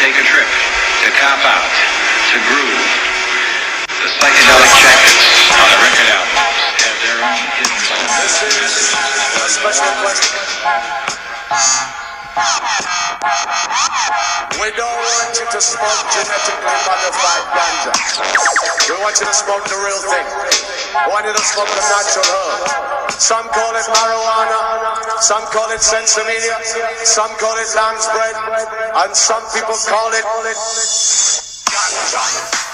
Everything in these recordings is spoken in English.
take a trip, to cop out, to groove. The psychedelic jackets on the record albums have their own hidden messages. A special question. We don't want you to smoke genetically modified ganja. We want you to smoke the real thing. We want you to smoke the natural herb. Some call it marijuana, some call it sensimedia, some call it lamb's bread, and some people call it ganja.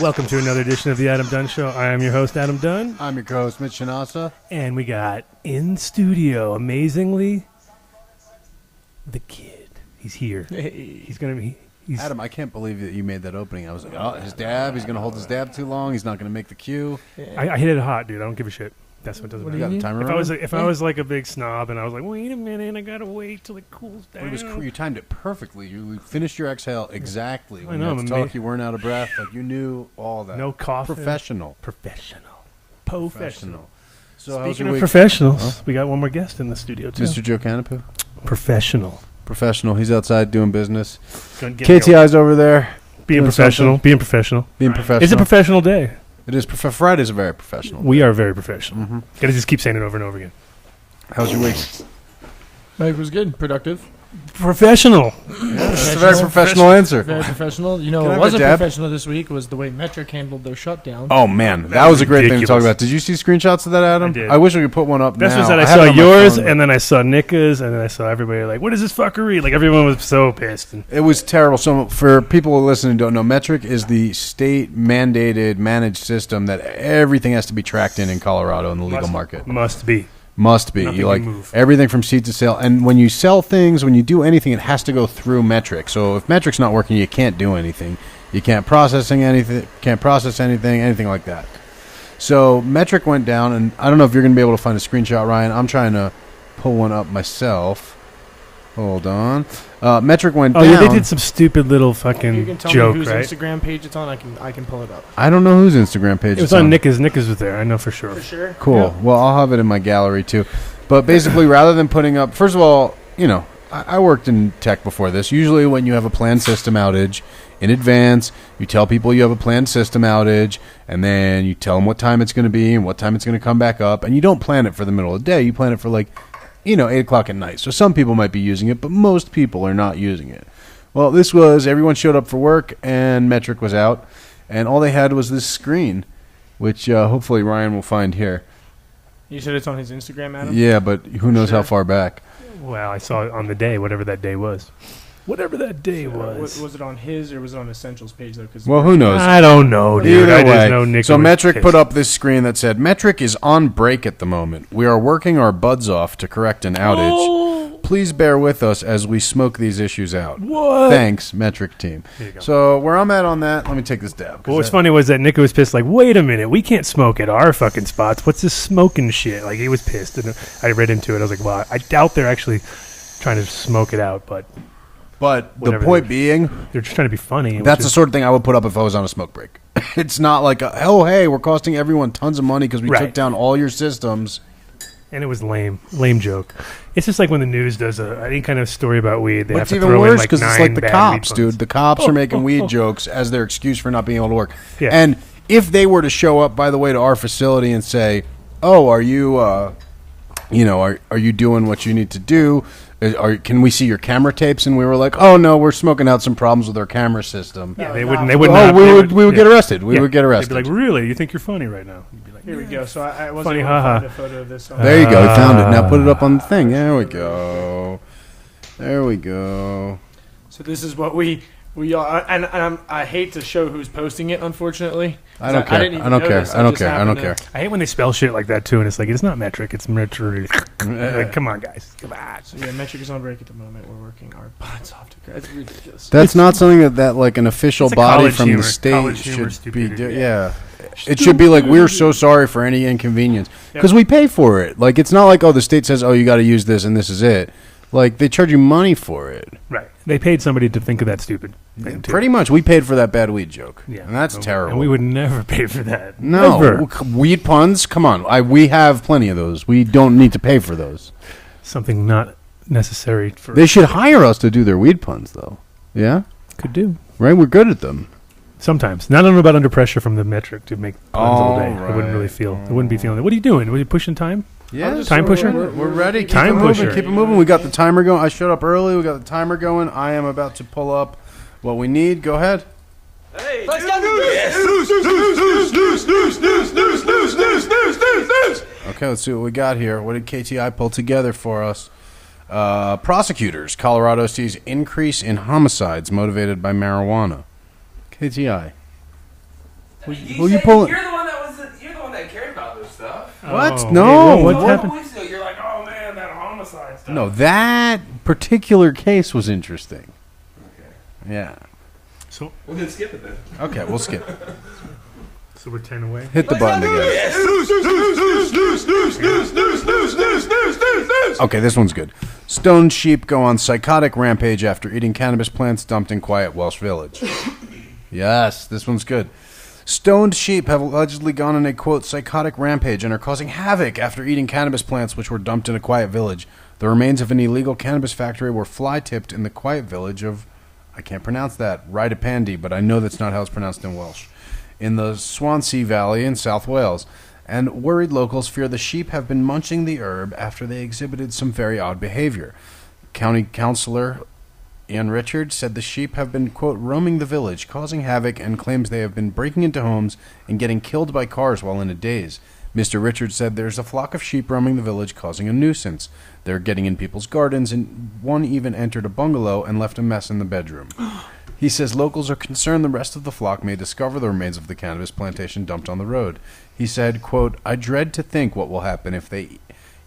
Welcome to another edition of the Adam Dunn Show. I am your host, Adam Dunn. I'm your co-host, Mitch Shinasa. And we got in studio, amazingly, the kid. He's here. Hey. He's going to be... Adam, I can't believe that you made that opening. I was like, oh, his dab, he's going to hold his dab too long. He's not going to make the cue. I hit it hot, dude. I don't give a shit. That's what doesn't You got matter. a timer If I was like a big snob and I was like, wait a minute, I got to wait till it cools down. Well, it was you timed it perfectly. You finished your exhale exactly. When I know, you had to talk, you weren't out of breath. Like, you knew all that. No coughing. Professional. So Speaking of professionals, we got one more guest in the studio, too. Mr. Joe Kannapu. Professional. He's outside doing business. KTI's over there. Being professional. Being professional. It's a professional day. It is. Friday's a very professional. We are very professional. Mm-hmm. Gotta just keep saying it over and over again. How's your week? My week was good. Productive. Professional. That's a very professional answer. Very professional. You know, what wasn't professional this week was the way Metric handled their shutdown. Oh, man. That was a great thing to talk about. Did you see screenshots of that, Adam? I did. I wish we could put one up now. Best was that I saw yours, and then I saw Nicka's, and then I saw everybody like, what is this fuckery? Like, everyone was so pissed. It was terrible. So for people who listening and don't know, Metric is the state-mandated managed system that everything has to be tracked in Colorado in the legal market. Must be. You like everything from seed to sale, and when you sell things, when you do anything, it has to go through Metric. So if Metric's not working, you can't do anything. You can't process anything, anything like that. So Metric went down, and I don't know if you're going to be able to find a screenshot, Ryan. I'm trying to pull one up myself. Hold on. Metric went down. Oh, yeah, they did some stupid little fucking you can tell joke, me whose right? Instagram page it's on. I can pull it up. I don't know whose Instagram page it was on. Nicka's. Nicka's was there. I know for sure. For sure? Cool. Yeah. Well, I'll have it in my gallery, too. But basically, rather than putting up... First of all, you know, I worked in tech before this. Usually when you have a planned system outage, in advance, you tell people you have a planned system outage, and then you tell them what time it's going to be and what time it's going to come back up. And you don't plan it for the middle of the day. You plan it for, 8 o'clock at night. So some people might be using it, but most people are not using it. Well, this was, everyone showed up for work, and Metric was out, and all they had was this screen, which hopefully Ryan will find here. You said it's on his Instagram, Adam? Yeah, but who knows how far back. Well, I saw it on the day, whatever that day was. Whatever that day was. Was it on his, or was it on Essentials page, though? Well, who knows? I don't know, dude. Either I just way. know Nick So was Metric pissed. put up this screen that said, Metric is on break at the moment. We are working our buds off to correct an outage. Oh. Please bear with us as we smoke these issues out. What? Thanks, Metric team. Here you go. So where I'm at on that, let me take this dab. What was funny was that Nick was pissed, like, wait a minute, we can't smoke at our fucking spots. What's this smoking shit? Like, he was pissed. And I read into it. I was like, well, I doubt they're actually trying to smoke it out, but the point being, they're just trying to be funny. that's the sort of thing I would put up if I was on a smoke break. It's not like, oh, hey, we're costing everyone tons of money because we took down all your systems. And it was lame joke. It's just like when the news does any kind of story about weed. They But have it's to even throw worse in because it's like the cops, dude. The cops are making weed jokes as their excuse for not being able to work. Yeah. And if they were to show up, by the way, to our facility and say, "Oh, are you, are you doing what you need to do? Can we see your camera tapes?" And we were like, "Oh no, we're smoking out some problems with our camera system." Yeah, they wouldn't. We would get arrested. We would get arrested. They'd be like, "Really? You think you're funny right now?" You'd be like, Here we go. So I wasn't funny, able to find a photo of this. There you go. We found it. Now put it up on the thing. There we go. So this is what we are, and I hate to show who's posting it. Unfortunately, I don't care. I don't care. I hate when they spell shit like that too, and it's like it's not Metric, it's Metric. Like, come on, guys, come on. So yeah, Metric is on break at the moment. We're working our butts off to. It's ridiculous. That's not something that like an official body from the state should be. Yeah. It should be like, we're so sorry for any inconvenience. Because we pay for it. Like, it's not like, oh, the state says, oh, you got to use this and this is it. Like, they charge you money for it. Right. They paid somebody to think of that stupid thing, too. Pretty much. We paid for that bad weed joke. Yeah. And that's terrible. And we would never pay for that. No. Never. Weed puns? Come on. We have plenty of those. We don't need to pay for those. Something not necessary for. They should hire us to do their weed puns, though. Yeah? Could do. Right? We're good at them. Sometimes. Not only about under pressure from the metric to make puns all day. right. I wouldn't really feel. I wouldn't be feeling it. What are you doing? Were you pushing time? Yeah. Time pusher? We're ready. Keep Time it moving. pusher. Keep it moving. We got the timer going. I showed up early. We got the timer going. I am about to pull up what we need. Go ahead. Hey, news. Okay, let's see what we got here. What did KTI pull together for us? Prosecutors. Colorado sees increase in homicides motivated by marijuana. KTI. Who you pulling? You're the one that cared about this stuff. What? Oh, No. hey, what What happened? police do? You're like, oh man, that homicide stuff. No, that particular case was interesting. Okay. Yeah. So Well, then skip it then. Okay, we'll skip. we're 10 away. Hit the button again. Okay, this one's good. Stoned sheep go on psychotic rampage after eating cannabis plants dumped in quiet Welsh village. Yes, this one's good. Stoned sheep have allegedly gone on a, quote, psychotic rampage and are causing havoc after eating cannabis plants which were dumped in a quiet village. The remains of an illegal cannabis factory were fly-tipped in the quiet village of, I can't pronounce that, Rhydypandy, but I know that's not how it's pronounced in Welsh, in the Swansea Valley in South Wales. And worried locals fear the sheep have been munching the herb after they exhibited some very odd behavior. County Councillor Ian Richards said the sheep have been, quote, roaming the village, causing havoc, and claims they have been breaking into homes and getting killed by cars while in a daze. Mr. Richards said there's a flock of sheep roaming the village causing a nuisance. They're getting in people's gardens, and one even entered a bungalow and left a mess in the bedroom. He says locals are concerned the rest of the flock may discover the remains of the cannabis plantation dumped on the road. He said, quote, I dread to think what will happen if they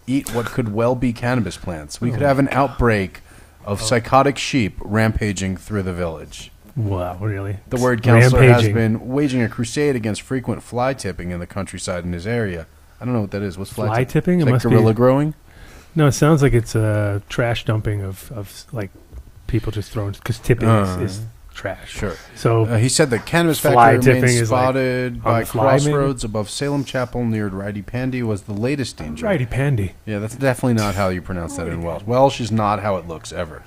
eat what could well be cannabis plants. We could have an outbreak of psychotic sheep rampaging through the village. Wow, really? The word counselor has Rampaging. been waging a crusade against frequent fly tipping in the countryside in his area. I don't know what that is. What's Fly tipping? Is It that must be- gorilla growing? No, it sounds like it's a trash dumping of like people just throwing, because tipping is trash. Sure. So He said the cannabis Fly factory tipping remains is like spotted on by the fly, maybe? crossroads above Salem Chapel near Rhydypandy was the latest danger. Rhydypandy. Yeah, that's definitely not how you pronounce that in Welsh. Welsh is not how it looks ever.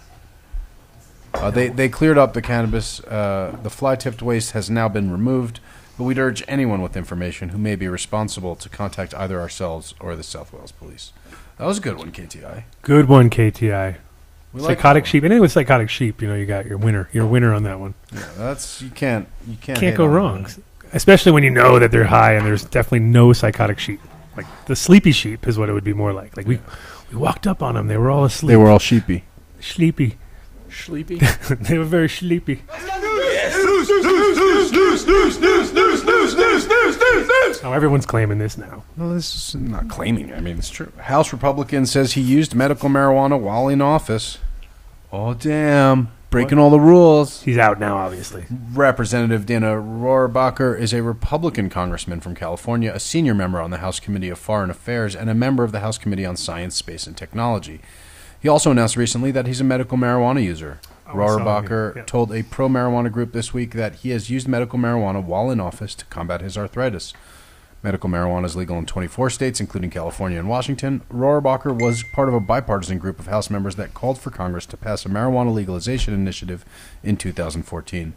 They cleared up the cannabis. The fly-tipped waste has now been removed, but we'd urge anyone with information who may be responsible to contact either ourselves or the South Wales Police. That was a good one, KTI. Good one, KTI. We like Psychotic that sheep. And with psychotic sheep, you got your winner. You're a winner on that one. one. Yeah, that's you can't Can't hate go on wrong. that. Especially when you know that they're high and there's definitely no psychotic sheep. Like the sleepy sheep is what it would be more like. Like we walked up on them. They were all asleep. They were all sheepy. sleepy. Sleepy. They were very sleepy. Oh, everyone's claiming this now. No, this is not claiming. I mean, it's true. House Republican says he used medical marijuana while in office. Oh, damn. Breaking all the rules. He's out now, obviously. Representative Dana Rohrabacher is a Republican congressman from California, a senior member on the House Committee of Foreign Affairs, and a member of the House Committee on Science, Space, and Technology. He also announced recently that he's a medical marijuana user. Rohrabacher told a pro-marijuana group this week that he has used medical marijuana while in office to combat his arthritis. Medical marijuana is legal in 24 states, including California and Washington. Rohrabacher was part of a bipartisan group of House members that called for Congress to pass a marijuana legalization initiative in 2014.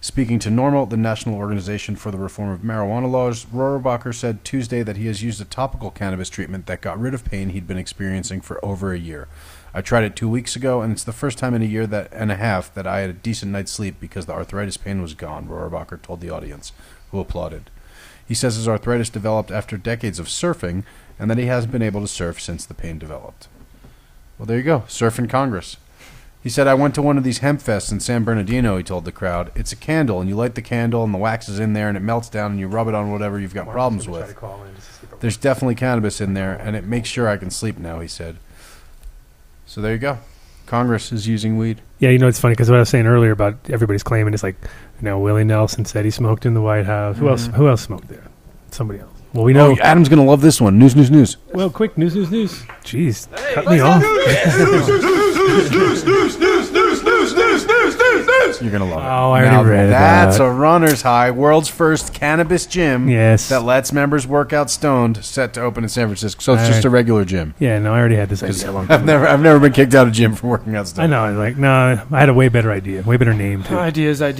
Speaking to NORML, the National Organization for the Reform of Marijuana Laws, Rohrabacher said Tuesday that he has used a topical cannabis treatment that got rid of pain he'd been experiencing for over a year. I tried it 2 weeks ago, and it's the first time in a year and a half that I had a decent night's sleep because the arthritis pain was gone, Rohrabacher told the audience, who applauded. He says his arthritis developed after decades of surfing, and that he hasn't been able to surf since the pain developed. Well, there you go. Surf in Congress. He said, I went to one of these hemp fests in San Bernardino, he told the crowd. It's a candle, and you light the candle, and the wax is in there, and it melts down, and you rub it on whatever you've got problems with. There's definitely cannabis in there, and it makes sure I can sleep now, he said. So there you go. Congress is using weed. Yeah, it's funny because what I was saying earlier about everybody's claiming is like, Willie Nelson said he smoked in the White House. Who else smoked there? Somebody else. Well, we know. Oh, Adam's going to love this one. News. Well, quick, news. Jeez, cut me off. You're gonna love it. Oh, I Now, already read that's that. a runner's high. World's first cannabis gym. Yes. That lets members work out stoned. Set to open in San Francisco. So it's All just right. a regular gym. Yeah, no, I already had this idea a long time ago. I've never been kicked out of gym for working out I stoned. know. I was like, no, I had a way better idea, way better name too. Ideas. I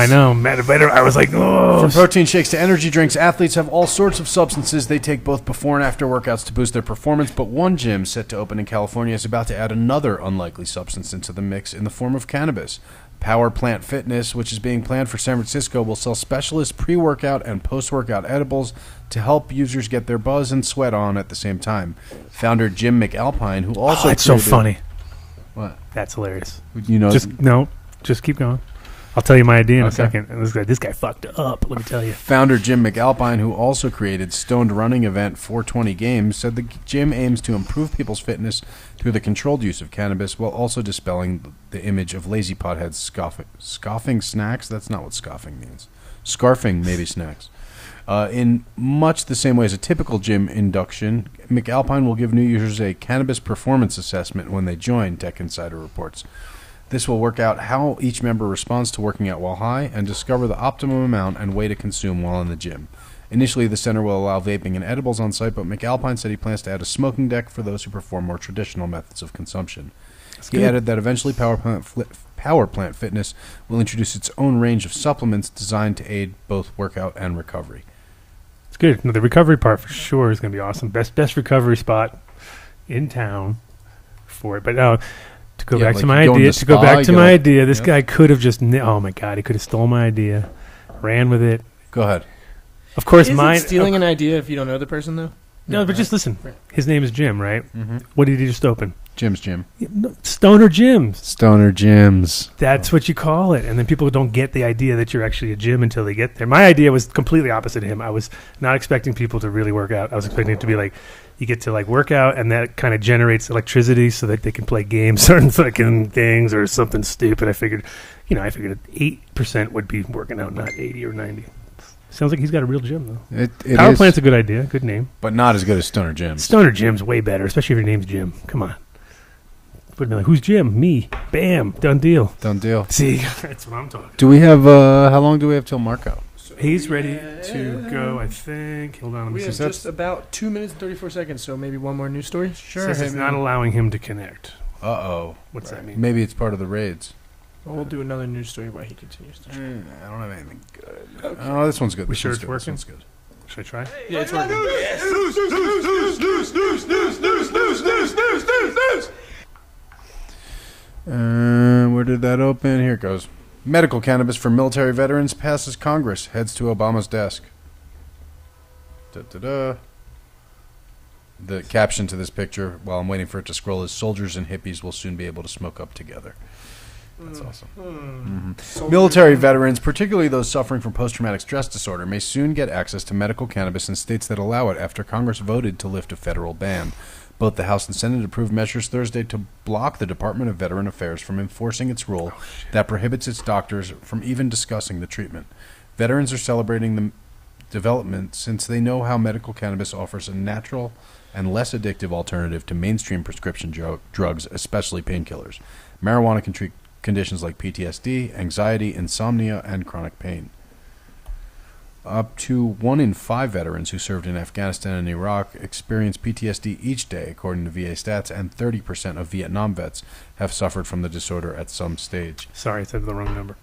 know, better. I was like, oh, From protein shakes to energy drinks, athletes have all sorts of substances they take both before and after workouts to boost their performance. But one gym set to open in California is about to add another unlikely substance into the mix in the form of cannabis. Power Plant Fitness, which is being planned for San Francisco, will sell specialist pre-workout and post-workout edibles to help users get their buzz and sweat on at the same time. Founder Jim McAlpine, who also it's so created- funny. What? That's hilarious. You know, Just keep going. I'll tell you my idea in a Okay. second. And this guy fucked up. Let me tell you. Founder Jim McAlpine, who also created stoned running event 420 Games, said the gym aims to improve people's fitness through the controlled use of cannabis while also dispelling the image of lazy potheads scoffing snacks. That's not what scoffing means. Scarfing maybe snacks. In much the same way as a typical gym induction, McAlpine will give new users a cannabis performance assessment when they join, Tech Insider reports. This will work out how each member responds to working out while high and discover the optimum amount and way to consume while in the gym. Initially, the center will allow vaping and edibles on site, but McAlpine said he plans to add a smoking deck for those who perform more traditional methods of consumption. He added that eventually Power Plant Fitness will introduce its own range of supplements designed to aid both workout and recovery. It's good. No, the recovery part for sure is going to be awesome. Best recovery spot in town for it. But to go back like to my you go in idea, the spa, you go- this guy could have just. Oh my god, he could have stole my idea, ran with it. Go ahead. Of course, Isn't mine. stealing an idea if you don't know the person though? No, but just listen. Right. His name is Jim, right? Mm-hmm. What did he just open? Jim's Gym. Stoner Gyms. Stoner Gyms. That's what you call it. And then people don't get the idea that you're actually a gym until they get there. My idea was completely opposite to him. I was not expecting people to really work out. I was expecting it to be like, you get to like work out and that kind of generates electricity so that they can play games, certain fucking things or something stupid. I figured 8% would be working out, not 80 or 90. Sounds like he's got a real gym though. It Power is, Plant's a good idea. Good name. but not as good as Stoner Gyms. Stoner Gym's way better, especially if your name's Jim. Come on. Would be like, who's Jim? Me. Bam. Done deal. Done deal. See, that's what I'm talking. Do we have, how long do we have till Marco? He's ready to go, I think. Hold on. Let me We see. have just about 2 minutes and 34 seconds, so maybe one more news story. Says it's not allowing him to connect. Uh-oh. What's that mean? Maybe it's part of the raids. Well, we'll do another news story while he continues to. I don't have anything good. Oh, this one's good. We This sure one's it's good. working? This one's good. Should I try? Yeah, it's working. Where did that open? Here it goes. Medical cannabis for military veterans passes Congress, heads to Obama's desk. Da-da-da. The caption to this picture, while I'm waiting for it to scroll, is soldiers and hippies will soon be able to smoke up together. That's awesome. Military veterans, particularly those suffering from post-traumatic stress disorder, may soon get access to medical cannabis in states that allow it after Congress voted to lift a federal ban. Both the House and Senate approved measures Thursday to block the Department of Veteran Affairs from enforcing its rule that prohibits its doctors from even discussing the treatment. Veterans are celebrating the development since they know how medical cannabis offers a natural and less addictive alternative to mainstream prescription drugs, especially painkillers. Marijuana can treat conditions like PTSD, anxiety, insomnia, and chronic pain. Up to 1 in 5 veterans who served in Afghanistan and Iraq experience PTSD each day, according to VA stats, and 30% of Vietnam vets have suffered from the disorder at some stage. Sorry, I said the wrong number.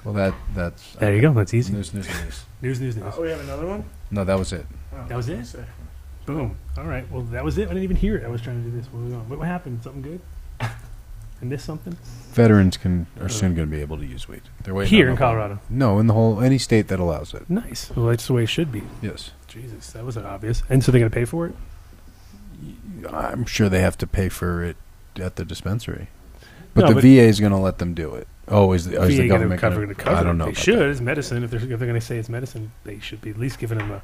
Well, that's There you go. That's easy. news. News. Oh, we have another one? No, that was it. That was it? Boom. All right. Well, that was it. I didn't even hear it. I was trying to do this. What happened? Something good? I missed something? Veterans are soon going to be able to use weed. They're waiting Here on in Obama. Colorado. No, in any state that allows it. Nice. Well, that's the way it should be. Yes. Jesus, that was obvious. And so they're going to pay for it? I'm sure they have to pay for it at the dispensary. But No, the VA is going to let them do it. Oh, is the VA government gonna going to cover I don't it. know. They about should. that. It's medicine. If they're going to say it's medicine, they should be at least giving them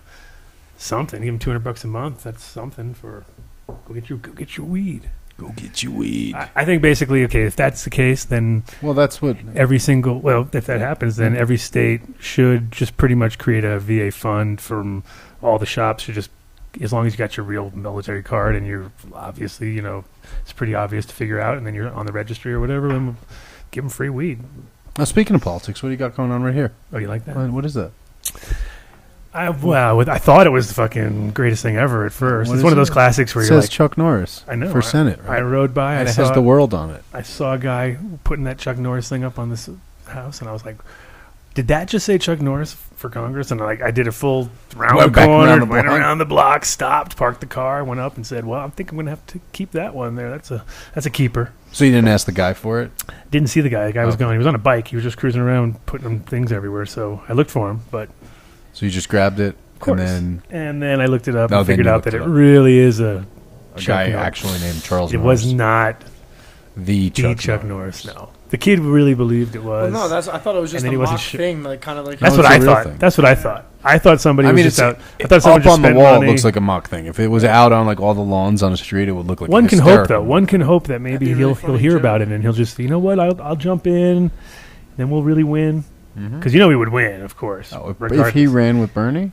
something. Give them $200 a month. That's something for go get your weed. Go get your weed. I think basically, okay, if that's the case, then Well, that's what. if that happens, then every state should just pretty much create a VA fund from all the shops should just as long as you got your real military card and you're obviously, it's pretty obvious to figure out, and then you're on the registry or whatever, then we'll give them free weed. Now, speaking of politics, what do you got going on right here? Oh, you like that? What is that? I thought it was the fucking greatest thing ever at first. What It's is one of those it? classics where It you're says like, Chuck Norris. I know for Senate, right? I rode by. And I it saw has the world on it. I saw a guy putting that Chuck Norris thing up on this house, and I was like, "Did that just say Chuck Norris for Congress?" And I did a full round Went the back corner, around the went block. around the block, stopped, parked the car, went up, and said, "Well, I think I'm going to have to keep that one there. That's a keeper." So you didn't ask the guy for it? Didn't see the guy. The guy was Okay. gone. He was on a bike. He was just cruising around, putting things everywhere. So I looked for him, but So you just grabbed it, of course. and And then I looked it up No, and then figured you out looked that it it up. really is a a Chuck guy Norris. actually named Charles It Norris. was not the the Chuck Norris. No, the kid really believed it was. Well, no, I thought it was just and then a he wasn't mock sure. thing, like kind of like. That's No, what it's I a real thought. thing. That's what I thought. I thought somebody I was mean, just it's out. I thought someone up just on the spent wall. money. It looks like a mock thing. If it was out on like all the lawns on the street, it would look like One can hope, though. hysterical. One can hope that maybe That'd be a he'll really funny hear joke. about it and he'll just, you know what, I'll jump in, then we'll really win. Because he would win, of course. Oh, if regardless. he ran with Bernie,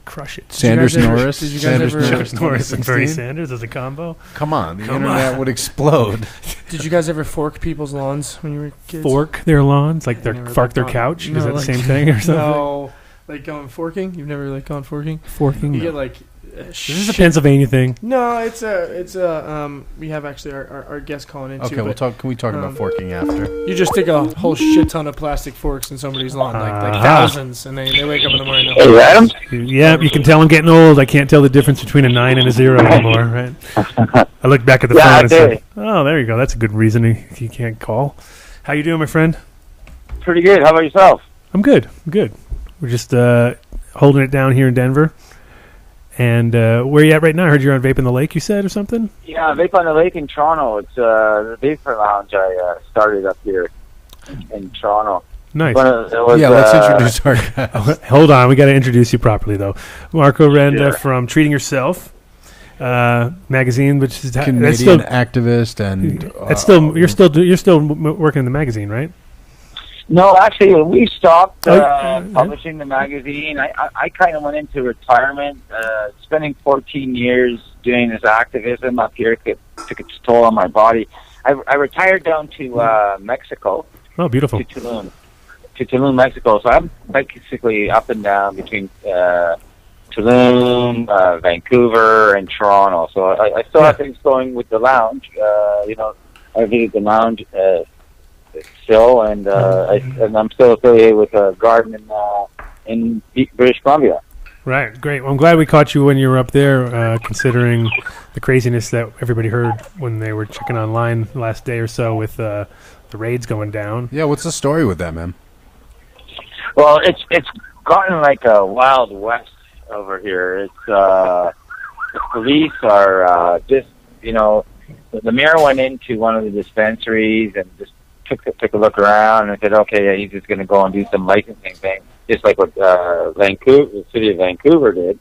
Crush it. Sanders guys ever- Norris, did you guys Sanders ever- Chuck Norris and Bernie 2016? Sanders as a combo. Come on, the Come internet on. would explode. Did you guys ever fork people's lawns when you were kids? Fork their lawns, like their Never, fork their like, couch. no, Is that like- the same thing or something? No, like going forking. You've never like gone forking. Forking. You No. get like. Is this a Pennsylvania thing? No, it's a. We have actually our guest calling in too. Okay, but we'll talk. Can we talk about forking after? You just stick a whole shit ton of plastic forks in somebody's lawn, like Uh-huh. thousands, and they wake up in the morning. Hey, Adam. Yeah, you can tell I'm getting old. I can't tell the difference between a 9 and a 0 anymore, right? I looked back at the Yeah, phone I and said, did. "Oh, there you go. That's a good reason if you can't call." How you doing, my friend? Pretty good. How about yourself? I'm good. I'm good. We're just holding it down here in Denver. And where are you at right now? I heard you're on Vape in the Lake, you said, or something? Yeah, Vape on the Lake in Toronto. It's the Vapor Lounge I started up here in Toronto. Nice. It was, Yeah, let's introduce our guest. Hold on. We got to introduce you properly, though. Marco Renda Sure. from Treating Yourself magazine, which is Canadian that's still, activist and that's still you're still working in the magazine, right? No, actually, we stopped Oh, publishing the magazine. I kind of went into retirement, spending 14 years doing this activism up here. It took its toll on my body. I retired down to Mexico, Oh, beautiful. to Tulum, Mexico. So I'm basically up and down between Tulum, Vancouver, and Toronto. So I still have things going with the lounge. I visited the lounge still, and I'm still affiliated with a garden in British Columbia. Right, great. Well, I'm glad we caught you when you were up there, considering the craziness that everybody heard when they were checking online the last day or so with the raids going down. Yeah, what's the story with that, man? Well, it's gotten like a Wild West over here. It's the police are just the mayor went into one of the dispensaries and just took a look around and said, okay, yeah, he's just going to go and do some licensing thing, just like what the city of Vancouver did.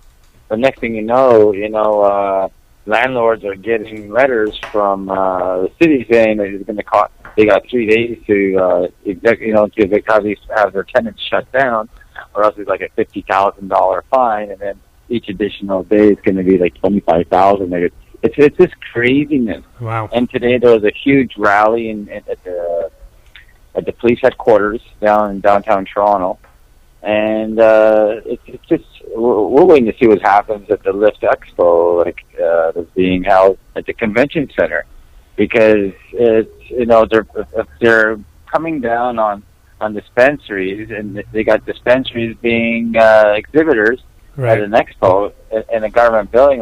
But next thing you know, landlords are getting letters from the city saying that he's going to cost. They got 3 days to have their tenants shut down, or else it's like a $50,000 fine, and then each additional day is going to be like $25,000. It's just craziness. Wow. And today there was a huge rally at the police headquarters down in downtown Toronto, and it's just we're waiting to see what happens at the Lift Expo, that's being held at the convention center, because they're coming down on dispensaries, and they got dispensaries being exhibitors Right. at an expo in a government building.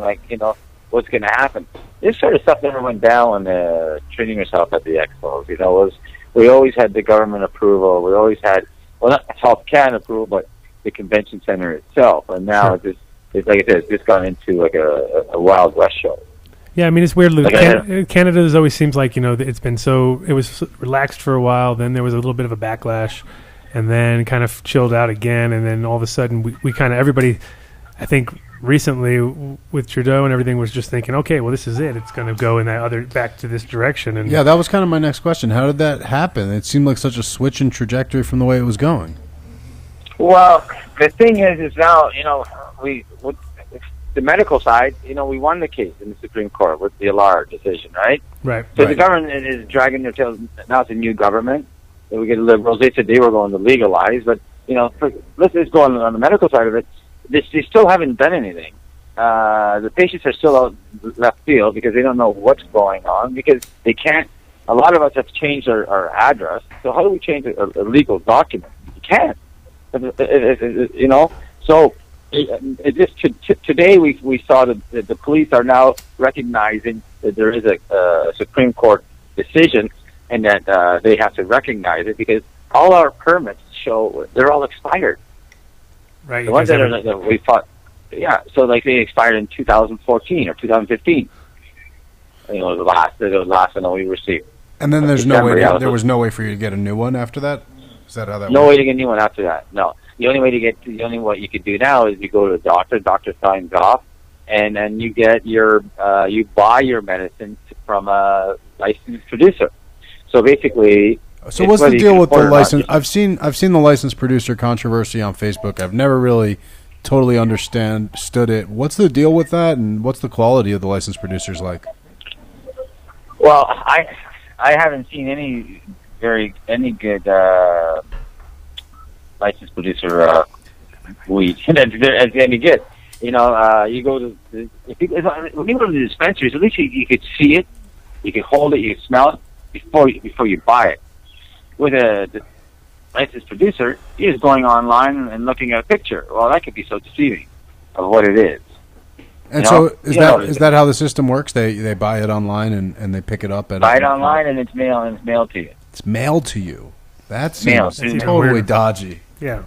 What's going to happen? This sort of stuff never went down when treating yourself at the expos. We always had the government approval. We always had, not Health Canada approval, but the convention center itself. And now it's like I said, it's just gone into like a Wild West show. Yeah, I mean, it's weird. Okay. Canada always seems like, it's been it was relaxed for a while, then there was a little bit of a backlash, and then kind of chilled out again, and then all of a sudden we kind of, everybody, I think recently with Trudeau and everything was just thinking, okay, well, this is it. It's going to go in back to this direction. And Yeah, that was kind of my next question. How did that happen? It seemed like such a switch in trajectory from the way it was going. Well, the thing is now, the medical side, we won the case in the Supreme Court with the Alar decision, right? Right. So the government is dragging their tails. Now it's a new government. We get liberals. They said they were going to legalize, but let's just go on the medical side of it. They still haven't done anything. The patients are still out left field because they don't know what's going on because they can't. A lot of us have changed our address. So how do we change a legal document? You can't. So today we saw that the police are now recognizing that there is a Supreme Court decision and that they have to recognize it because all our permits show they're all expired. Right. The ones that we fought, so like they expired in 2014 or 2015. The last one we received. And then there was no way for you to get a new one after that? Is that how that No works? way to get a new one after that. No. The only what you could do now is you go to the doctor signs off, and then you get you buy your medicine from a licensed producer. So basically, so what's the deal with the license? I've seen the licensed producer controversy on Facebook. I've never really totally understood it. What's the deal with that, and what's the quality of the licensed producers like? Well, I haven't seen any good licensed producer weed as any good. You go to when you go to the dispensaries, at least you could see it, you could hold it, you could smell it before you buy it. With the licensed producer, you're just going online and looking at a picture. Well, that could be so deceiving of what it is. And so is that how the system works? They buy it online and they pick it up at buy it online and it's mailed to you. It's mailed to you. That Mailed. seems totally dodgy. Yeah,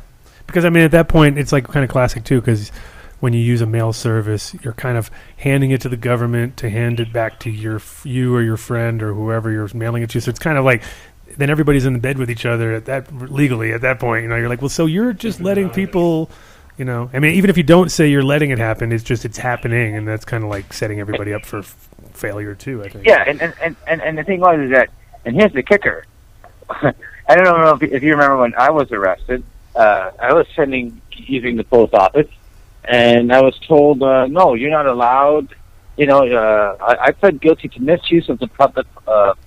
because at that point it's like kind of classic too. Because when you use a mail service, you're kind of handing it to the government to hand it back to you or your friend or whoever you're mailing it to. So it's kind of like then everybody's in the bed with each other legally at that point. You're like, well, so you're just letting people. Even if you don't say you're letting it happen, it's happening, and that's kind of like setting everybody up for failure too, I think. Yeah, and the thing was is that, and here's the kicker. I don't know if you remember when I was arrested. I was using the post office, and I was told, no, you're not allowed. I pled guilty to misuse of the public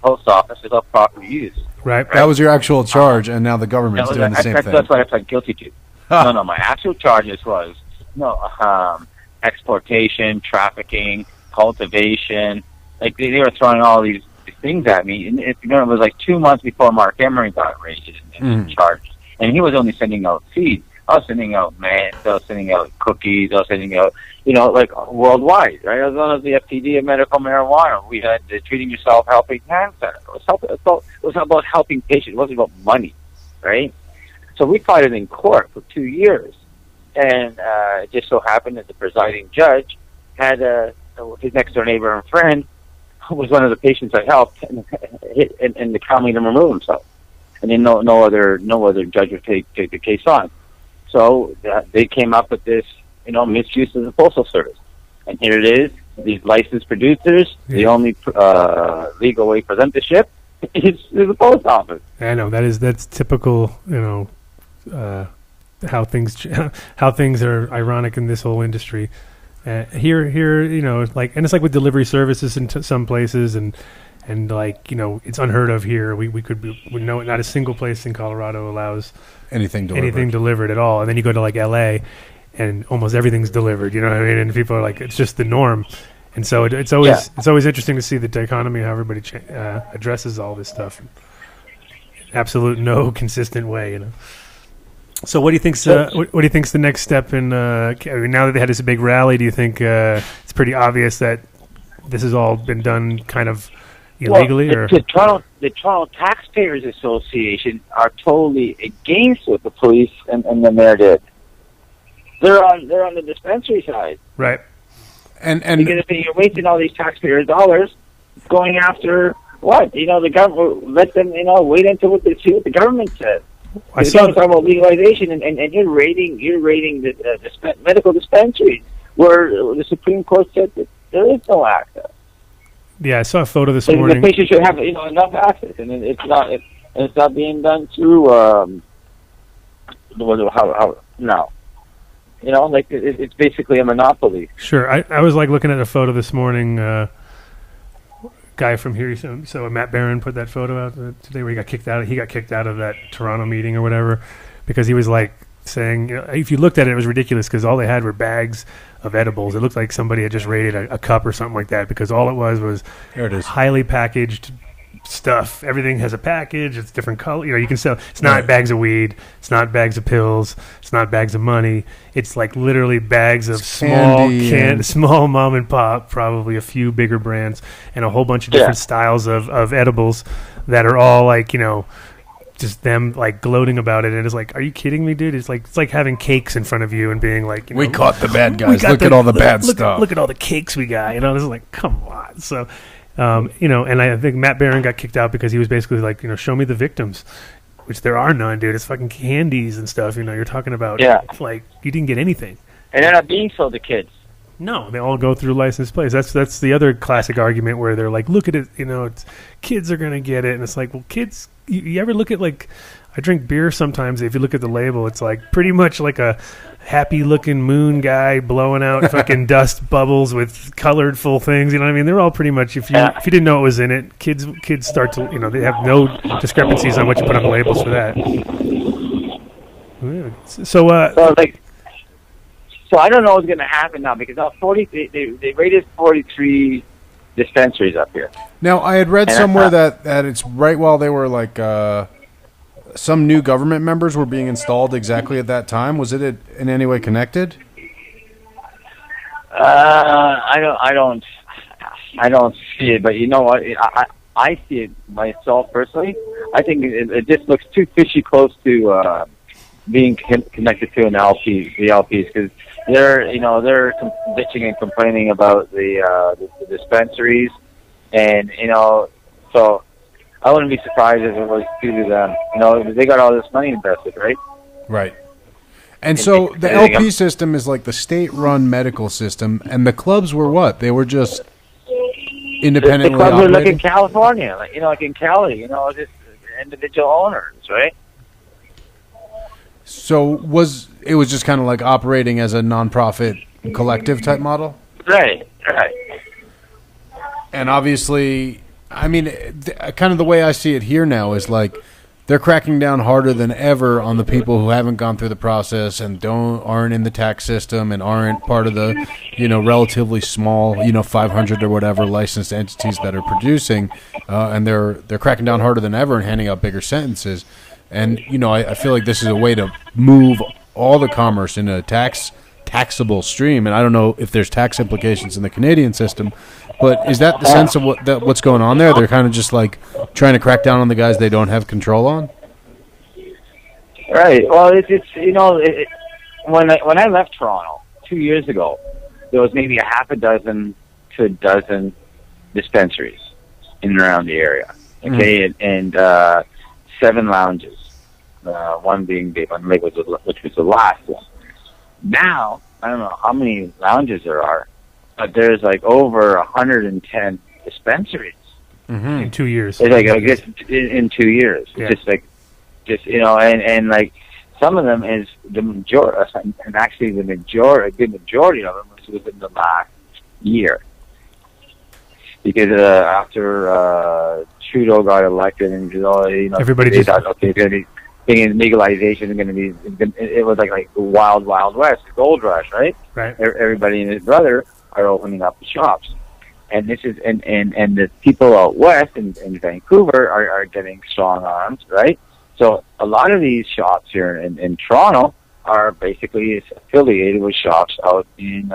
post office without proper use. Right. That was your actual charge, and now the government's doing the same thing. That's what I pled guilty to. No, my actual charges was exportation, trafficking, cultivation. Like they were throwing all these things at me. And it was like 2 months before Mark Emery got arrested and charged. And he was only sending out seeds. I was sending out meds. I was sending out cookies. I was sending out, like worldwide, right? I was on the FTD of medical marijuana. We had the Treating Yourself, Helping Hand Center. It was about helping patients. It wasn't about money, right? So we fought it in court for 2 years. And it just so happened that the presiding judge had his next-door neighbor and friend who was one of the patients I helped, and the county to remove himself. And then no other judge would take the case on. So they came up with this, misuse of the postal service. And here it is, these licensed producers, the only legal way for them to ship is the post office. I know that's typical, how things are ironic in this whole industry. Here, it's like with delivery services in some places, and it's unheard of here. We know not a single place in Colorado allows anything delivered at all. And then you go to like LA, and almost everything's delivered. You know what I mean? And people are like, it's just the norm. And so it's always interesting to see the dichotomy how everybody addresses all this stuff. Absolute no consistent way, So what do you think's what do you think's the next step in now that they had this big rally? Do you think it's pretty obvious that this has all been done kind of illegally? Well, the Toronto Taxpayers Association are totally against what the police and the mayor did. They're on the dispensary side, right? And because if you're wasting all these taxpayers' dollars going after what? The government let them wait until see what the government says. I saw talking about legalization, and you're raiding the medical dispensaries where the Supreme Court said that there is no access. Yeah, I saw a photo this morning. The patient should have enough access, and it's not being done through how no. You know, like it's basically a monopoly. Sure. I was like looking at a photo this morning. Guy from here, so Matt Barron put that photo out today where he got kicked out. He got kicked out of that Toronto meeting or whatever because he was like saying, if you looked at it, it was ridiculous because all they had were bags of edibles. It looked like somebody had just raided a cup or something like that because all it was There it is. highly packaged stuff. Everything has a package. It's different color. You can sell. It's not bags of weed. It's not bags of pills. It's not bags of money. It's like literally bags of small mom and pop, probably a few bigger brands, and a whole bunch of different styles of edibles that are all like just them like gloating about it. And it's like, are you kidding me, dude? It's like having cakes in front of you and being like, we caught the bad guys. Look at all the bad stuff. Look at all the cakes we got. This is like, come on. So. And I think Matt Barron got kicked out because he was basically like, show me the victims, which there are none, dude. It's fucking candies and stuff. You're talking about, like you didn't get anything. And they're not being sold to kids. No, they all go through licensed plays. That's the other classic argument where they're like, look at it, it's, kids are gonna get it, and it's like, well, kids. You ever look at like, I drink beer sometimes. If you look at the label, it's like pretty much like a happy-looking moon guy blowing out fucking dust bubbles with colorful things. You know what I mean? They're all pretty much. If you didn't know what was in it, kids start to they have no discrepancies on what you put on the labels for that. So I don't know what's going to happen now because now they raided 43 dispensaries up here. Now I had read somewhere that it's right while they were like. Some new government members were being installed exactly at that time. Was it in any way connected? I don't see it, but you know what? I see it myself personally. I think it just looks too fishy close to being connected to the LPs, because they're bitching and complaining about the dispensaries, and so. I wouldn't be surprised if it was due to them. They got all this money invested, right? Right. And so the LP system is like the state-run medical system, and the clubs were what? They were just independently the clubs operating? were like in California, like in Cali, just individual owners, right? So it was just kind of like operating as a nonprofit collective type model? Right. And obviously... I mean, kind of the way I see it here now is like they're cracking down harder than ever on the people who haven't gone through the process and aren't in the tax system and aren't part of the, relatively small, 500 or whatever licensed entities that are producing, and they're cracking down harder than ever and handing out bigger sentences. And I feel like this is a way to move all the commerce in a taxable stream. And I don't know if there's tax implications in the Canadian system. But is that the sense of what's going on there? They're kind of just like trying to crack down on the guys they don't have control on? Right. Well, when I left Toronto 2 years ago, there was maybe a half a dozen to a dozen dispensaries in and around the area. Okay, and 7 lounges, one being Big One Lake, which was the last one. Now, I don't know how many lounges there are, but there's like over 110 dispensaries in 2 years. It's like I guess in 2 years, Yeah. and like some of them is the majority, and actually a good majority of them was within the last year, because after Trudeau got elected, and Everybody they thought, okay, it's going to be legalization is going to be. It was like the wild west, the gold rush, right? Right. Everybody and his brother are opening up the shops, and this is and the people out west in Vancouver are getting strong arms, right? So a lot of these shops here in Toronto are basically affiliated with shops out in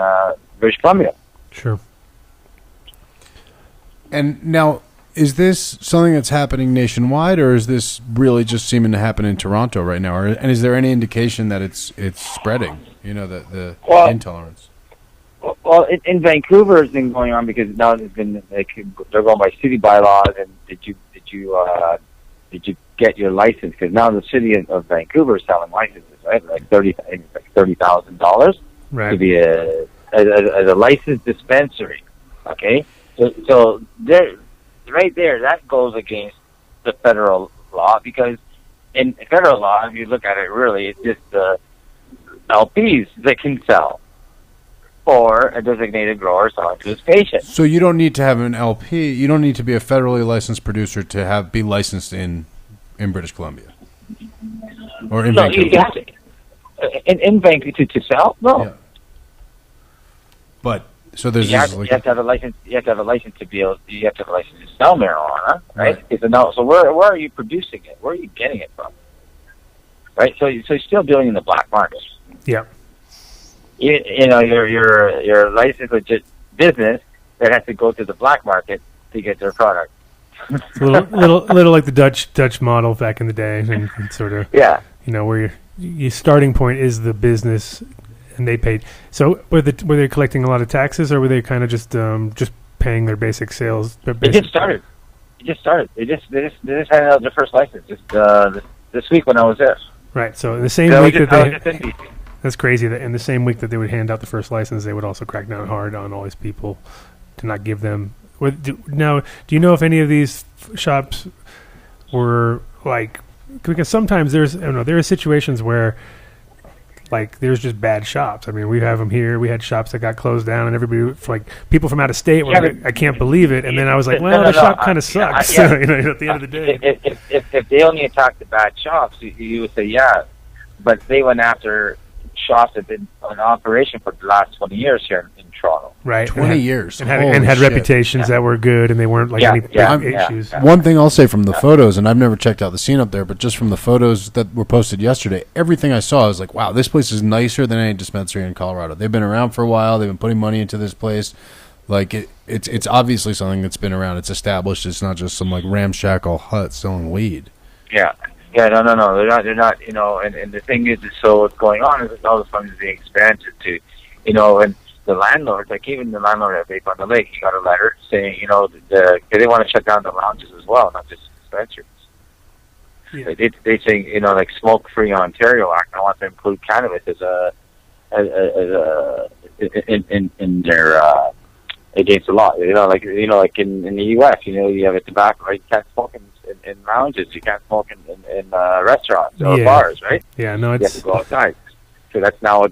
British Columbia. Sure. And now, is this something that's happening nationwide, or is this really just seeming to happen in Toronto right now? And is there any indication that it's spreading? The intolerance. Well, in Vancouver, it's been going on because now there's been they're going by city bylaws. And did you get your license? Because now the city of Vancouver is selling licenses, right? Like $30,000 Right. to be as a licensed dispensary. Okay, so there, right there, that goes against the federal law, because in federal law, if you look at it, really, it's just LPs that can sell, or a designated grower selling to his patient. So you don't need to have an LP. You don't need to be a federally licensed producer to be licensed in British Columbia or in No, Vancouver. you have to, in Vancouver to sell. No, Yeah. But so there's you have, this, you have to have a license. You have to have a license to be able. You have to have a license to sell marijuana, right? So where are you producing it? Where are you getting it from? Right. So you're still dealing in the black market. Yeah. You know, your licensed legit business that has to go to the black market to get their product. It's a little like the Dutch model back in the day, and sort of, Yeah. you know, where your starting point is the business, and they paid. So were they collecting a lot of taxes, or were they kind of just paying their basic sales? It just started. They just handed out their first license this week when I was there. Right. So in the same So week I was that just in they, BC. that's crazy. That in the same week that they would hand out the first license, they would also crack down hard on all these people to not give them. Now, do you know if any of these shops were like? Because sometimes there are situations where, like, there's just bad shops. I mean, we have them here. We had shops that got closed down, and everybody, like, people from out of state were like, I can't believe it. And then I was like, well, the shop kind of sucks. Yeah. You know, at the end of the day. If they only attacked the bad shops, you would say yeah, but they went after shops that have been in operation for the last 20 years here in Toronto. Right. 20 years. And had Holy shit. reputations that were good, and they weren't like any big issues. One thing I'll say from the photos, and I've never checked out the scene up there, but just from the photos that were posted yesterday, everything I saw, I was like, wow, this place is nicer than any dispensary in Colorado. They've been around for a while. They've been putting money into this place. Like, it's obviously something that's been around. It's established. It's not just some, like, ramshackle hut selling weed. Yeah. Yeah, no. They're not, you know, and the thing is so what's going on is that all the funds being expanded to, you know, and the landlords, like even the landlord at Vape on the Lake, he got a letter saying, you know, they want to shut down the lounges as well, not just dispensaries. Yeah. They say, you know, like Smoke Free Ontario Act, I want to include cannabis as in their against the law. You know, like in the U.S., you know, you have a tobacco, right? You can't smoke in lounges, you can't smoke in restaurants or bars, right? Yeah, no, you have to go outside. So that's now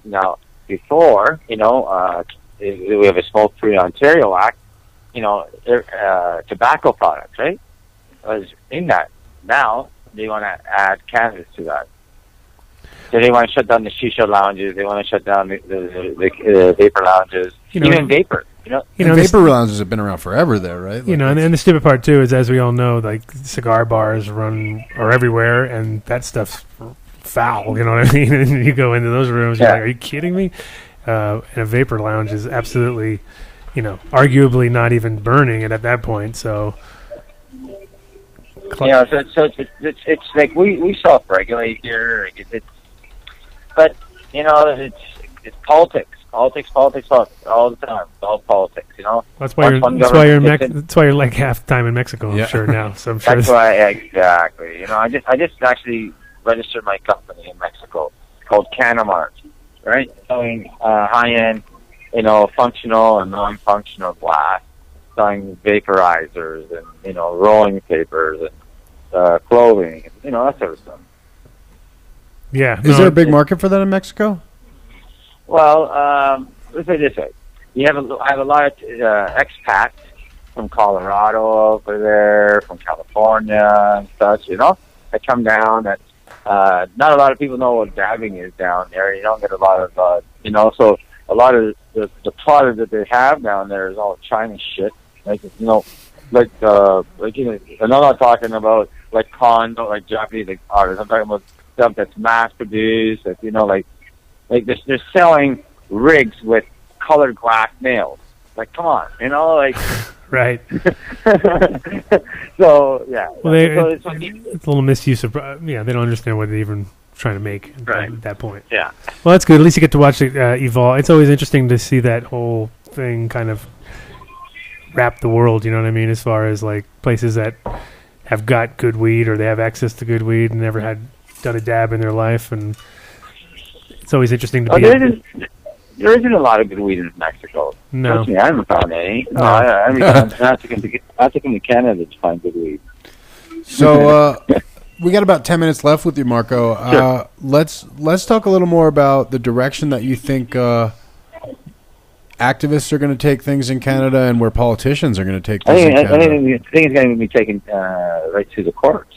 before, you know, we have a Smoke Free Ontario Act, you know, tobacco products, right? Was in that. Now they want to add cannabis to that. So they want to shut down the shisha lounges. They want to shut down the vapor lounges, even vapor. You know, vapor lounges have been around forever there, right? Like, you know, and the stupid part too is, as we all know, like cigar bars are everywhere, and that stuff's foul. You know what I mean? And you go into those rooms, you're like, are you kidding me? And a vapor lounge is absolutely, you know, arguably not even burning it at that point. So, so it's like we self-regulate here. But you know, it's politics all the time. It's all politics, you know. That's why you're like half the time in Mexico, I'm sure now. So I'm sure that's why exactly. You know, I just actually registered my company in Mexico. It's called Kannapu, right? Selling high-end, you know, functional and non-functional glass, selling vaporizers and, you know, rolling papers and clothing, and, you know, that sort of stuff. Yeah. Is there a big market for that in Mexico? Well, let's say this way: I have a lot of expats from Colorado over there, from California and such. You know, that come down. That not a lot of people know what dabbing is down there. You don't get a lot of, you know. So a lot of the product that they have down there is all Chinese shit. Like, you know, like you know, and I'm not talking about like like Japanese artists. I'm talking about stuff that's mass produced. That, you know, like they're selling rigs with colored glass nails. Like, come on, you know, like. Right. So yeah. Well, it's a little misuse of. Yeah, they don't understand what they're even trying to make at that point. Yeah. Well, that's good. At least you get to watch it evolve. It's always interesting to see that whole thing kind of wrap the world. You know what I mean? As far as like places that have got good weed or they have access to good weed and never had done a dab in their life, and it's always interesting to be. There isn't a lot of good weed in Mexico. No. Trust me, I haven't found any. No, I have to come to Canada to find good weed. So, we got about 10 minutes left with you, Marco. Sure. Let's talk a little more about the direction that you think activists are going to take things in Canada and where politicians are going to take things in Canada. I think it's going to be taken right through the courts.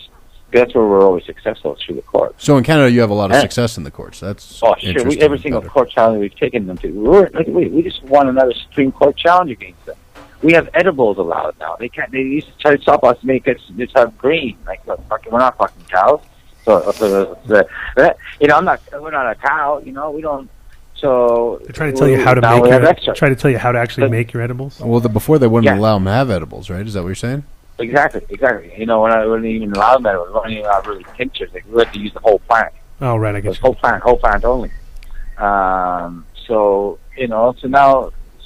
That's where we're always successful, through the courts. So in Canada, you have a lot of success in the courts. That's sure. interesting. Every single court challenge we've taken them to. We just won another Supreme Court challenge against them. We have edibles allowed now. They can't. They used to try to stop us to make us just have green. Like, look, we're not fucking cows. So we're not a cow. We don't. So They try to tell you how to try to how to actually make your edibles. Well, before they wouldn't allow them to have edibles, right? Is that what you're saying? Exactly. When I wouldn't even allow them, we wouldn't even allow really tinctures. Like, we had to use the whole plant. Oh, right, I guess. Whole plant only.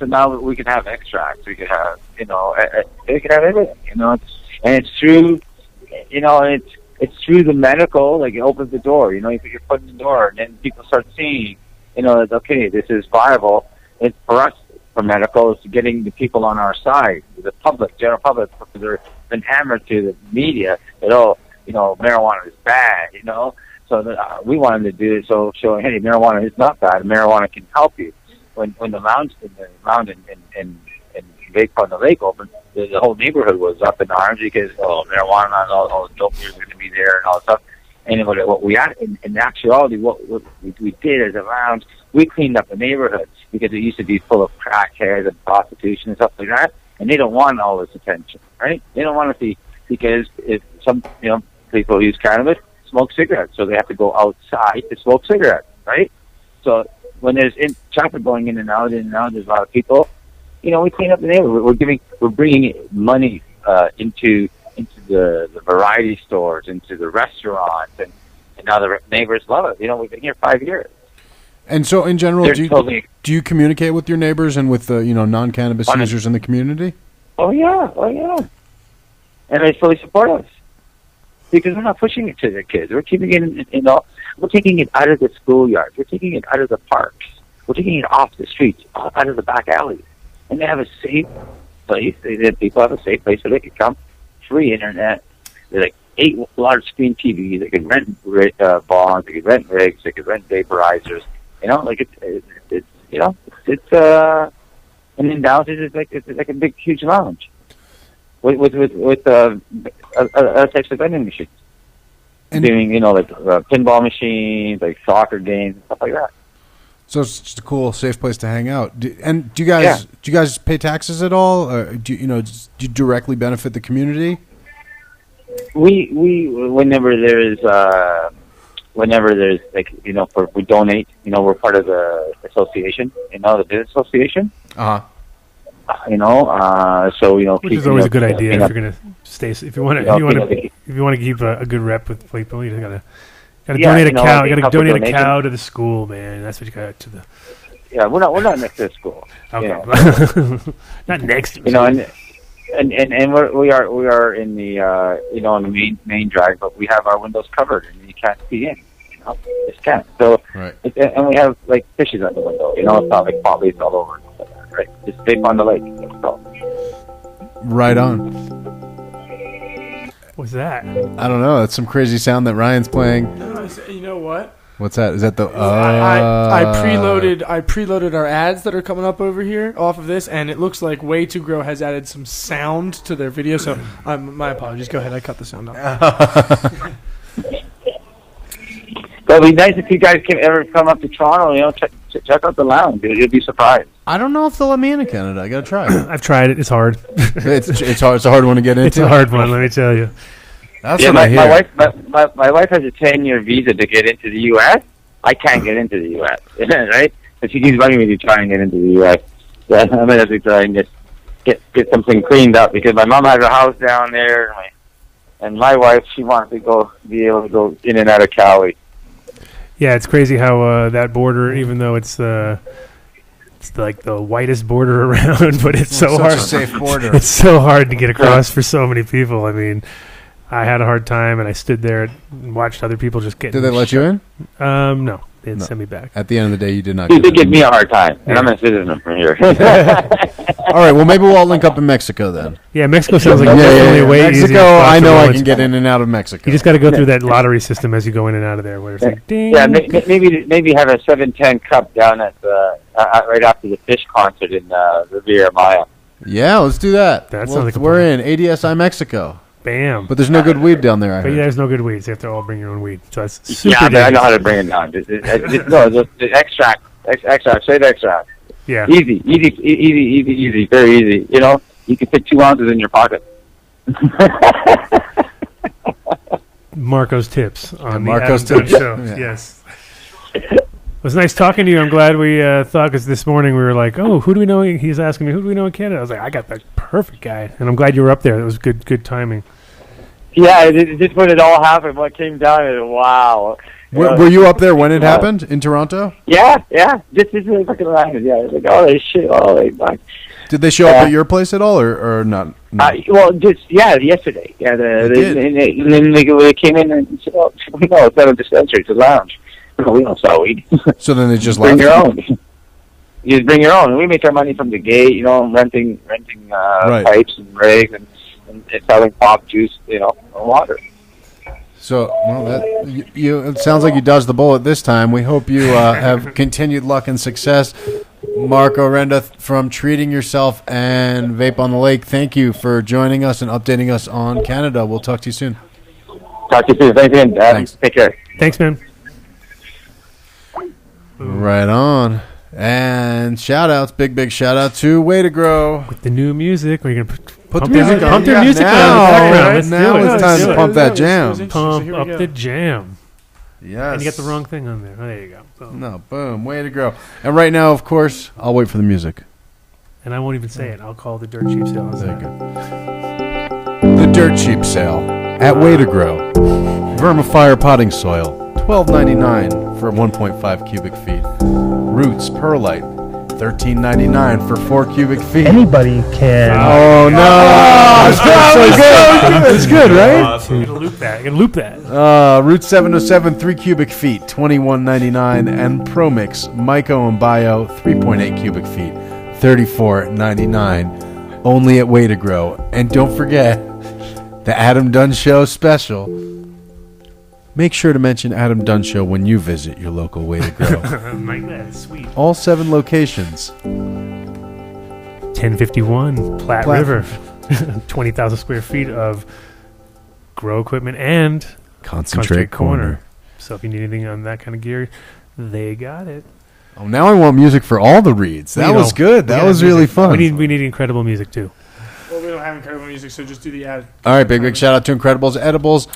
So now we can have extracts. We could have, we could have everything. And it's through, it's through the medical. Like, it opens the door. You put your foot in the door, and then people start seeing, that, okay, this is viable. It's for us. For medical, is getting the people on our side, the public, general public, because they've been hammered to the media that marijuana is bad, So we wanted to do it, showing, hey, marijuana is not bad. Marijuana can help you. When the mound in Lake on the lake opened, the whole neighborhood was up in arms because marijuana and all the dope dealers are going to be there and all that stuff. And what we had in actuality, what we did as a lounge, we cleaned up the neighborhood because it used to be full of crackheads and prostitution and stuff like that. And they don't want all this attention, right? They don't want to see, because if some people use cannabis, smoke cigarettes, so they have to go outside to smoke cigarettes, right? So when there's traffic going in and out, there's a lot of people. We clean up the neighborhood. We're bringing money into the variety stores, into the restaurants, and now the neighbors love it. We've been here 5 years. And so, in general, do you communicate with your neighbors and with the non-cannabis users in the community? Oh yeah, and they fully support us because we're not pushing it to the kids. We're keeping it, we're taking it out of the schoolyards. We're taking it out of the parks. We're taking it off the streets, out of the back alleys, and they have a safe place. People have a safe place where they can come. Free internet. There's like 8 large screen TVs. They can rent bonds. They can rent rigs. They can rent vaporizers. And then downstairs it's like a big, huge lounge with other types of vending machines. And doing pinball machines, like soccer games and stuff like that. So it's just a cool, safe place to hang out. Do you guys pay taxes at all? Or do you directly benefit the community? We whenever there's we donate. We're part of the association. The business association. So which is always a good idea if you're gonna stay. If you want to keep a good rep with people, you just gotta donate a cow. You gotta donate a cow to the school, man. That's what you got to the. Yeah, we're not next to the school. Okay, not next to. And we are in the on the main drag, but we have our windows covered and you can't see in. Just can't. So right. And we have like fishes on the window. It's not like poppies all over. Right, just stay on the lake. Right on. What's that? I don't know. That's some crazy sound that Ryan's playing. No, you know what? What's that? Is that the? I preloaded our ads that are coming up over here off of this, and it looks like Way To Grow has added some sound to their video. So, my apologies. Go ahead. I cut the sound off. But it'd be nice if you guys can ever come up to Toronto. Check out the lounge. You'll be surprised. I don't know if they'll let me into Canada. I gotta try. I've tried it. It's hard. It's hard. It's a hard one to get into. It's a hard one. Let me tell you. That's what I hear. My wife has a 10-year visa to get into the U.S. I can't get into the U.S. Right? So she keeps wanting me to try and get into the U.S. So I'm gonna have to try and get something cleaned up because my mom has a house down there, and my wife, she wants to be able to go in and out of Cali. Yeah, it's crazy how that border, even though it's like the whitest border around, but it's so hard. A safe border. It's so hard to get across for so many people. I mean, I had a hard time, and I stood there and watched other people just get. Did they let you in? No, they didn't No. send me back. At the end of the day, you did not. You get did in. give me a hard time, and I'm a citizen from here. All right, well, maybe we'll all link up in Mexico then. Yeah, Mexico sounds like definitely a way Mexico, easier. I know I It's- can get in and out of Mexico. You just got to go through that lottery system as you go in and out of there, where it's like, ding. Yeah, maybe have a 710 cup down at the right after the fish concert in Riviera Maya. Yeah, let's do that. That sounds like a we're in ADSI Mexico, Bam. but there's no good weed down there. I But heard. yeah, there's no good weeds. You have to all bring your own weed. So that's super Yeah, but I know dangerous. how to bring it down. No, the extract, straight extract. Yeah. Easy, very easy. You know, you can fit 2 ounces in your pocket. Marco's tips on Marco's the Adam tips. Dunn Show. Yeah. Yes. It was nice talking to you. I'm glad we thought, because this morning we were like, oh, who do we know? He's asking me, who do we know in Canada? I was like, I got the perfect guy. And I'm glad you were up there. It was good timing. Yeah, just when it all happened, what came down, and wow. Were you up there when it happened in Toronto? Yeah. Just really fucking landed. Yeah, it's like, holy shit, holy fuck. Did they show up at your place at all, or not? No. Yesterday. Yeah, did? and then they came in and said, "Oh, no, it's not a dispensary; it's a lounge. No, we don't sell weed. So then they just Bring left. your own. You just bring your own. And we make our money from the gate, renting Right. pipes and rigs and selling pop juice, and water. So, well, it sounds like you dodged the bullet this time. We hope you have continued luck and success. Marco Renda from Treating Yourself and Vape on the Lake, thank you for joining us and updating us on Canada. We'll talk to you soon. Talk to you soon. Thanks again. Thanks. Take care. Thanks, man. Right on. And shout-outs, big shout-out to Way to Grow. With the new music, we're going to Put the pump music on. Pump their Yeah, music now, on in the background. Let's now do it. it's time to Let's pump do it. that jam. Pump Here we up go. the jam. Yes. And you got the wrong thing on there. Oh, there you go. Boom. No, boom. Way to grow. And right now, of course, I'll wait for the music. And I won't even say it. I'll call the Dirt Cheap Sale. How's There you that? go. The Dirt Cheap Sale at Way to Grow. Vermifire potting soil, $12.99 for 1.5 cubic feet. Roots Perlite, $13.99 for 4 cubic feet. Anybody can. Oh no! It's good, right? You're going to loop that. Route 707, 3 cubic feet, $21.99, and ProMix Myco and Bio, 3.8 cubic feet, $34.99. Only at Way to Grow. And don't forget the Adam Dunn Show special. Make sure to mention Adam Dunn Show when you visit your local Way to Grow. Like that. Sweet. All 7 locations. 1051 Platte River. 20,000 square feet of grow equipment and Concentrate Corner. So if you need anything on that kind of gear, they got it. Oh, now I want music for all the reads. That was good. That was really fun. We need incredible music too. Well, we don't have incredible music, so just do the ad. All right, big shout out to Incredibles Edibles.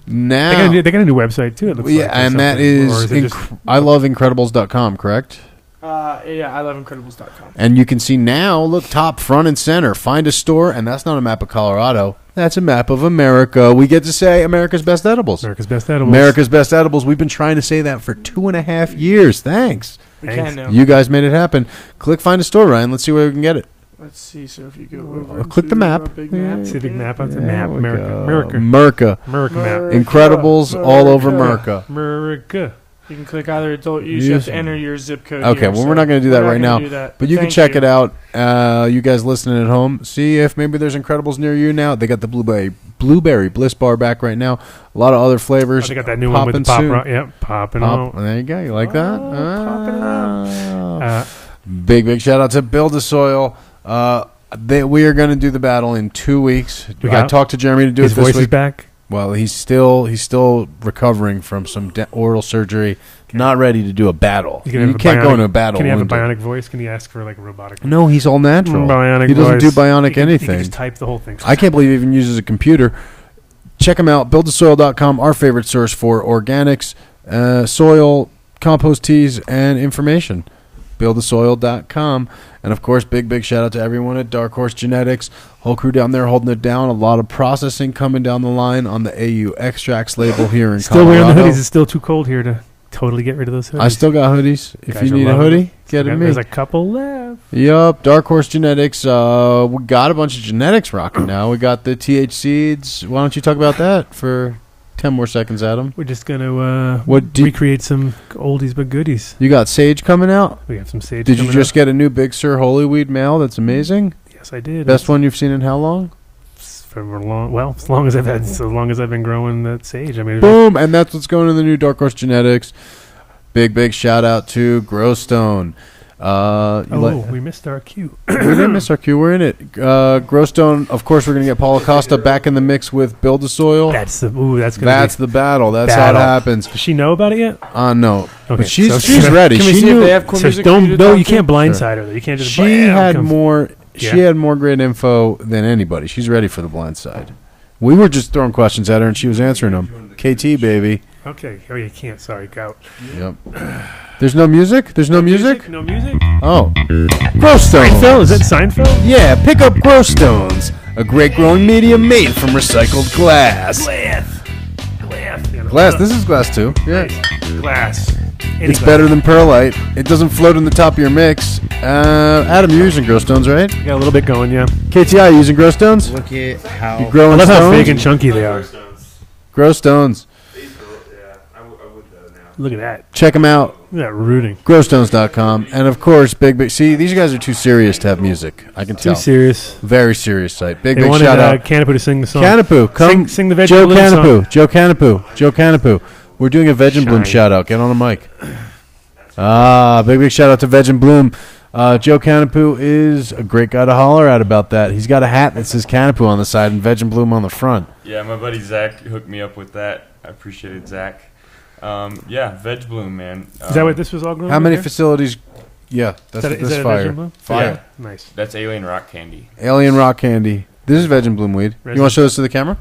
Now, They got a new website too. It looks like, or and that something. is, Or it just- iloveincredibles.com, correct? Yeah, I love Incredibles.com. And you can see now, look, top, front, and center. Find a store, and that's not a map of Colorado. That's a map of America. We get to say America's Best Edibles. America's Best Edibles. America's Best Edibles. We've been trying to say that for 2.5 years. Thanks. We Thanks. can now. You guys made it happen. Click Find a Store, Ryan. Let's see where we can get it. Let's see. So if you go over, Click the to, map. Big map. See the big map. It's a There map. we America. go. America. America. America map. Incredibles all over America. America. You can click either adult use. You have to enter your zip code. Okay, here, well, so we're not going to do that we're not right gonna now. do that, But you can thank check it out. You guys listening at home, see if maybe there's Incredibles near you now. They got the blueberry Bliss Bar back right now. A lot of other flavors. Oh, they got that new one with the pop. Yep, popping Pop. out. There you go. You like that? Popping Big shout out to Build a Soil. We are going to do the battle in 2 weeks. I talked to Jeremy to do His it this voice week. is back. Well, he's still recovering from some oral surgery. Not ready to do a battle. He's gonna You have a can't go bionic- into a battle. Can he have a wounded. bionic voice? Can he ask for like a robotic? No, he's all natural. Bionic he doesn't voice. do bionic He can anything. just type the whole thing. I can't believe he even uses a computer. Check him out. Buildasoil.com, our favorite source for organics, soil, compost teas, and information. Buildasoil.com. And, of course, big shout out to everyone at Dark Horse Genetics. Whole crew down there holding it down. A lot of processing coming down the line on the AU Extracts label here in Still Colorado. wearing the hoodies. It's still too cold here to totally get rid of those hoodies. I still got hoodies. If Guys you are need a loving hoodie, it. get it me. There's a couple left. have? Yup, Dark Horse Genetics. We got a bunch of genetics rocking now. We got the TH seeds. Why don't you talk about that for 10 more seconds, Adam? We're just gonna What did- recreate some oldies but goodies. You got Sage coming out? We have some sage. Did you coming just up. get a new Big Sur Holy Weed male? That's amazing. Yes, I did. Best one you've seen in how long? For a long. Well, as long as I've been growing that sage. I mean, Boom! And that's what's going in the new Dark Horse Genetics. Big shout out to Growstone. We missed our cue. We didn't miss our cue. We're in it. Growstone. Of course, we're gonna get Paula Costa back in the mix with Build a Soil. That's the battle. That's how it battle. happens. Does she know about it yet? No. Okay, But she's so she's she- ready. Can we She see if knew. they have cool So music? don't. for you to No, talk you to? can't blindside her. Though. You can't just. She bam, had come- more. Yeah. She had more great info than anybody. She's ready for the blind side. We were just throwing questions at her, and she was answering them. KT, baby. Okay. Oh, you can't. Sorry, gout. Yep. There's no music. There's no music. No music. Oh, Growstone. Seinfeld? Is that Seinfeld? Yeah, pick up Growstones, a great growing medium made from recycled glass. Glass. This is glass too. Yeah. Glass. It's better than perlite. It doesn't float in the top of your mix. Adam, you're using Growstones, right? Got a little bit going, yeah. KTI, you using Growstones? Look at how You growing I love how stones? big and chunky they are. Growstones. Yeah, I would now. Look at that. Check them out. Look at that rooting. Growstones.com. And of course, big. See, these guys are too serious to have music. I can tell. Too serious. Very serious site. Big They wanted shout out. Kannapu to sing the song. Kannapu, come. Sing the Veg Joe and Bloom Kannapu. song. Joe Kannapu. We're doing a Veg and Bloom Shine. shout out. Get on the mic. Big shout out to Veg and Bloom. Joe Kannapu is a great guy to holler at about that. He's got a hat that says Kannapu on the side and Veg and Bloom on the front. Yeah, my buddy Zach hooked me up with that. I appreciated Zach. Yeah, Veg Bloom, man. Is that what this was all grown? How many here? facilities? Yeah, that's Is what that this a Veg fire. and Bloom? Fire. Yeah. Nice. That's Alien Rock Candy. Alien rock candy. This is Veg and Bloom weed. You want to show this to the camera?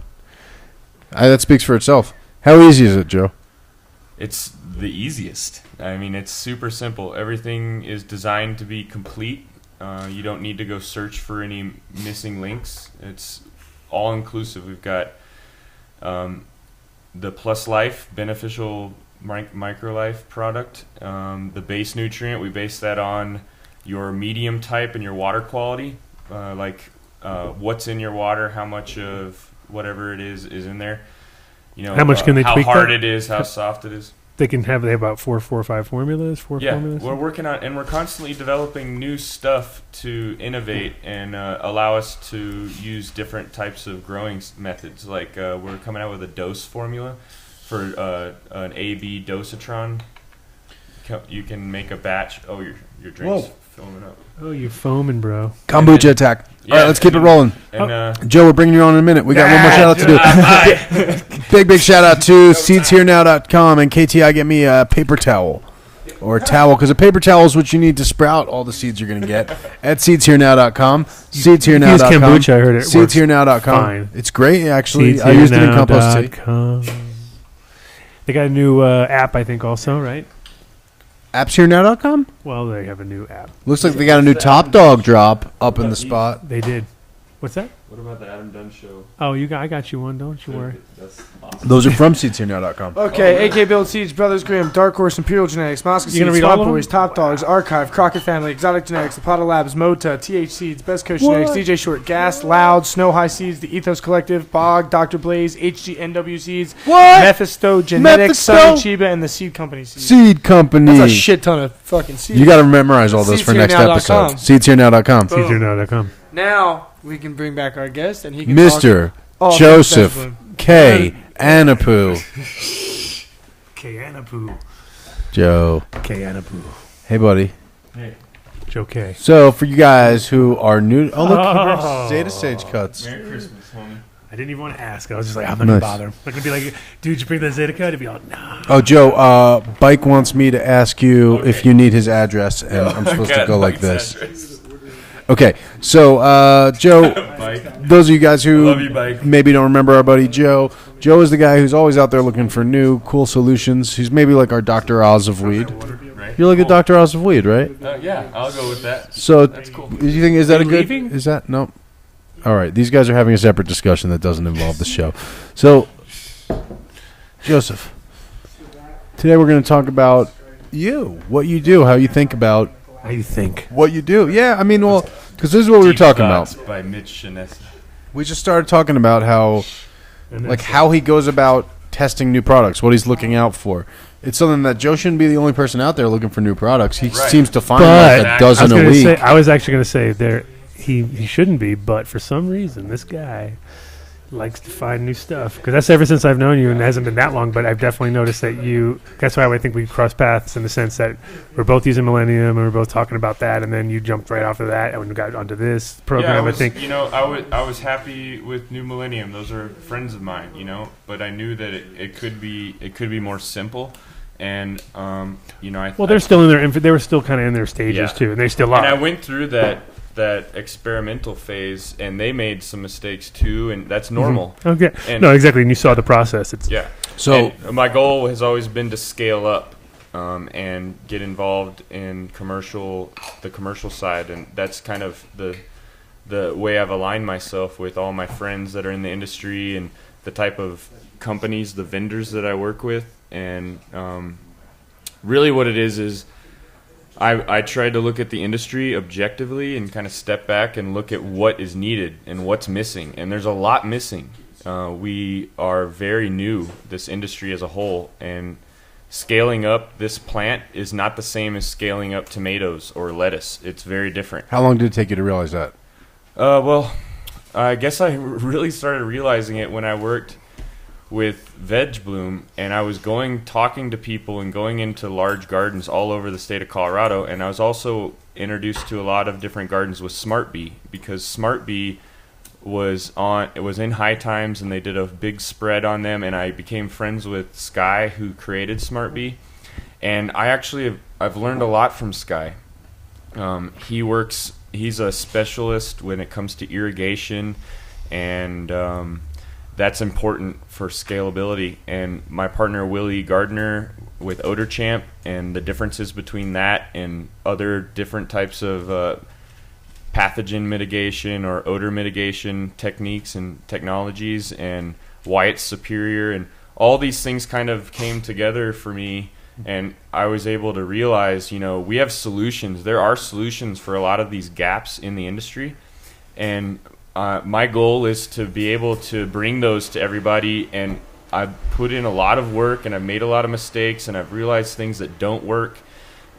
That speaks for itself. How easy is it, Joe? It's the easiest. I mean, it's super simple. Everything is designed to be complete. You don't need to go search for any missing links. It's all inclusive. We've got the Plus Life beneficial microlife product, the base nutrient. We base that on your medium type and your water quality, what's in your water, how much of whatever it is in there. You know, How much can they how tweak hard that? it is, how soft it is. They have about four or five formulas. Formulas. We're working on, and we're constantly developing new stuff to innovate and allow us to use different types of growing methods. Like we're coming out with a dose formula for an AB dosatron. You can make a batch. Oh, your drink's filling up. Oh, you foaming, bro. Kombucha attack. All right, let's keep it rolling. And Joe, we're bringing you on in a minute. We got one more shout out to do. Big shout out to seedsherenow.com and KTI. Get me a paper towel or a towel, because a paper towel is what you need to sprout all the seeds you're going to get at seedsherenow.com. Seedsherenow.com. Use kombucha, I heard it works Seedsherenow.com. fine. It's great, actually. I used it in compost tea. Seedsherenow.com. They got a new app, I think, also, right? Appsherenow.com? Well, they have a new app. Looks like they got a new Top Dog drop up in the spot. They did. What's that? what about the Adam Dunn show? Oh, I got you one. Don't you worry. That's awesome. Those are from seedsherenow.com. Okay, AK Build Seeds, Brothers Grimm, Dark Horse, Imperial Genetics, Moscow You gonna Seeds, read all Swamp of Boys, Top Dogs, Archive, Crockett Family, Exotic Genetics, The Potter Labs, Mota, TH Seeds, Best Coast Genetics, DJ Short, Gas, Loud, Snow High Seeds, The Ethos Collective, Bog, Dr. Blaze, HGNW Seeds, What? Mephisto Genetics, Mephisto? Sunny Chiba, and the Seed Company Seeds. Seed Company. That's a shit ton of fucking seeds. You got to memorize all those for next Seedsherenow.com. episode. Seedsherenow.com. Seedsherenow.com. Now we can bring back our guest, and he can talk Mr. all things Joseph Benjamin. K. Anapu. Kannapu. Joe. Kannapu. Hey, buddy. Joe K. So, for you guys who are new... Oh, look. Oh. Zeta Sage cuts. Merry Christmas, homie. I didn't even want to ask. I was just like, I'm not going Nice. to bother him. I'm going to be like, dude, did you bring that Zeta cut? He'd be like, nah. Oh, Joe, Bike wants me to ask you if you need his address, and I'm supposed to go like this. Okay, so, Joe, Bike. those of you guys who Love you, Bike. maybe don't remember our buddy Joe, Joe is the guy who's always out there looking for new, cool solutions. He's maybe like our Dr. Oz of weed. Right? You're like a Dr. Oz of weed, right? Yeah, I'll go with that. So, That's cool. do you think, is that Are a you good, leaving? is that, no. All right, these guys are having a separate discussion that doesn't involve the show. So, Joseph, today we're going to talk about you, what you do, how you think about How you think? what you do. Yeah, I mean, well, because this is what we were Deep talking Thoughts about. by Mitch Shinessa. We just started talking about how, And like, that's- how he goes about testing new products, what he's looking out for. It's something that Joe shouldn't be the only person out there looking for new products. He Right. seems to find But like a I was dozen a gonna week. say, I was actually going to say there he shouldn't be, but for some reason this guy likes to find new stuff. Because that's ever since I've known you, and it hasn't been that long. But I've definitely noticed that you. That's why I think we cross paths in the sense that we're both using Millennium and we're both talking about that, and then you jumped right off of that and we got onto this program. I think. I was happy with New Millennium. Those are friends of mine, but I knew that it could be more simple. And Well, they're still in their. They were still kind of in their stages Yeah. too, and they still are. And I went through that experimental phase, and they made some mistakes too, and that's normal. Okay. And- No, exactly. And you saw the process. It's Yeah. So- And my goal has always been to scale up and get involved in the commercial side, and that's kind of the way I've aligned myself with all my friends that are in the industry and the type of companies, the vendors that I work with, and really what it is I tried to look at the industry objectively and kind of step back and look at what is needed and what's missing. And there's a lot missing. We are very new, this industry as a whole, and scaling up this plant is not the same as scaling up tomatoes or lettuce. It's very different. How long did it take you to realize that? Well, I guess I really started realizing it when I worked with Veg Bloom, and I was talking to people and going into large gardens all over the state of Colorado, and I was also introduced to a lot of different gardens with Smart Bee, because Smart Bee was in High Times, and they did a big spread on them, and I became friends with Sky, who created Smart Bee, and I've learned a lot from Sky. He's a specialist when it comes to irrigation, and that's important for scalability. And my partner Willie Gardner with Odor Champ, and the differences between that and other different types of pathogen mitigation or odor mitigation techniques and technologies, and why it's superior, and all these things kind of came together for me, and I was able to realize, we have solutions. There are solutions for a lot of these gaps in the industry, and my goal is to be able to bring those to everybody, and I've put in a lot of work, and I've made a lot of mistakes, and I've realized things that don't work,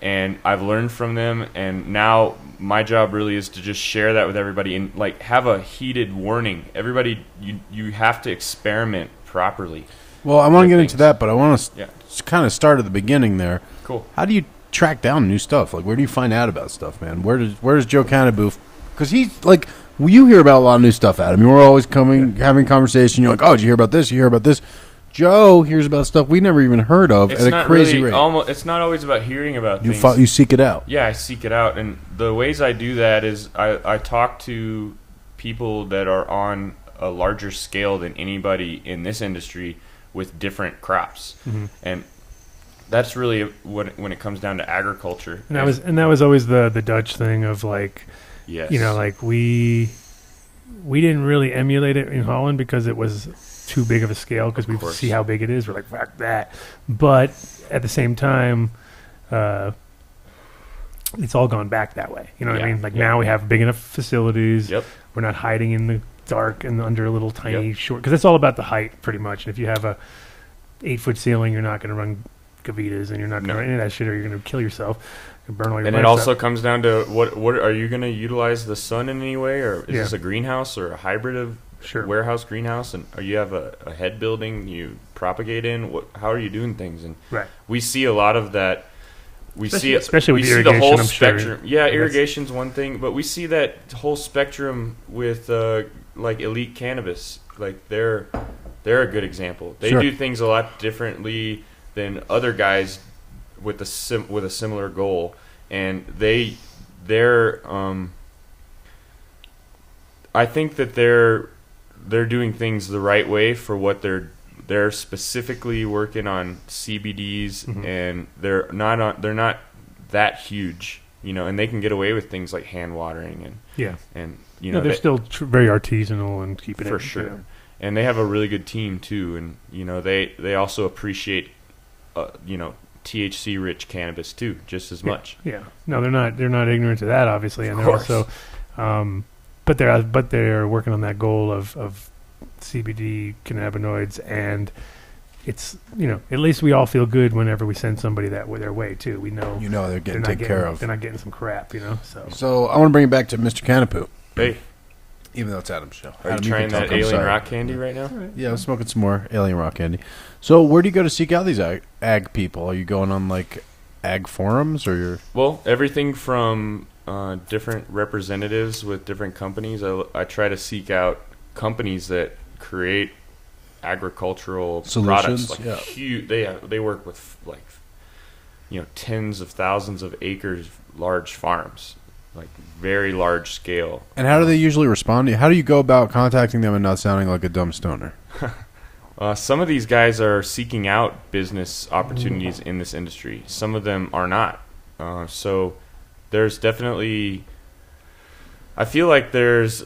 and I've learned from them, and now my job really is to just share that with everybody and have a heated warning. Everybody, you have to experiment properly. Well, I want to Good get into things. that, but I want to Yeah. kind of start at the beginning there. Cool. How do you track down new stuff? Like, where do you find out about stuff, man? Where's Joe Kannapu? Because he's like, you hear about a lot of new stuff, Adam. We're always having conversation. You're like, oh, did you hear about this? You hear about this? Joe hears about stuff we never even heard of at a crazy rate. It's not always about hearing about You things. you seek it out. Yeah, I seek it out, and the ways I do that is I talk to people that are on a larger scale than anybody in this industry with different crops, and that's really when it comes down to agriculture. And that was always the Dutch thing of Yes. we didn't really emulate it in Holland because it was too big of a scale, because we course. see how big it is. We're like, fuck that. But at the same time, it's all gone back that way. You know what I Yeah, mean? yeah. Now we have big enough facilities. Yep. We're not hiding in the dark and under a little tiny Yep. short, because it's all about the height pretty much. And if you have a 8-foot ceiling, you're not going to run Gavitas, and you're not going to run any of that shit, or you're going to kill yourself. Burn all your And it plants also up. comes down to what are you going to utilize the sun in any way, or is Yeah. this a greenhouse or a hybrid of Sure. warehouse greenhouse, and or you have a head building you propagate in? How are you doing things? And Right. we see a lot of that. Especially with we see the irrigation, whole I'm sure. spectrum. Yeah, That's- irrigation's one thing, but we see that whole spectrum with Elite Cannabis. They're a good example. They Sure. do things a lot differently than other guys with a similar goal, and they're I think that they're doing things the right way for what they're specifically working on CBDs, and they're not that huge, and they can get away with things like hand watering and No, they're still very artisanal and keeping for it sure. And they have a really good team too, and they also appreciate THC-rich cannabis too, just as much. Yeah. No, they're not. They're not ignorant to that, obviously, and they're also, but they're working on that goal of CBD cannabinoids, and it's at least we all feel good whenever we send somebody their way too. We know they're getting taken care of. They're not getting some crap, So I want to bring it back to Mr. Kannapu. Hey, even though it's Adam's show. are you Adam, trying can talk. that I'm alien sorry. rock candy right now? Yeah, I'm smoking some more alien rock candy. So where do you go to seek out these ag people? Are you going on like ag forums or you're... Well, everything from different representatives with different companies. I try to seek out companies that create agricultural Solutions, products. Like yeah. huge, they work with tens of thousands of acres, large farms, like very large scale. And how do they usually respond to you? How do you go about contacting them and not sounding like a dumb stoner? Some of these guys are seeking out business opportunities in this industry. Some of them are not. So there's definitely, I feel like there's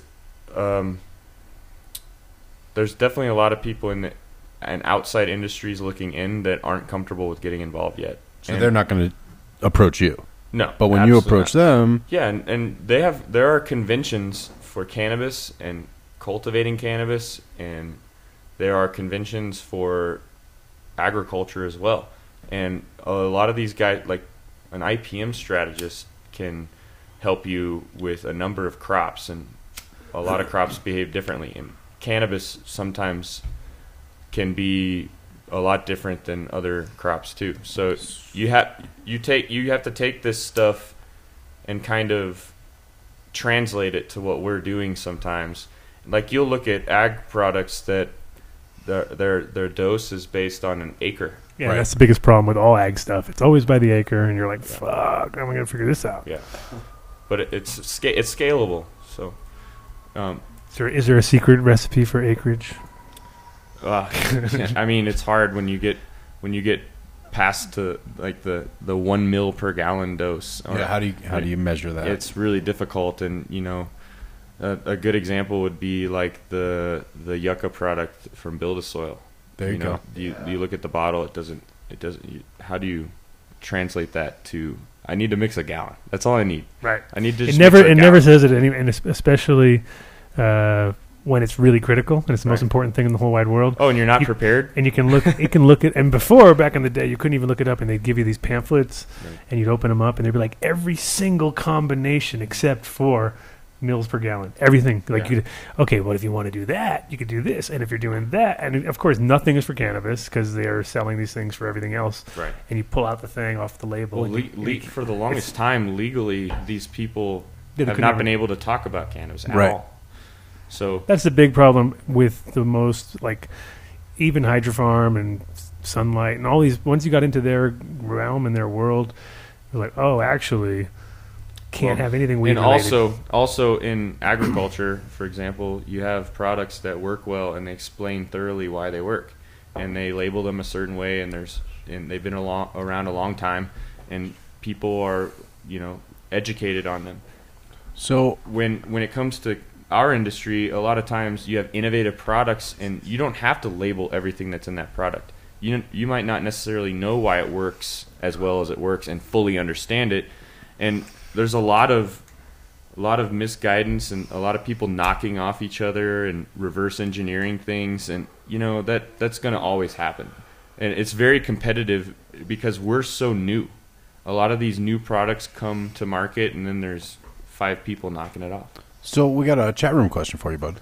definitely a lot of people in outside industries looking in that aren't comfortable with getting involved yet. So they're not going to approach you. No. But when you approach them... Yeah, and there are conventions for cannabis and cultivating cannabis, and there are conventions for agriculture as well. And a lot of these guys, like an IPM strategist, can help you with a number of crops, and a lot of crops behave differently. And cannabis sometimes can be a lot different than other crops too. So you have to take this stuff and kind of translate it to what we're doing sometimes. Like you'll look at ag products that their dose is based on an acre. Yeah, Right. that's the biggest problem with all ag stuff. It's always by the acre, and you're like, fuck, how am I going to figure this out? Yeah, but it's scalable. So, Is there a secret recipe for acreage? I mean, it's hard when you get past to like the 1 mil per gallon dose. Yeah, how do you measure that? It's really difficult, and a good example would be like the yucca product from Build a Soil. There you go. You look at the bottle, it doesn't. How do you translate that to? I need to mix a gallon. That's all I need. Right. I need to. It Just never mix a never gallon. says it, and especially when it's really critical and it's the most important thing in the whole wide world. Oh, and you're not prepared. And you can look at, and before, back in the day, you couldn't even look it up, and they'd give you these pamphlets, Right. and you'd open them up, and they'd be like, every single combination except for mils per gallon, everything. Like, Yeah. okay, well, if you want to do that, you could do this, and if you're doing that, and of course, nothing is for cannabis because they are selling these things for everything else. Right. And you pull out the thing off the label. Well, and for the longest time, legally, these people Yeah, they have couldn't not even- been able to talk about cannabis at Right. all. So That's the big problem with the most, like, even Hydrofarm and Sunlight and all these. Once you got into their realm and their world, you're like, oh, actually, can't have anything weed and related. also in agriculture, for example, you have products that work well, and they explain thoroughly why they work, and they label them a certain way, and they've been around a long time, and people are educated on them. So When it comes to our industry, a lot of times you have innovative products, and you don't have to label everything that's in that product. You might not necessarily know why it works as well as it works and fully understand it, and there's a lot of misguidance and a lot of people knocking off each other and reverse engineering things, and that's going to always happen. And it's very competitive because we're so new. A lot of these new products come to market, and then there's 5 people knocking it off. So we got a chat room question for you, bud.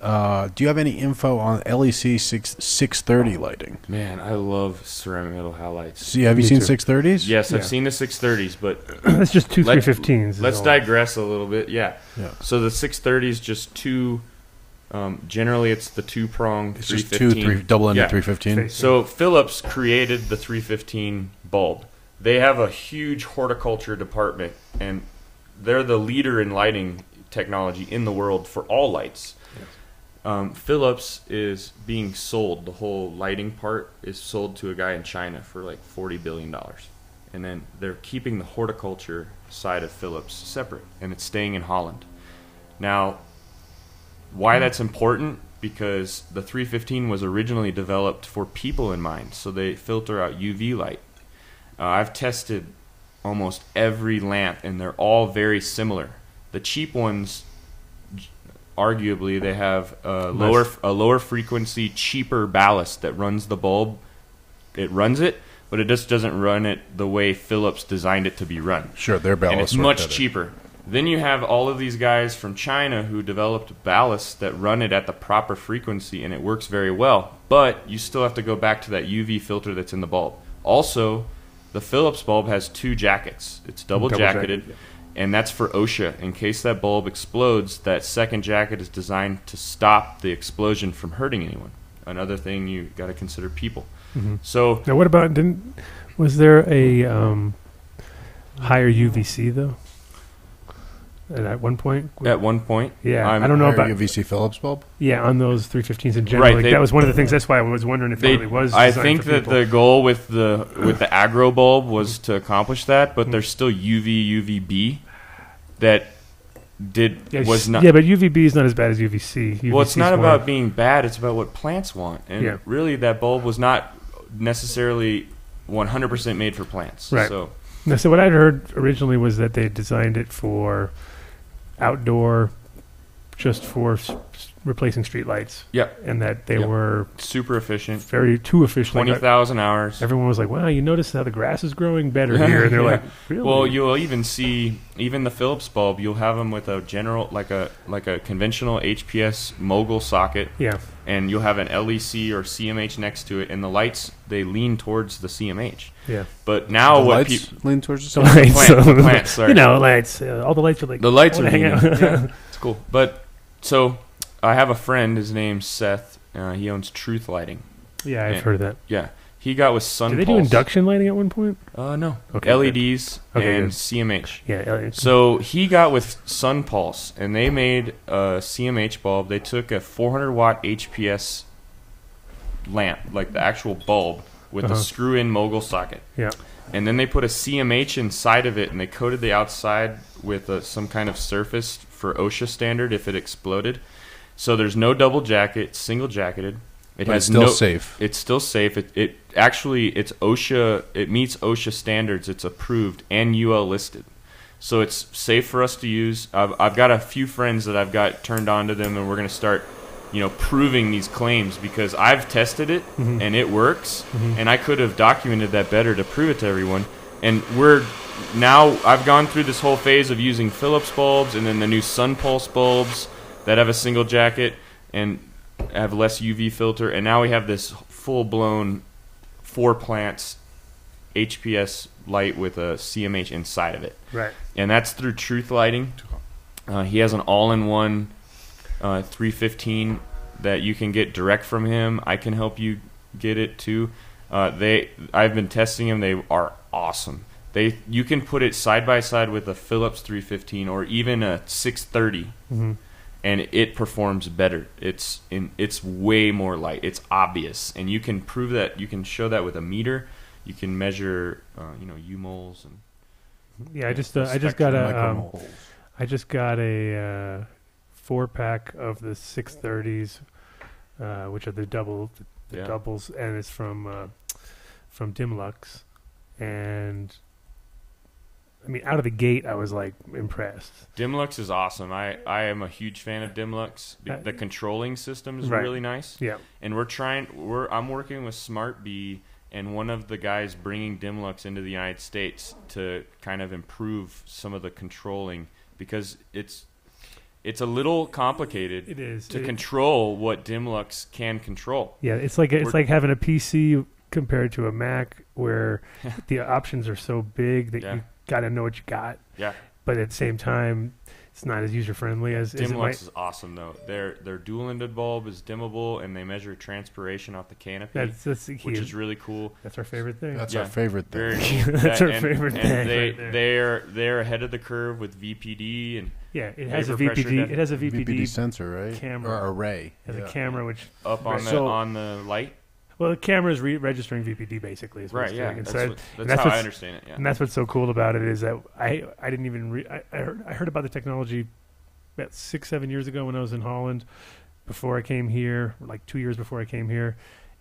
Do you have any info on LEC 630 lighting? Man, I love ceramic metal halides. See, have you Me seen too. 630s? Yes, Yeah. I've seen the 630s, but That's just two Let- 315s. let's digress a little bit. Yeah. Yeah. So the 630s just two. Generally, it's the 2-prong It's just 315. double-ended Yeah. 315. So Philips created the 315 bulb. They have a huge horticulture department, and they're the leader in lighting technology in the world for all lights. Philips is being sold. The whole lighting part is sold to a guy in China for like $40 billion. And then they're keeping the horticulture side of Philips separate, and it's staying in Holland. Now, why that's important? Because the 315 was originally developed for people in mind, so they filter out UV light. I've tested almost every lamp, and they're all very similar. The cheap ones, arguably, they have a lower frequency, cheaper ballast that runs the bulb. It runs it, but it just doesn't run it the way Philips designed it to be run. Sure, their ballast. And it's much cheaper. Then you have all of these guys from China who developed ballasts that run it at the proper frequency, and it works very well. But you still have to go back to that UV filter that's in the bulb. Also, the Philips bulb has 2 jackets. It's double jacketed, and that's for OSHA. In case that bulb explodes, that second jacket is designed to stop the explosion from hurting anyone. Another thing you got to consider people. Mm-hmm. So now, what about was there a higher UVC though? And at one point, yeah, I don't know about UVC Philips bulb. Yeah, on those 315s in general, right, that was one of the things. That's why I was wondering if it really was. I think that the goal with the agro bulb was to accomplish that, but there's still UVB that was not. Yeah, but UVB is not as bad as UVC. Well, it's not about being bad; it's about what plants want, and really, that bulb was not necessarily 100% made for plants. Right. So what I'd heard originally was that they designed it for outdoor, just for replacing street lights. Yeah. And that they were super efficient. Too efficient. 20,000 hours. Everyone was like, wow, you notice how the grass is growing better here. And they're like, really? Well, you'll even see, even the Philips bulb, you'll have them with a general, like a conventional HPS mogul socket. Yeah. And you'll have an LEC or CMH next to it. And the lights, they lean towards the CMH. Yeah. But now the what lights lean towards the plants, sorry. You know, lights. All the lights are like, the lights are hang out. Yeah, it's cool. But so I have a friend. His name's Seth. He owns Truth Lighting. Yeah, I've heard of that. Yeah, he got with Sun. Did they do induction lighting at one point? No. Okay, LEDs and good. CMH. Yeah. LEDs. So he got with Sun Pulse, and they made a CMH bulb. They took a 400 watt HPS lamp, like the actual bulb, with a screw-in mogul socket. Yeah. And then they put a CMH inside of it, and they coated the outside with some kind of surface for OSHA standard if it exploded. So there's no double jacket, single jacketed. It's still safe. It's still safe. It actually, it's OSHA. It meets OSHA standards. It's approved and UL listed. So it's safe for us to use. I've got a few friends that I've got turned on to them, and we're going to start proving these claims because I've tested it and it works, and I could have documented that better to prove it to everyone. And I've gone through this whole phase of using Philips bulbs and then the new Sun Pulse bulbs that have a single jacket and have less UV filter, and now we have this full-blown 4 plants HPS light with a CMH inside of it. Right. And that's through Truth Lighting. He has an all-in-one 315 that you can get direct from him. I can help you get it too. I've been testing them. They are awesome. You can put it side by side with a Philips 315 or even a 630, and it performs better. It's way more light. It's obvious, and you can prove that. You can show that with a meter. You can measure, U-moles and. Yeah, I just got a 4-pack of the 630s, which are the doubles, and it's from Dimlux, and I mean, out of the gate, I was like impressed. Dimlux is awesome. I am a huge fan of Dimlux. The controlling system is really nice. Yeah, and I'm working with SmartBee and one of the guys bringing Dimlux into the United States to kind of improve some of the controlling because it's a little complicated. It is to control what Dimlux can control. Yeah, it's like having a PC compared to a Mac where the options are so big that you got to know what you got. Yeah. But at the same time, it's not as user friendly as Dimlux is awesome though. Their dual-ended bulb is dimmable, and they measure transpiration off the canopy. That's the key, which is really cool. That's our favorite thing. That's our favorite thing. That's our favorite thing. They're ahead of the curve with VPD and it has a VPD. It has a VPD sensor, right? Camera or array. It has a camera which up on the light. Well, the camera is registering VPD basically. Is right. Yeah. That's how I understand it. Yeah. And that's what's so cool about it is that I didn't even I heard about the technology about 6-7 years ago when I was in Holland before I came here, like 2 years before I came here,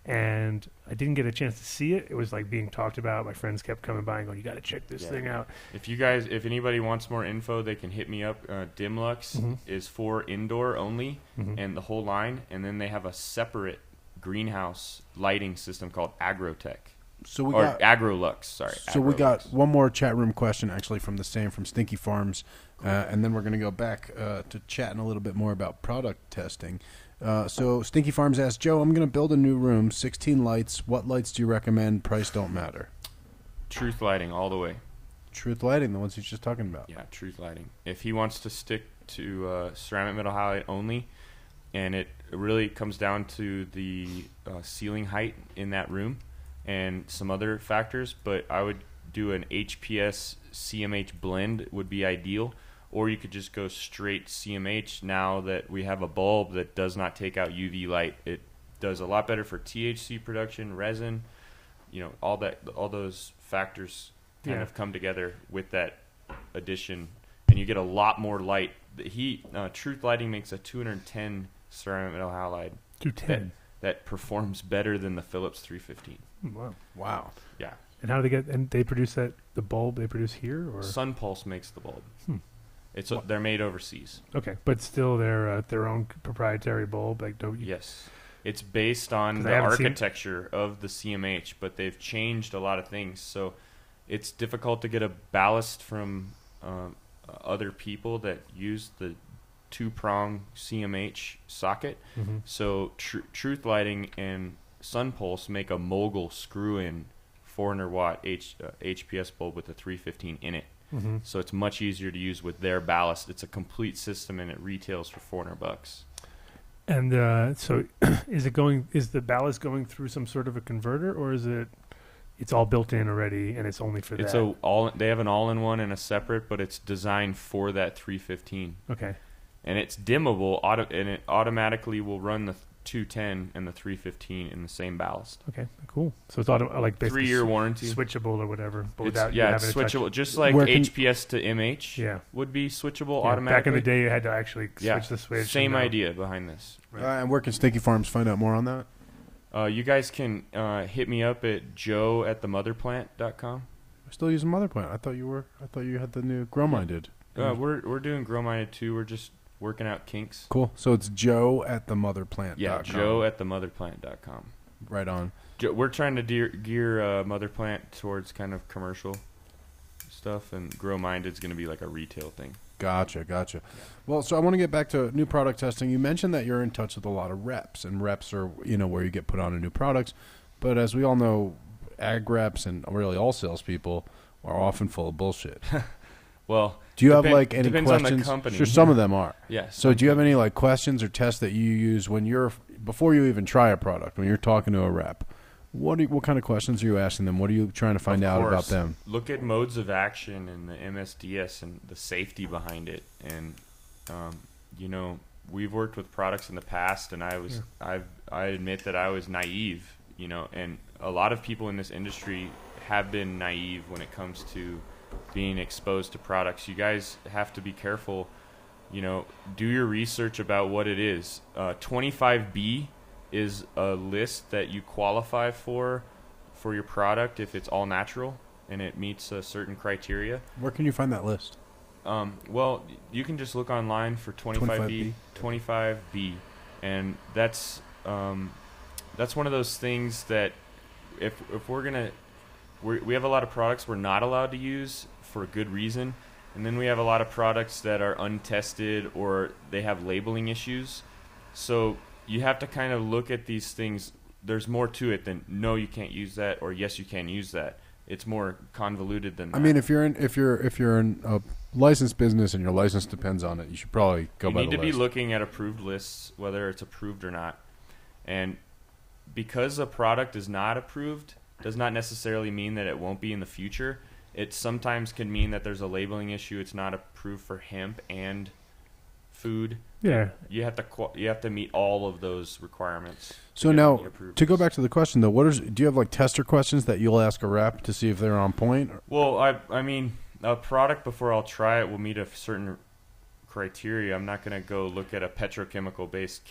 and I didn't get a chance to see it. It was like being talked about. My friends kept coming by and going, "You got to check this thing out." If anybody wants more info, they can hit me up. Dimlux is for indoor only, and the whole line, and then they have a separate greenhouse lighting system called Agrotech. So we got Agrolux. Sorry. So we got one more chat room question, actually, from Stinky Farms, and then we're going to go back to chatting a little bit more about product testing. So Stinky Farms asks, Joe, I'm going to build a new room, 16 lights. What lights do you recommend? Price don't matter. Truth Lighting all the way. Truth Lighting, the ones he's just talking about. Yeah, Truth Lighting. If he wants to stick to ceramic metal halide only, and it really comes down to the ceiling height in that room and some other factors, but I would do an HPS CMH blend would be ideal, or you could just go straight CMH now that we have a bulb that does not take out UV light. It does a lot better for THC production, resin, all those factors kind of come together with that addition, and you get a lot more light. Truth Lighting makes a 210 ceramic metal halide. 210. That performs better than the Philips 315. Wow. Yeah. And how do they get? And they produce the bulb they produce here, or SunPulse makes the bulb. They're made overseas. Okay, but still their own proprietary bulb. Like, don't you? Yes, it's based on the architecture of the CMH, but they've changed a lot of things. So it's difficult to get a ballast from other people that use the two-prong CMH socket. So Truth Lighting and SunPulse make a mogul screw-in 400 watt HPS bulb with a 315 in it. So it's much easier to use with their ballast. It's a complete system, and it retails for $400. And so, is the ballast going through some sort of a converter, or is it's all built in already and it's only for that? They have an all-in-one and a separate, but it's designed for that 315. Okay. And it's dimmable, and it automatically will run the 210 and the 315 in the same ballast. Okay, cool. So it's like basically 3-year warranty, switchable or whatever. But it's switchable, just like HPS to MH would be switchable automatically. Back in the day, you had to actually switch the switch. Same idea behind this. Right. And where can Stinky Farms find out more on that? You guys can hit me up at joe@themotherplant.com. We're still using Motherplant. I thought you had the new Grow Minded. We're doing Grow Minded too. We're just working out kinks. Cool. So it's joe@themotherplant.com. Yeah, joe@themotherplant.com. Right on. We're trying to gear Motherplant towards kind of commercial stuff, and Grow Minded's going to be like a retail thing. Gotcha. Well, so I want to get back to new product testing. You mentioned that you're in touch with a lot of reps, and reps are, where you get put on to new products. But as we all know, ag reps and really all salespeople are often full of bullshit. Well, do you have any questions? Depends on the company. Sure, some of them are. Yes. So do you have any questions or tests that you use before you even try a product, when you're talking to a rep? What kind of questions are you asking them? What are you trying to find out about them? Look at modes of action and the MSDS and the safety behind it. And we've worked with products in the past, and I admit that I was naive. And a lot of people in this industry have been naive when it comes to being exposed to products. You guys have to be careful. Do your research about what it is. 25B is a list that you qualify for your product if it's all natural and it meets a certain criteria. Where can you find that list? Well, you can just look online for 25B, and that's one of those things that if we're gonna. We have a lot of products we're not allowed to use for a good reason, and then we have a lot of products that are untested or they have labeling issues. So you have to kind of look at these things. There's more to it than no, you can't use that, or yes, you can use that. It's more convoluted than that. I mean, if you're in a licensed business and your license depends on it, you should probably go by the list. You need to be looking at approved lists, whether it's approved or not. And because a product is not approved, does not necessarily mean that it won't be in the future. It sometimes can mean that there's a labeling issue. It's not approved for hemp and food. Yeah. You have to meet all of those requirements. So now, to go back to the question though, do you have tester questions that you'll ask a rep to see if they're on point? Well, I mean, a product before I'll try it will meet a certain criteria. I'm not going to go look at a petrochemical-based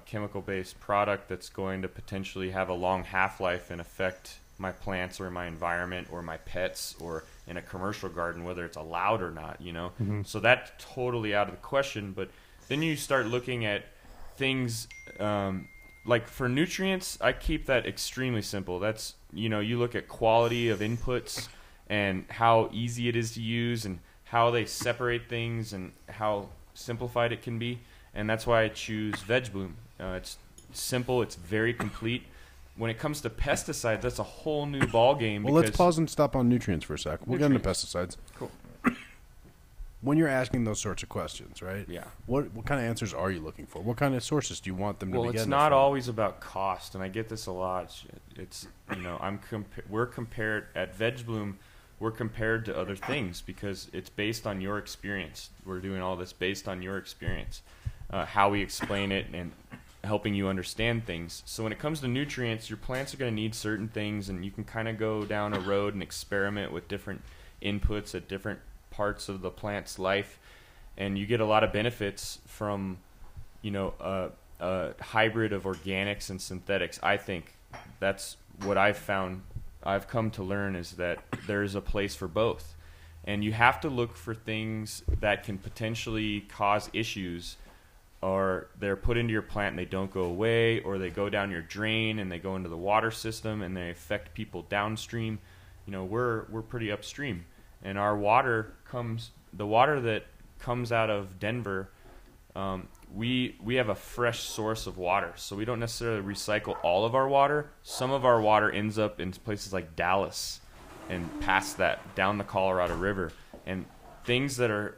chemical-based product that's going to potentially have a long half-life and affect my plants or my environment or my pets or in a commercial garden, whether it's allowed or not, you know. So that's totally out of the question. But then you start looking at things like for nutrients, I keep that extremely simple. That's, you know, you look at quality of inputs and how easy it is to use and how they separate things and how simplified it can be. And that's why I choose VegBloom. It's simple. It's very complete. When it comes to pesticides, that's a whole new ball game. Well, let's pause and stop on nutrients for a sec. We'll get into pesticides. Cool. When you're asking those sorts of questions, right? Yeah. What kind of answers are you looking for? What kind of sources do you want them to be getting? Well, it's not always about cost, and I get this a lot. It's you know, we're compared at VegBloom. We're compared to other things because it's based on your experience. We're doing all this based on your experience, how we explain it, and helping you understand things. So when it comes to nutrients, your plants are going to need certain things, and you can kind of go down a road and experiment with different inputs at different parts of the plant's life, and you get a lot of benefits from, you know, a hybrid of organics and synthetics. I think that's what I've found. I've come to learn is that there's a place for both, and you have to look for things that can potentially cause issues, or they're put into your plant and they don't go away, or they go down your drain and they go into the water system and they affect people downstream. You know, we're pretty upstream, and our water the water that comes out of Denver, we have a fresh source of water, so we don't necessarily recycle all of our water. Some of our water ends up in places like Dallas and past that, down the Colorado River, and things that are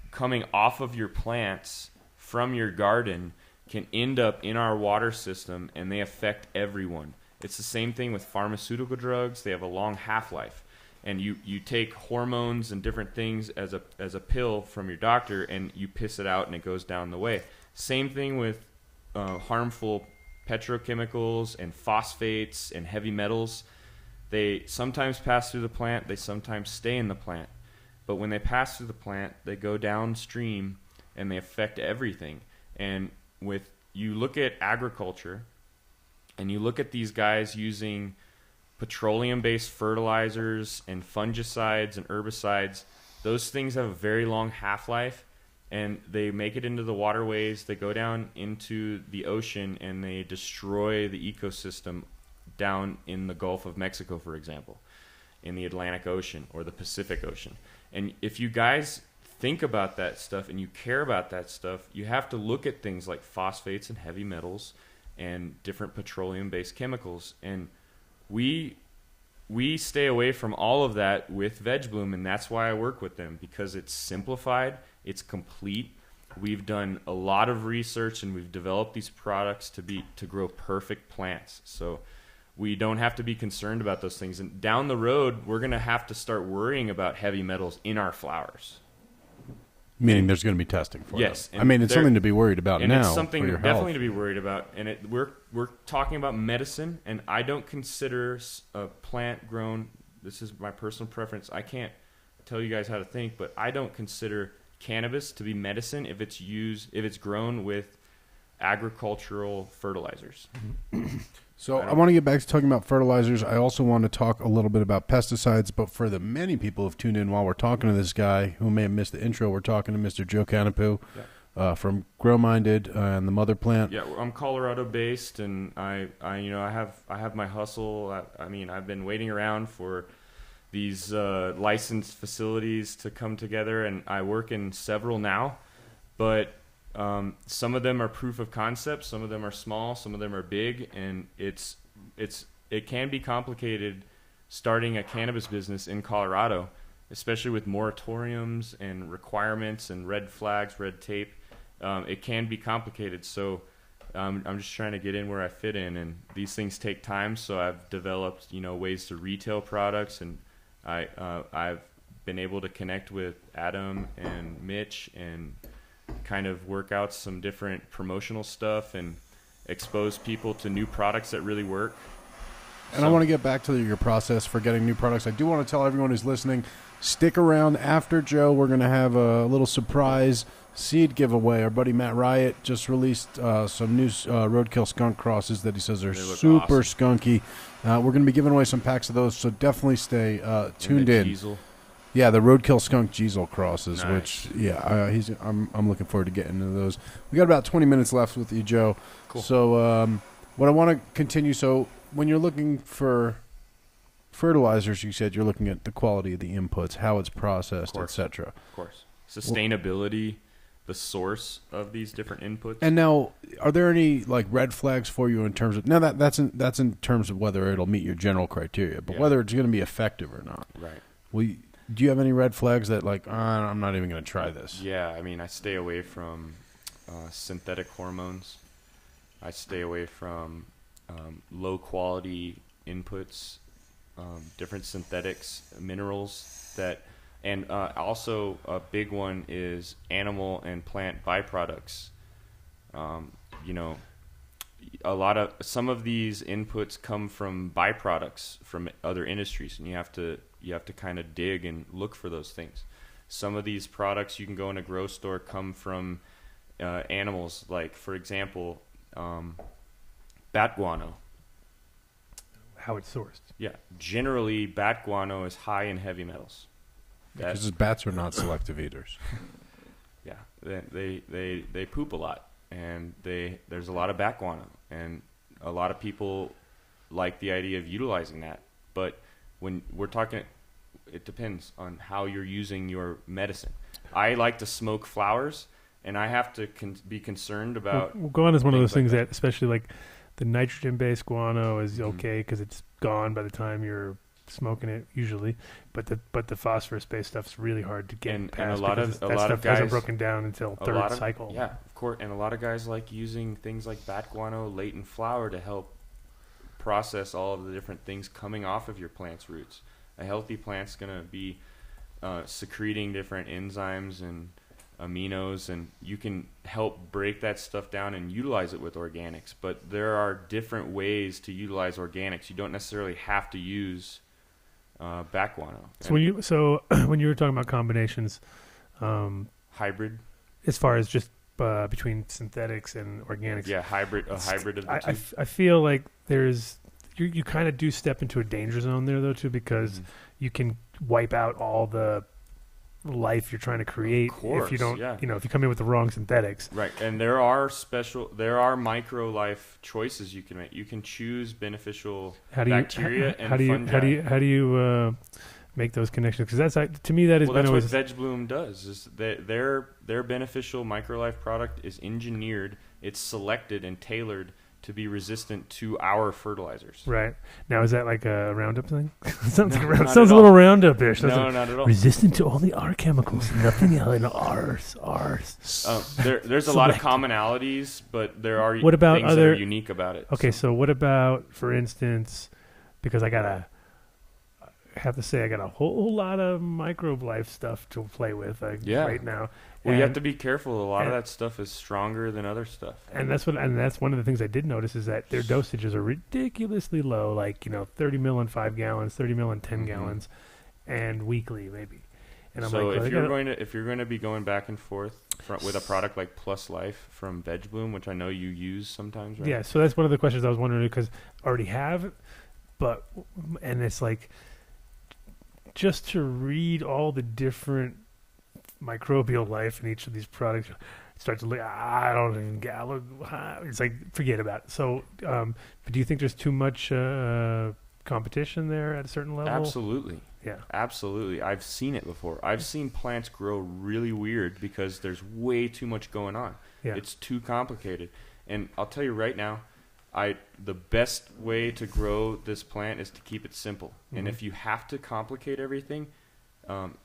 coming off of your plants from your garden can end up in our water system, and they affect everyone. It's the same thing with pharmaceutical drugs. They have a long half-life, and you take hormones and different things as a pill from your doctor, and you piss it out and it goes down the way. Same thing with harmful petrochemicals and phosphates and heavy metals. They sometimes pass through the plant, they sometimes stay in the plant, but when they pass through the plant, they go downstream and they affect everything. And you look at agriculture, and you look at these guys using petroleum-based fertilizers and fungicides and herbicides. Those things have a very long half-life, and they make it into the waterways. They go down into the ocean, and they destroy the ecosystem down in the Gulf of Mexico, for example, in the Atlantic Ocean or the Pacific Ocean. And if you guys think about that stuff and you care about that stuff, you have to look at things like phosphates and heavy metals and different petroleum-based chemicals. And we stay away from all of that with VegBloom, and that's why I work with them, because it's simplified, it's complete. We've done a lot of research, and we've developed these products to grow perfect plants. So we don't have to be concerned about those things. And down the road, we're going to have to start worrying about heavy metals in our flowers. Meaning there's going to be testing for yes, them. I mean, it's something to be worried about and now. It's something for your definitely health. to be worried about. And we're talking about medicine, and I don't consider a plant grown. This is my personal preference. I can't tell you guys how to think, but I don't consider cannabis to be medicine if it's grown with agricultural fertilizers. So I want to get back to talking about fertilizers. I also want to talk a little bit about pesticides, but for the many people who've tuned in while we're talking to this guy who may have missed the intro, we're talking to Mr. Joe Kannapu from Grow Minded and the Mother Plant. Yeah, I'm Colorado based, and I have my hustle. I mean, I've been waiting around for these licensed facilities to come together, and I work in several now, but some of them are proof of concept, some of them are small, some of them are big, and it can be complicated starting a cannabis business in Colorado, especially with moratoriums and requirements and red flags, red tape. It can be complicated, so I'm just trying to get in where I fit in, and these things take time. So I've developed ways to retail products, and I've been able to connect with Adam and Mitch and kind of work out some different promotional stuff and expose people to new products that really work. And I want to get back to your process for getting new products. I do want to tell everyone who's listening, stick around after Joe. We're going to have a little surprise seed giveaway. Our buddy Matt Riot just released some new roadkill skunk crosses that he says are They look super awesome. skunky. We're going to be giving away some packs of those, so definitely stay tuned in. Diesel. Yeah, the roadkill skunk Jeezel crosses, Nice. which I'm looking forward to getting into those. We got about 20 minutes left with you, Joe. Cool. So what I want to continue. So when you're looking for fertilizers, you said you're looking at the quality of the inputs, how it's processed, Of course. etc. Of course. Sustainability, the source of these different inputs. And now, are there any like red flags for you in terms of that's in terms of whether it'll meet your general criteria, but Yeah. whether it's going to be effective or not? Right. Do you have any red flags that like I'm not even going to try this? Yeah, I mean, I stay away from synthetic hormones. I stay away from low quality inputs, different synthetics, minerals that, and also a big one is animal and plant byproducts. Some of these inputs come from byproducts from other industries, and you have to kind of dig and look for those things. Some of these products you can go in a grow store come from animals, like for example, bat guano. How it's sourced. Yeah, generally bat guano is high in heavy metals. Because bats are not selective eaters. Yeah, they poop a lot, and there's a lot of bat guano, and a lot of people like the idea of utilizing that. But when we're talking, it depends on how you're using your medicine. I like to smoke flowers, and I have to be concerned about. Well, guano is one of those things like that, especially like the nitrogen-based guano, is okay because it's gone by the time you're smoking it usually, but the phosphorus-based stuff's really hard to get And past a lot because of that stuff guys hasn't broken down until third cycle. Yeah, of course. And a lot of guys like using things like bat guano, latent flour to help process all of the different things coming off of your plant's roots. A healthy plant's going to be secreting different enzymes and aminos, and you can help break that stuff down and utilize it with organics. But there are different ways to utilize organics. You don't necessarily have to use bat guano. So when you were talking about combinations, hybrid, as far as just between synthetics and organics, yeah, hybrid of the two. I feel like you kind of do step into a danger zone there though too, because you can wipe out all the life you're trying to create if you don't, if you come in with the wrong synthetics. Right, and there are micro life choices you can make. You can choose beneficial bacteria and fungi. How do you make those connections? Because that's to me that is that's what VegBloom does. Is that their beneficial micro life product is engineered, it's selected and tailored to be resistant to our fertilizers. Right. Now, is that like a Roundup thing? sounds not a at little Roundup-ish. No, not at all. Resistant to all the R chemicals. Nothing in ours. There's a lot of commonalities, but there are what about things that are unique about it. Okay, so what about, for instance, because I have to say I got a whole lot of microbe life stuff to play with right now. Well, you have to be careful. A lot of that stuff is stronger than other stuff. And that's one of the things I did notice is that their dosages are ridiculously low, like 30 mil in 5 gallons, 30 mil in 10 gallons, and weekly maybe. And I'm so like, if you're going to be going back and forth with a product like Plus Life from VegBloom, which I know you use sometimes, right? Yeah. So that's one of the questions I was wondering because I already have, and it's like just to read all the different microbial life in each of these products, start to look. I don't even get. It's like forget about it. So, but do you think there's too much competition there at a certain level? Absolutely. Yeah. Absolutely. I've seen it before. I've seen plants grow really weird because there's way too much going on. Yeah. It's too complicated. And I'll tell you right now, the best way to grow this plant is to keep it simple. And if you have to complicate everything,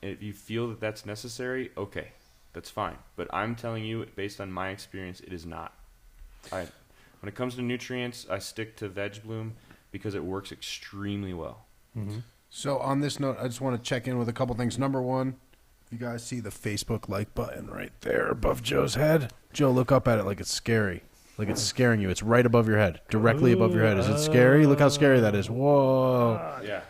if you feel that that's necessary, okay, that's fine. But I'm telling you, based on my experience, it is not. When it comes to nutrients, I stick to VegBloom because it works extremely well. Mm-hmm. So on this note, I just want to check in with a couple things. Number one, you guys see the Facebook like button right there above Joe's head? Joe, look up at it like it's scary. Like it's scaring you. It's right above your head. Directly above your head. Is it scary? Look how scary that is. Whoa. Yeah.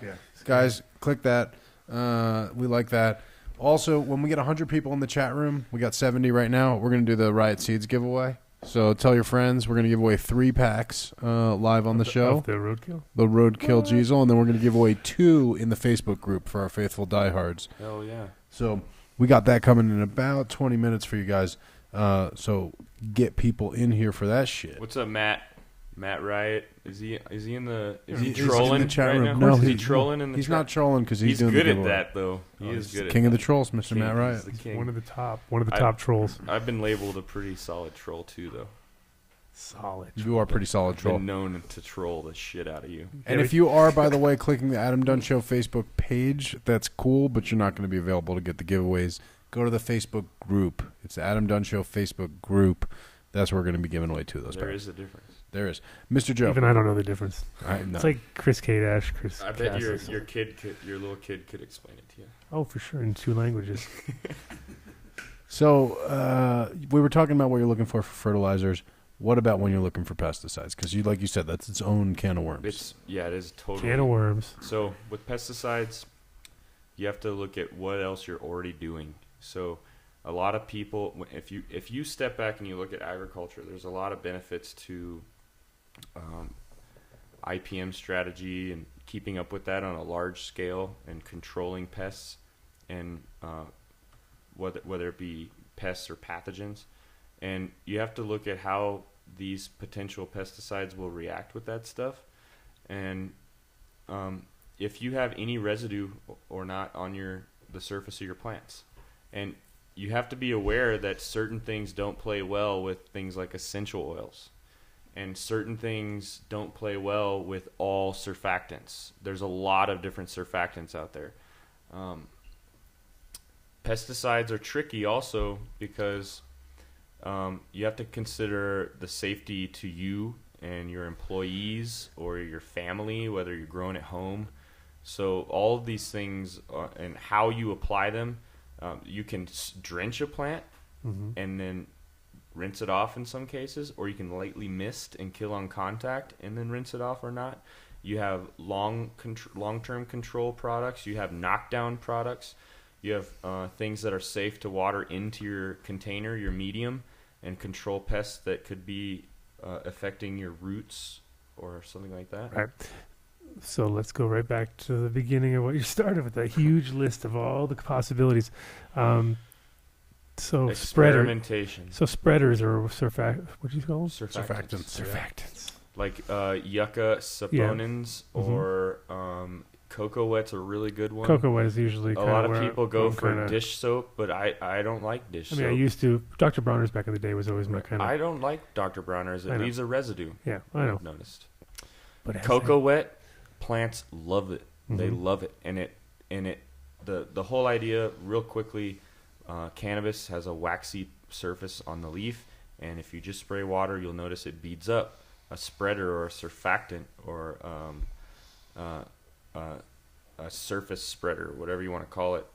Guys, click that. We like that. Also, when we get 100 people in the chat room, we got 70 right now. We're going to do the Riot Seeds giveaway. So tell your friends. We're going to give away 3 packs live on the show. Of the Roadkill? The Roadkill Diesel. And then we're going to give away 2 in the Facebook group for our faithful diehards. Hell yeah. So we got that coming in about 20 minutes for you guys. So get people in here for that shit. What's up, Matt? Matt Riot, is he in the He's trolling in the chat right room? now? No, is he trolling in the he's chat? not trolling because he's doing good the at giveaway. that though. He is good at King of the that. trolls, Mr. King, Matt Riot. he's the king. One of the top trolls. I've been labeled a pretty solid troll too, though. Solid. You are pretty solid troll. Been known to troll the shit out of you. And if you are, by the way, clicking the Adam Dunn Show Facebook page, that's cool, but you're not going to be available to get the giveaways. Go to the Facebook group. It's the Adam Dunn Show Facebook group. That's where we're going to be giving away 2 of those There packs. is a difference. There is. Mr. Joe. Even I don't know the difference. No. It's like Chris K-Dash, Chris I bet your Cassis. your little kid could explain it to you. Oh, for sure, in 2 languages. So we were talking about what you're looking for fertilizers. What about when you're looking for pesticides? Because like you said, that's its own can of worms. It is totally Can of worms. So with pesticides, you have to look at what else you're already doing. So a lot of people, if you step back and you look at agriculture, there's a lot of benefits to IPM strategy and keeping up with that on a large scale and controlling pests and whether it be pests or pathogens. And you have to look at how these potential pesticides will react with that stuff. And if you have any residue or not on the surface of your plants. And you have to be aware that certain things don't play well with things like essential oils. And certain things don't play well with all surfactants. There's a lot of different surfactants out there. Pesticides are tricky also because you have to consider the safety to you and your employees or your family, whether you're growing at home. So all of these things and how you apply them, you can drench a plant and then rinse it off in some cases, or you can lightly mist and kill on contact and then rinse it off or not. You have long-term control products. You have knockdown products. You have things that are safe to water into your container, your medium, and control pests that could be affecting your roots or something like that. Right. So let's go right back to the beginning of what you started with, that huge list of all the possibilities. So Experimentation. Spreaders or what do you call them? Surfactants. Like yucca saponins or cocoa wet's a really good one. Cocoa wet is usually a lot of people go for dish soap, but I don't like dish soap. I used to. Dr. Bronner's back in the day was always my kind of. I don't like Dr. Bronner's. It leaves a residue. Yeah, I know. I've noticed. But cocoa wet, plants love it. They love it, and the whole idea, real quickly. Cannabis has a waxy surface on the leaf, and if you just spray water, you'll notice it beads up. A spreader or a surfactant or a surface spreader, whatever you want to call it,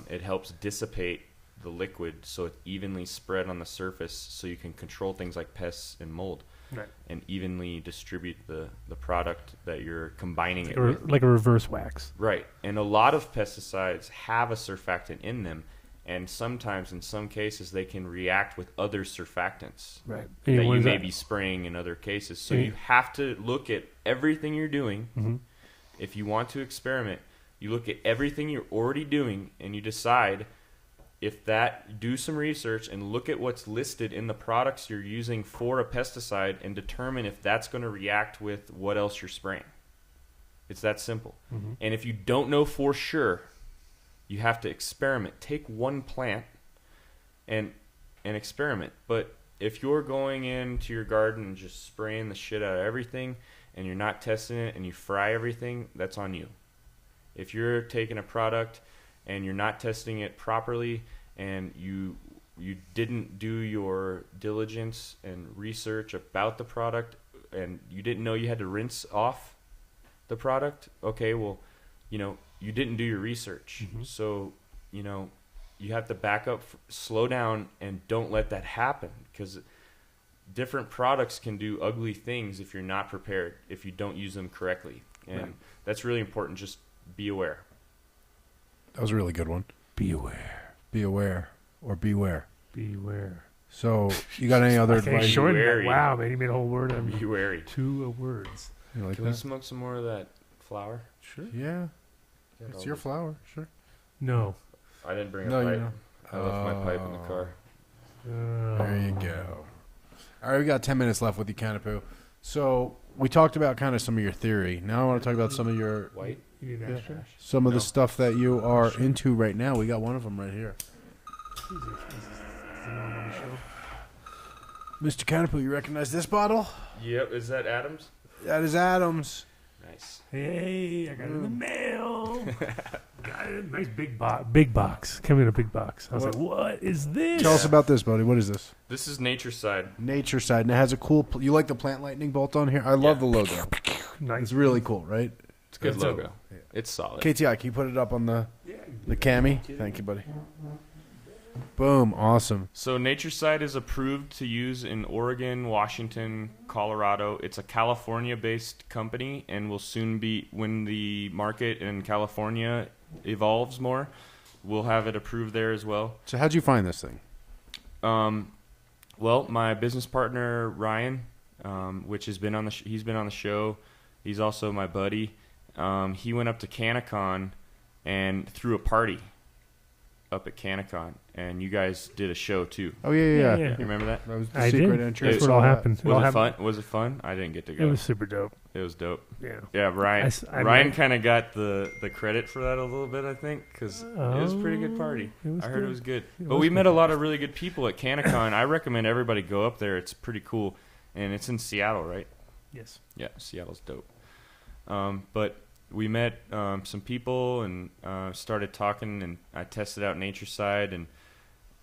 it helps dissipate the liquid so it's evenly spread on the surface so you can control things like pests and mold. Right. And evenly distribute the product that you're combining it with. Like a reverse wax. Right. And a lot of pesticides have a surfactant in them. And sometimes, in some cases, they can react with other surfactants that you may be spraying in other cases. So you have to look at everything you're doing. If you want to experiment, you look at everything you're already doing, and you decide do some research and look at what's listed in the products you're using for a pesticide and determine if that's going to react with what else you're spraying. It's that simple. And if you don't know for sure, you have to experiment. Take one plant and experiment. But if you're going into your garden and just spraying the shit out of everything and you're not testing it and you fry everything, that's on you. If you're taking a product and you're not testing it properly and you didn't do your diligence and research about the product and you didn't know you had to rinse off the product, okay, well, you didn't do your research. So, you have to back up, slow down, and don't let that happen because different products can do ugly things if you're not prepared, if you don't use them correctly. And that's really important. Just be aware. That was a really good one. Be aware. Be aware or beware. Beware. So, you got any other Okay, advice? shorten that. wary. Wow, man, you made a whole word of Be wary. 2 words. You like Can we that? smoke some more of that flower? Sure. Yeah, it's your flower, sure. No. I didn't bring No, a you pipe. know. I left my pipe in the car. There you go. All right, we got 10 minutes left with you, Kannapu. So, we talked about kind of some of your theory. Now I want to talk about some of your White? You need extra? some of the No. stuff that you are into right now. We got one of them right here. Mr. Kannapu, you recognize this bottle? Yep. Is that Adams? That is Adams. Nice. Hey, I got it in the mail. Got it. Nice big box. Came in a big box. I was like, what is this? Tell us about this, buddy. What is this? This is Nature Side. Nature Side, and it has a cool. You like the plant lightning bolt on here? I love the logo. Nice. It's really cool, right? It's a good It's logo. It's solid. KTI, can you put it up on the cami? Thank you, buddy. Boom, awesome. So Nature Side is approved to use in Oregon, Washington, Colorado. It's a California-based company and will soon be, when the market in California evolves more, we'll have it approved there as well. So how'd you find this thing? Well, my business partner Ryan, which has been on the he's been on the show. He's also my buddy. He went up to Kannaku and threw a party up at Kannaku, and you guys did a show too. Oh yeah. Yeah. You remember that? That was the I secret did. entrance. That's what all happened. Was it fun? Was it fun? I didn't get to go. It was super dope. It was dope. Yeah. Yeah, Ryan. I Ryan mean- kind of got the credit for that a little bit, I think, because it was a pretty good party. It was I heard good. it was good. It But was we good. met a lot of really good people at Kannaku. I recommend everybody go up there. It's pretty cool, and it's in Seattle, right? Yes. Yeah, Seattle's dope. But we met some people and started talking, and I tested out Nature Side, and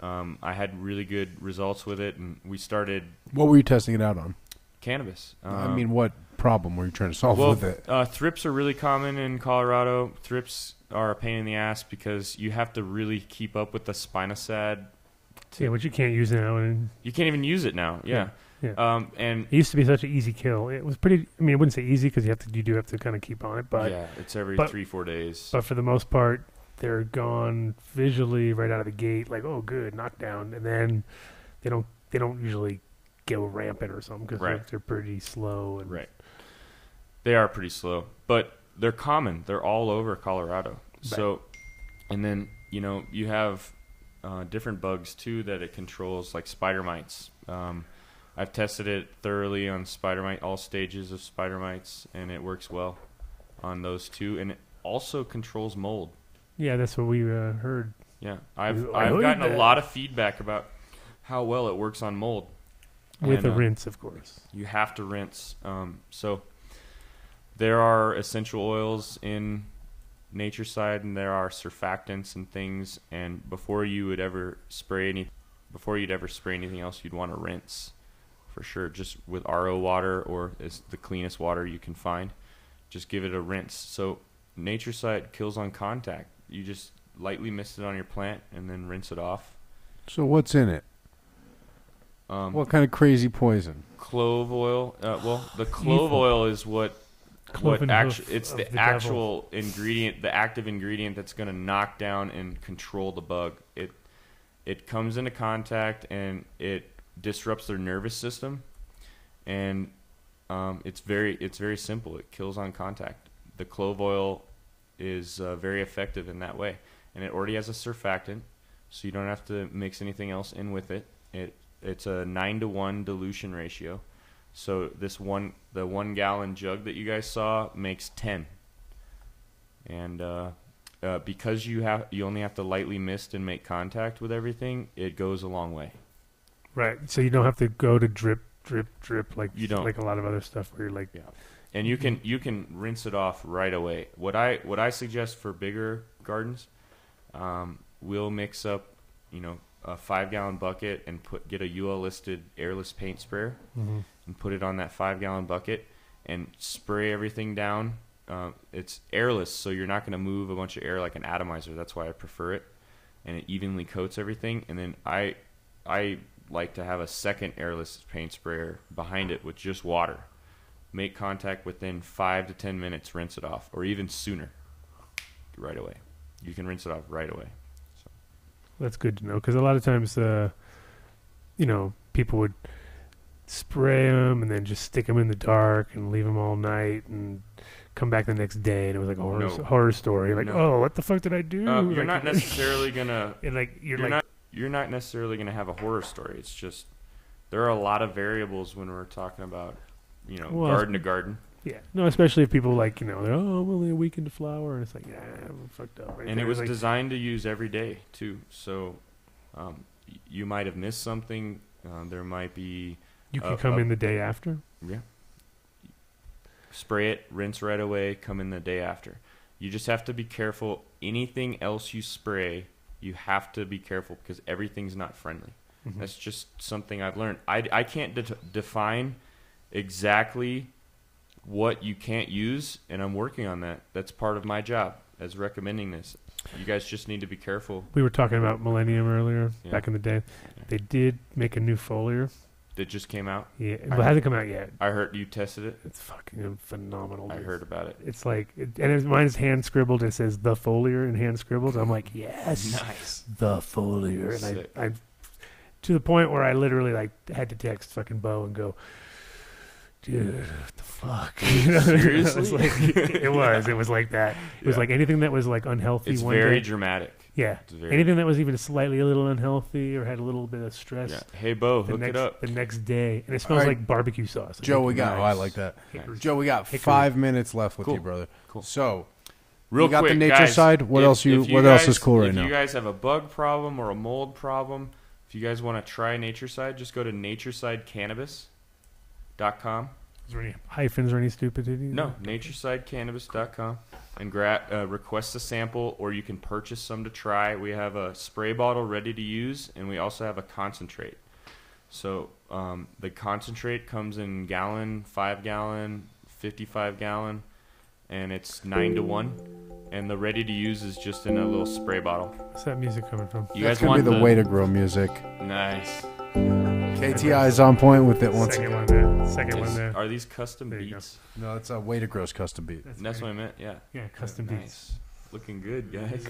I had really good results with it, and we started What were you testing it out on? cannabis. I mean, what problem were you trying to solve Well, with it? thrips are really common in Colorado. Thrips are a pain in the ass because you have to really keep up with the spinosad. Yeah, which you can't use now. And You can't even use it now. Yeah. Yeah. And it used to be such an easy kill. It was pretty. I mean, I wouldn't say easy because you do have to kind of keep on it, but yeah, it's every but- 3-4 days. but for the most part, they're gone visually right out of the gate. Like, oh, good knockdown, and then they don't usually go rampant or something because Right. they're pretty slow. And Right. They are pretty slow, but they're common. They're all over Colorado. So, and then, you have different bugs too that it controls, like spider mites. I've tested it thoroughly on spider mite, all stages of spider mites, and it works well on those two. And it also controls mold. Yeah, that's what we heard. Yeah, I've I heard gotten a that. lot of feedback about how well it works on mold. With And, a rinse, of course. You have to rinse. So there are essential oils in Nature Side, and there are surfactants and things. And before you'd ever spray anything else, you'd want to rinse for sure. Just with RO water, or is the cleanest water you can find. Just give it a rinse. So Nature Side kills on contact. You just lightly mist it on your plant and then rinse it off. So what's in it? What kind of crazy poison? Clove oil. The clove oil is Cloven hoof it's of the the actual ingredient, the active ingredient that's going to knock down and control the bug. It comes into contact and it disrupts their nervous system, and it's very simple. It kills on contact. The clove oil is very effective in that way, and it already has a surfactant, so you don't have to mix anything else in with it. It's a 9-to-1 dilution ratio. So the 1 gallon jug that you guys saw makes 10, and because you only have to lightly mist and make contact with everything, it goes a long way. Right. So you don't have to go to drip like You don't. like a lot of other stuff where you're like, Yeah, and you can rinse it off right away. What I suggest for bigger gardens, we'll mix up, a 5-gallon bucket and get a UL listed airless paint sprayer and put it on that 5-gallon bucket and spray everything down. It's airless, so you're not going to move a bunch of air like an atomizer. That's why I prefer it, and it evenly coats everything. And then I like to have a second airless paint sprayer behind it with just water. Make contact within 5 to 10 minutes, rinse it off, or even sooner. Right away. You can rinse it off right away. So That's good to know because a lot of times, people would spray them and then just stick them in the dark and leave them all night and come back the next day and it was like a horror story. Like, oh, what the fuck did I do? You're not necessarily gonna. And like you're not necessarily gonna have a horror story. It's just there are a lot of variables when we're talking about garden to garden. Yeah, no, especially if people like they're I'm only a week into flower and it's like I'm fucked up. Right and there. It was designed to use every day too. So you might have missed something. There might be. You can come in the day after? Yeah. Spray it, rinse right away, come in the day after. You just have to be careful. Anything else you spray, you have to be careful because everything's not friendly. Mm-hmm. That's just something I've learned. I can't define exactly what you can't use, and I'm working on that. That's part of my job as recommending this. You guys just need to be careful. We were talking about Millennium earlier, back in the day. They did make a new foliar. That just came out? Yeah, but it hasn't come out yet. I heard you tested it. It's fucking phenomenal. Dude. I heard about it. It's like, mine's hand scribbled. It says the foliar in hand scribbled. I'm like, yes, nice, the foliar. And I to the point where I literally had to text fucking Bo and go, dude, what the fuck? Seriously? It was like that. It was like anything that was like unhealthy. It's one very day. dramatic. Yeah. Anything that was even slightly a little unhealthy or had a little bit of stress. Yeah. Hey, Bo, hook it up. The next day. And it smells like barbecue sauce. Joe, we got... Nice. Oh, I like that. Nice. Joe, we got 5 minutes left with you, brother. Cool. So, real you got quick, the nature guys, side. What else is cool right now? If you guys have a bug problem or a mold problem, if you guys want to try Nature Side, just go to naturesidecannabis.com. Is there any hyphens or any stupidity? No, naturesidecannabis.com and request a sample, or you can purchase some to try. We have a spray bottle ready to use, and we also have a concentrate. So the concentrate comes in gallon, 5 gallon, 55 gallon, and it's 9-to-1. And the ready to use is just in a little spray bottle. Where's that music coming from? You guys want the way to grow music? Nice. KTI is on point with it once again. Second one there. Are these custom beats? No, it's a Way to Grow's custom beat. That's what I meant, yeah. Yeah, custom beats. Looking good, guys.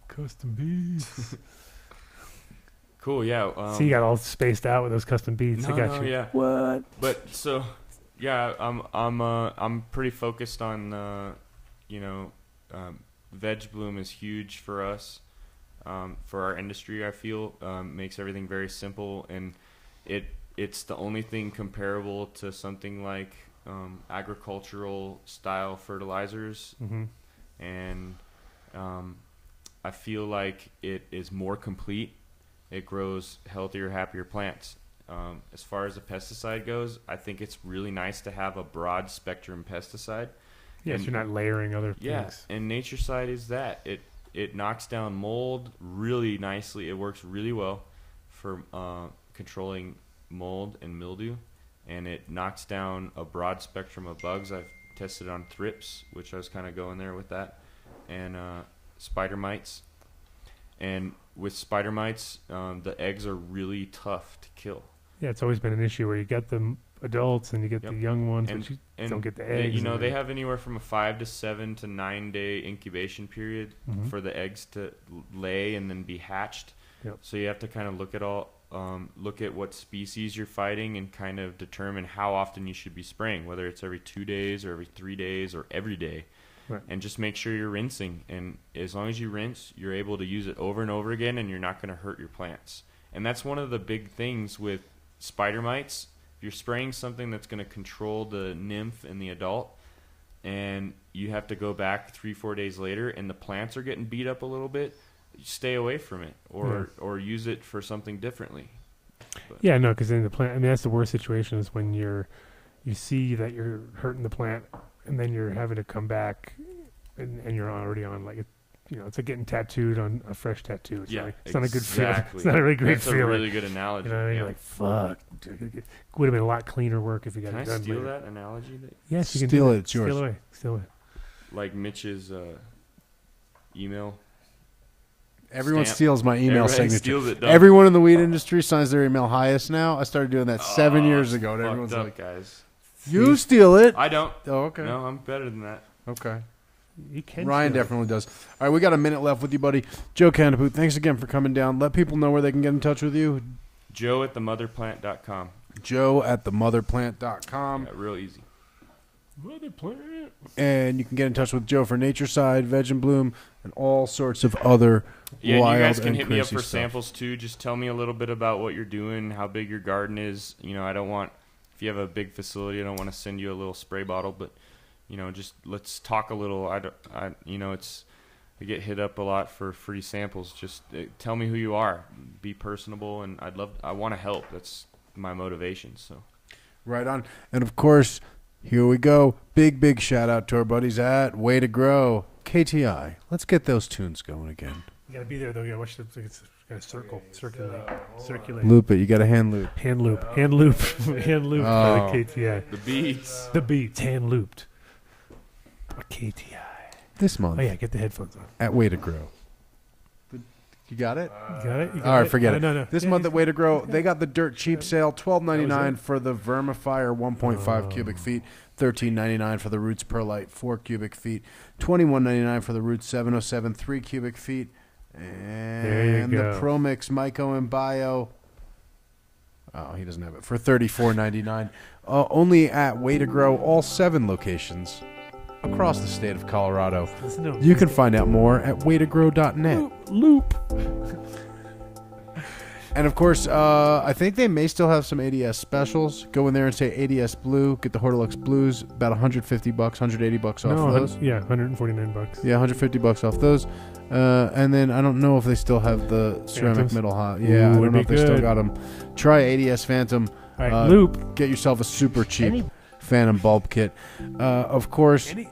Custom beats. Cool, yeah. So you got all spaced out with those custom beats. I got you. Yeah. What? But so, yeah, I'm pretty focused on, Veg Bloom is huge for us. For our industry, I feel makes everything very simple, and it's the only thing comparable to something like agricultural style fertilizers, and I feel like it is more complete. It grows healthier, happier plants. As far as the pesticide goes, I think it's really nice to have a broad spectrum pesticide. Yes, you're not layering other things. Yeah, and Nature Side is that. It knocks down mold really nicely. It works really well for controlling mold and mildew, and it knocks down a broad spectrum of bugs. I've tested on thrips, which I was kind of going there with that, and spider mites. And with spider mites, the eggs are really tough to kill. Yeah, it's always been an issue where you get the adults and you get the young ones, but you don't get the eggs. They have anywhere from a 5 to 7 to 9 day incubation period for the eggs to lay and then be hatched. Yep. So you have to kind of look at what species you're fighting and kind of determine how often you should be spraying, whether it's every 2 days or every 3 days or every day. Right. And just make sure you're rinsing. And as long as you rinse, you're able to use it over and over again, and you're not going to hurt your plants. And that's one of the big things with spider mites. If you're spraying something that's going to control the nymph and the adult, and you have to go back 3-4 days later, and the plants are getting beat up a little bit, stay away from it, or use it for something differently. But. Yeah, no, because in the plant, I mean, that's the worst situation is when you see that you're hurting the plant, and then you're having to come back, and you're already on it's like getting tattooed on a fresh tattoo. It's it's not a good feeling. It's not a really great feeling. That's a really good analogy. You know what I mean? You're like, fuck. It would have been a lot cleaner work if you got it done. Can I steal later. that analogy? Yes, you can steal it. It's yours. Steal away. Like Mitch's email. Everyone stamp. steals my email Everybody signature. steals it, Everyone in the weed industry signs their email highest now. I started doing that 7 years ago. And everyone's up, like, guys. You steal it. I don't. Oh, okay. No, I'm better than that. Okay. You can. Ryan feel it. definitely does. All right, we got a minute left with you, buddy. Joe Kannapu, thanks again for coming down. Let people know where they can get in touch with you. Joe at themotherplant.com. Joe at themotherplant.com. Yeah, real easy. Mother plant. And you can get in touch with Joe for Nature Side, Veg and Bloom, and all sorts of other Yeah, wild and you guys can and hit me up crazy for stuff. samples too. Just tell me a little bit about what you're doing, how big your garden is. You know, I don't want, if you have a big facility, I don't want to send you a little spray bottle, but you know, just let's talk a little. I get hit up a lot for free samples. Just tell me who you are, be personable, and I want to help. That's my motivation. So, Right on. And of course, here we go. Big shout out to our buddies at Way to Grow, KTI. Let's get those tunes going again. You gotta be there though. You gotta watch the. It's gotta circulate. Loop it. You got a hand loop. Hand loop. Hand loop. Hand loop. Oh. By the KTI. the beats. The beats. Hand looped. By KTI. This month Oh yeah, get the headphones on. at Way to Grow. You got it? You got it. You got All right, forget it. No. This month at Way to Grow, they got the dirt cheap sale, $12.99 for the Vermifier 1.5 cubic feet, $13.99 for the Roots Perlite 4 cubic feet, $21.99 for the Roots 707 3 cubic feet, and go. the Pro Mix Myco and Bio. Oh, he doesn't have it for $34.99. Only at Way to Grow, all 7 locations across the state of Colorado. Listen to You can find out more at waytogrow.net. loop. And of course, I think they may still have some ADS specials. Go in there and say ADS Blue. Get the Hortilux Blues. About $150, $180 off those. Yeah, $149. Yeah, $150 off those. And then I don't know if they still have the ceramic Phantoms? middle hot. Ooh, Yeah, I don't would know be if they still good. got them. Try ADS Phantom. All right, loop. Get yourself a super cheap Phantom bulb kit. Of course. Any?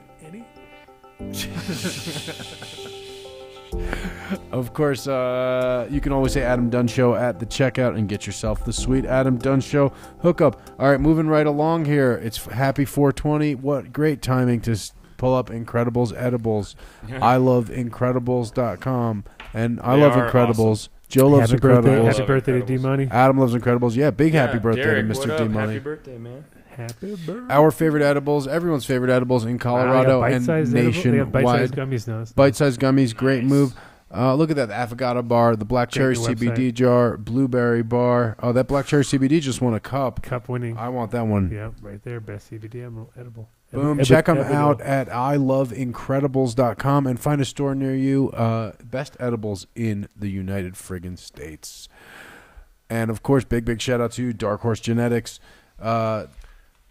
Of course, you can always say Adam Dunn Show at the checkout and get yourself the sweet Adam Dunn Show hookup. All right, moving right along here. It's happy 420. What great timing to pull up Incredibles edibles. I love Incredibles.com. And I They love are Incredibles. awesome. Joe loves Happy birthday, Incredibles. happy birthday to D Money. Adam loves Incredibles. Yeah, big happy birthday Derek, to Mr. what up? D Money. Happy birthday, man. Happy birthday. Our favorite edibles, everyone's favorite edibles in Colorado and They have bite-sized nationwide. gummies now. Bite-sized gummies, great move. Look at that, the Affogato bar, the black Check cherry the CBD website. jar, blueberry bar. Oh, that black cherry CBD just won a cup. Cup winning. I want that one. Yeah, right there. Best CBD edible. Boom. Check them out at iloveincredibles.com and find a store near you. Best edibles in the United Friggin' States. And, of course, big shout out to Dark Horse Genetics.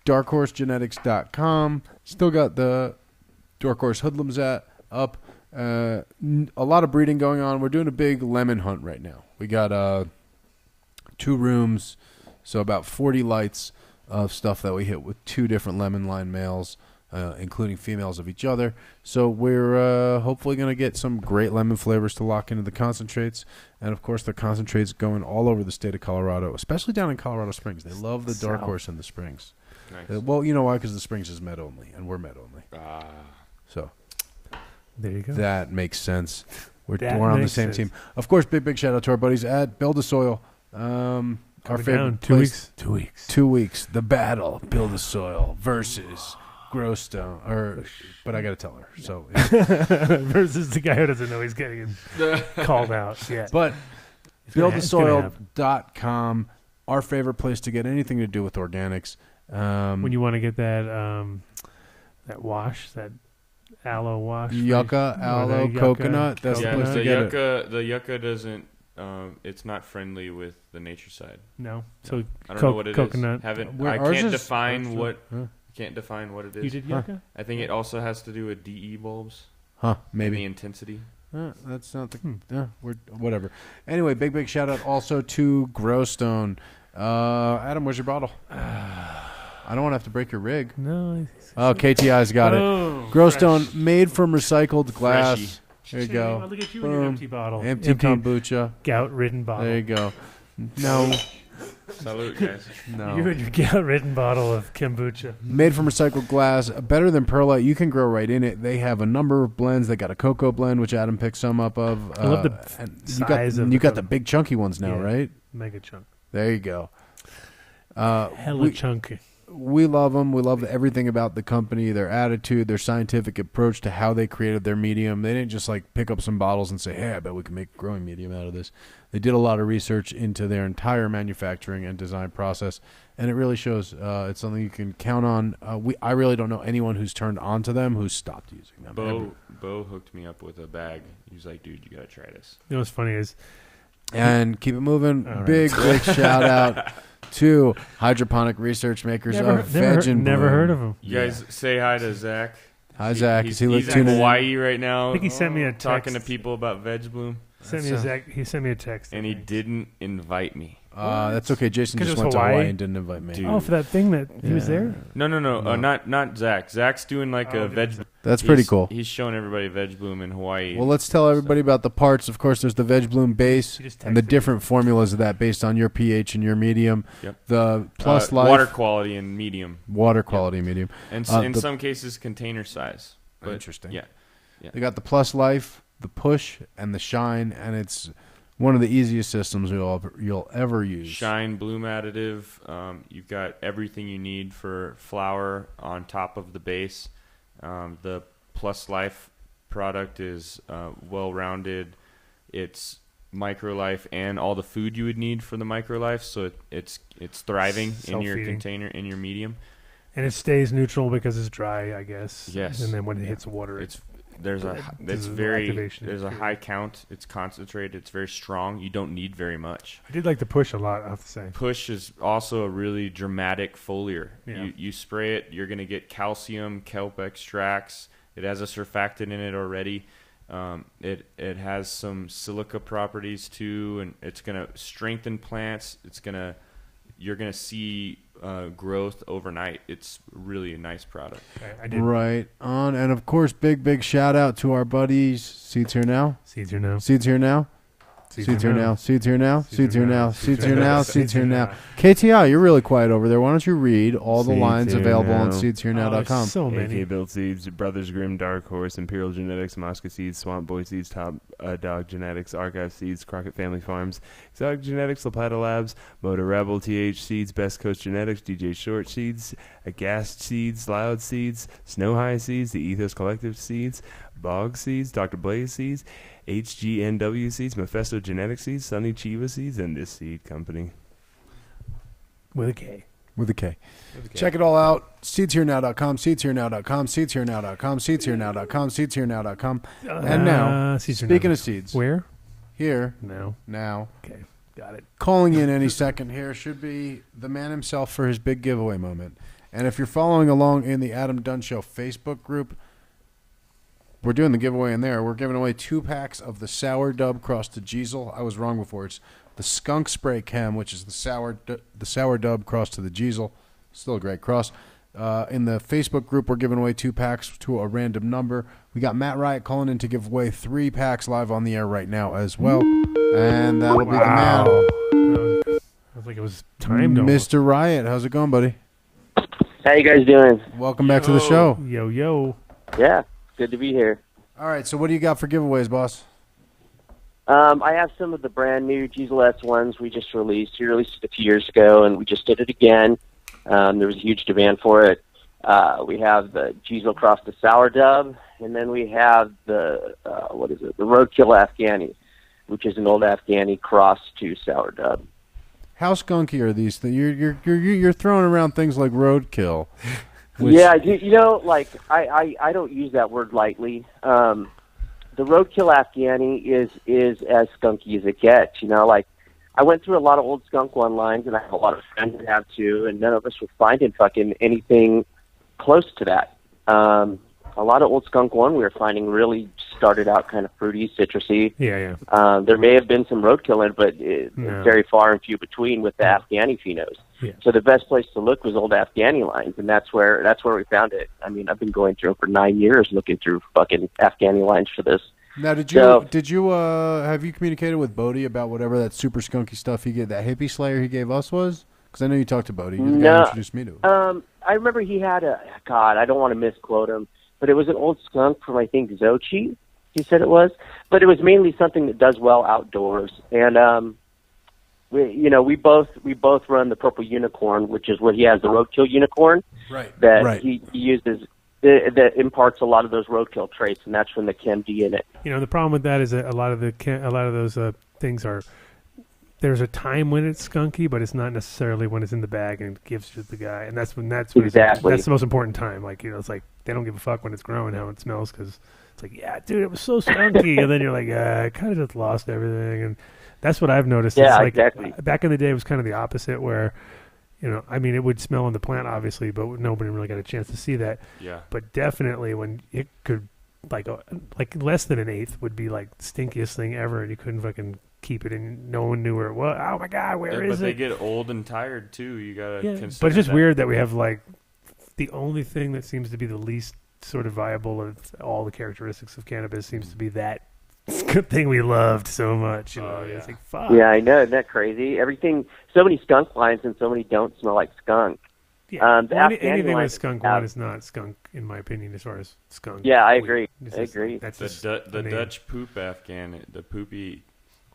darkhorsegenetics.com. Still got the Dark Horse Hoodlums up. A lot of breeding going on. We're doing a big lemon hunt right now. We got 2 rooms, so about 40 lights of stuff that we hit with 2 different lemon line males, including females of each other. So we're hopefully going to get some great lemon flavors to lock into the concentrates. And, of course, the concentrates going all over the state of Colorado, especially down in Colorado Springs. They love the Dark Horse in the Springs. Nice. Well, you know why? Because the Springs is med only, and we're med only. So There you go. that makes sense. We're That on the makes same sense. team. Of course, big shout out to our buddies at Build a Soil. Our Coming favorite down. 2 place- weeks. 2 weeks. 2 weeks. The battle. Build a Soil versus Growstone. But I got to tell her. So, Versus the guy who doesn't know he's getting called out. Yeah. but It's gonna happen. buildasoil.com. Our favorite place to get anything to do with organics. When you want to get that that wash, that aloe wash. Yucca, Or aloe, the yucca, coconut. That's Yeah, the place the to get it. yucca doesn't. It's not friendly with the nature side. No. So I don't know what it is. coconut. Haven't. Well, I ours can't is- define ours- what. huh. Can't define what it is. You did yucca? I think it also has to do with DE bulbs. Huh, And maybe. the intensity. That's not the. We're whatever. Anyway, big shout out also to Growstone. Adam, where's your bottle? I don't want to have to break your rig. No. Oh, KTI's got it. Oh, Growstone, fresh. made from recycled glass. Freshy. There you Shame. go. Oh, look at you in your Boom. empty bottle. Empty kombucha. Gout-ridden bottle. There you go. No, Salute, guys. no. You and your gout-ridden bottle of kombucha. Made from recycled glass, better than perlite. You can grow right in it. They have a number of blends. They got a cocoa blend, which Adam picked some up of. I love the and size of you the got the cocoa. big chunky ones now, Yeah. right? Mega chunk. There you go. Hella chunky. we love them. We love everything about the company, their attitude, their scientific approach to how they created their medium. They didn't just like pick up some bottles and say, hey, I bet we can make a growing medium out of this. They did a lot of research into their entire manufacturing and design process, and it really shows. It's something you can count on. I really don't know anyone who's turned on to them who's stopped using them. Bo hooked me up with a bag. He was like, dude, you got to try this. You know what's funny is, and keep it moving. All right. Big shout out to hydroponic research makers of Veg and never Bloom. heard of him. You guys say hi to Zach. Hi, Zach. He's Is he in tuning in? Hawaii right now. I think he sent me a text. Talking to people about Veg Bloom. He sent me a text. And he didn't invite me. That's okay. Jason 'Cause just it went was to Hawaii Hawaii? and didn't invite me. Dude. Oh, for that thing that he was there? No. Not Zach. Zach's doing like a Veg. That's pretty cool. He's showing everybody Veg Bloom in Hawaii. Well, let's tell everybody about the parts. Of course, there's the Veg Bloom base She just and the texted different formulas of that based on your pH and your medium. Yep. The Plus Life water quality and medium, water quality medium. and in some cases container size. But, Interesting. Yeah. They got the Plus Life, the Push, and the Shine, and it's one of the easiest systems you'll ever use. Shine Bloom additive. You've got everything you need for flower on top of the base. The Plus Life product is well-rounded. It's microlife and all the food you would need for the microlife, so it's thriving in your Self-feeding. container, in your medium. And it stays neutral because it's dry, I guess. Yes. And then when it hits water, There's a activation. high count. It's concentrated. It's very strong. You don't need very much. I did like the push a lot, I have to say. Push is also a really dramatic foliar. Yeah. You spray it, you're going to get calcium, kelp extracts. It has a surfactant in it already. It has some silica properties too, and it's going to strengthen plants. You're going to see growth overnight. It's really a nice product. I did. Right on. And, of course, big shout out to our buddies. Seeds here now. Seeds here now. Seeds here now. Seeds here now. Seeds here now. Seeds here now. Seeds here now. Seeds here now. KTI, you're really quiet over there. Why don't you read all the Seeds lines here available on now. seedsherenow.com? So many. AK Built Seeds, Brothers Grimm, Dark Horse, Imperial Genetics, Mosca Seeds, Swamp Boy Seeds, Top Dog Genetics, Archive Seeds, Crockett Family Farms, Exotic Genetics, Lapata Labs, Motor Rebel, TH Seeds, Best Coast Genetics, DJ Short Seeds, Agast Seeds, Loud Seeds, Snow High Seeds, The Ethos Collective Seeds, Bog Seeds, Dr. Blaze Seeds, HGNW Seeds, Mephisto Genetic Seeds, Sunny Chiva Seeds, and this seed company. With a K. With a K. Check it all out. Seedsherenow.com, seedsherenow.com, seedsherenow.com, seedsherenow.com, seedsherenow.com. And now, Seeds here speaking now. of seeds, Where? here, No. now, Okay. Got it. calling in any second here should be the man himself for his big giveaway moment. And if you're following along in the Adam Dunn Show Facebook group, we're doing the giveaway in there. We're giving away 2 packs of the Sour Dub Cross to Diesel. I was wrong before. It's the Skunk Spray Chem, which is the Sour Dub Cross to the Diesel. Still a great cross. In the Facebook group, we're giving away 2 packs to a random number. We got Matt Riot calling in to give away 3 packs live on the air right now as well. And that'll be the man. I was like, it was timed almost. Mr. Riot, how's it going, buddy? How you guys doing? Welcome back to the show. Yo. Yeah, good to be here. All right, so what do you got for giveaways, boss? I have some of the brand new Diesel S ones we just released. We released it a few years ago, and we just did it again. There was a huge demand for it. We have the Diesel Cross the Sour Dub, and then we have the the Roadkill Afghani, which is an old Afghani cross to Sour Dub. How skunky are these things? You're throwing around things like roadkill. Yeah, you know, like I don't use that word lightly. The Roadkill Afghani is as skunky as it gets. You know, like I went through a lot of old skunk one lines, and I have a lot of friends that have too, and none of us were finding fucking anything close to that. A lot of old skunk one we were finding really started out kind of fruity, citrusy. Yeah. There may have been some roadkill in it, but it's very far and few between with the Afghani phenos. Yeah. So the best place to look was old Afghani lines, and that's where we found it. I mean, I've been going through it for 9 years looking through fucking Afghani lines for this. Now, did you have you communicated with Bodie about whatever that super skunky stuff he gave, that hippie slayer he gave us was? Because I know you talked to Bodie. You're the guy who introduced me to it. I remember he had I don't want to misquote him, but it was an old skunk from, I think, Xochi, he said it was. But it was mainly something that does well outdoors. And we both run the Purple Unicorn, which is where he has the roadkill unicorn. Right. That Right. he uses that imparts a lot of those roadkill traits, and that's from the Chem D in it. The problem with that is that a lot of those things are. There's a time when it's skunky, but it's not necessarily when it's in the bag and gives to the guy, and that's Exactly. that's the most important time. Like it's like they don't give a fuck when it's growing how it smells because it's like, yeah, dude, it was so skunky, and then you're like, I kind of just lost everything, and that's what I've noticed. Yeah, it's like, exactly. Back in the day, it was kind of the opposite, where it would smell in the plant, obviously, but nobody really got a chance to see that. Yeah. But definitely when it could, like less than an eighth would be like the stinkiest thing ever, and you couldn't fucking keep it, and no one knew where it was. Oh my god, where is But they it? get old and tired too. You gotta consider But it's just that. weird that we have like the only thing that seems to be the least sort of viable of all the characteristics of cannabis seems to be that good thing we loved so much. It's like fuck. Yeah, I know. Isn't that crazy? So many skunk lines and so many don't smell like skunk. Yeah. The Well, Afghani anything line with skunk have- one is not skunk, in my opinion, as far as skunk. Yeah, I weed. agree. It's I just- agree. That's The just the name. Dutch poop Afghan, the poopy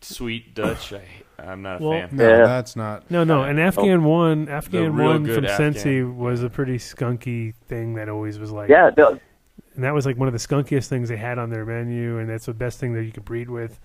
sweet Dutch. I'm not a Well, fan. No, Yeah. that's not. No, and Afghan one real from good Sensi Afghan. was a pretty skunky thing that always was like. Yeah, And that was like one of the skunkiest things they had on their menu, and that's the best thing that you could breed with.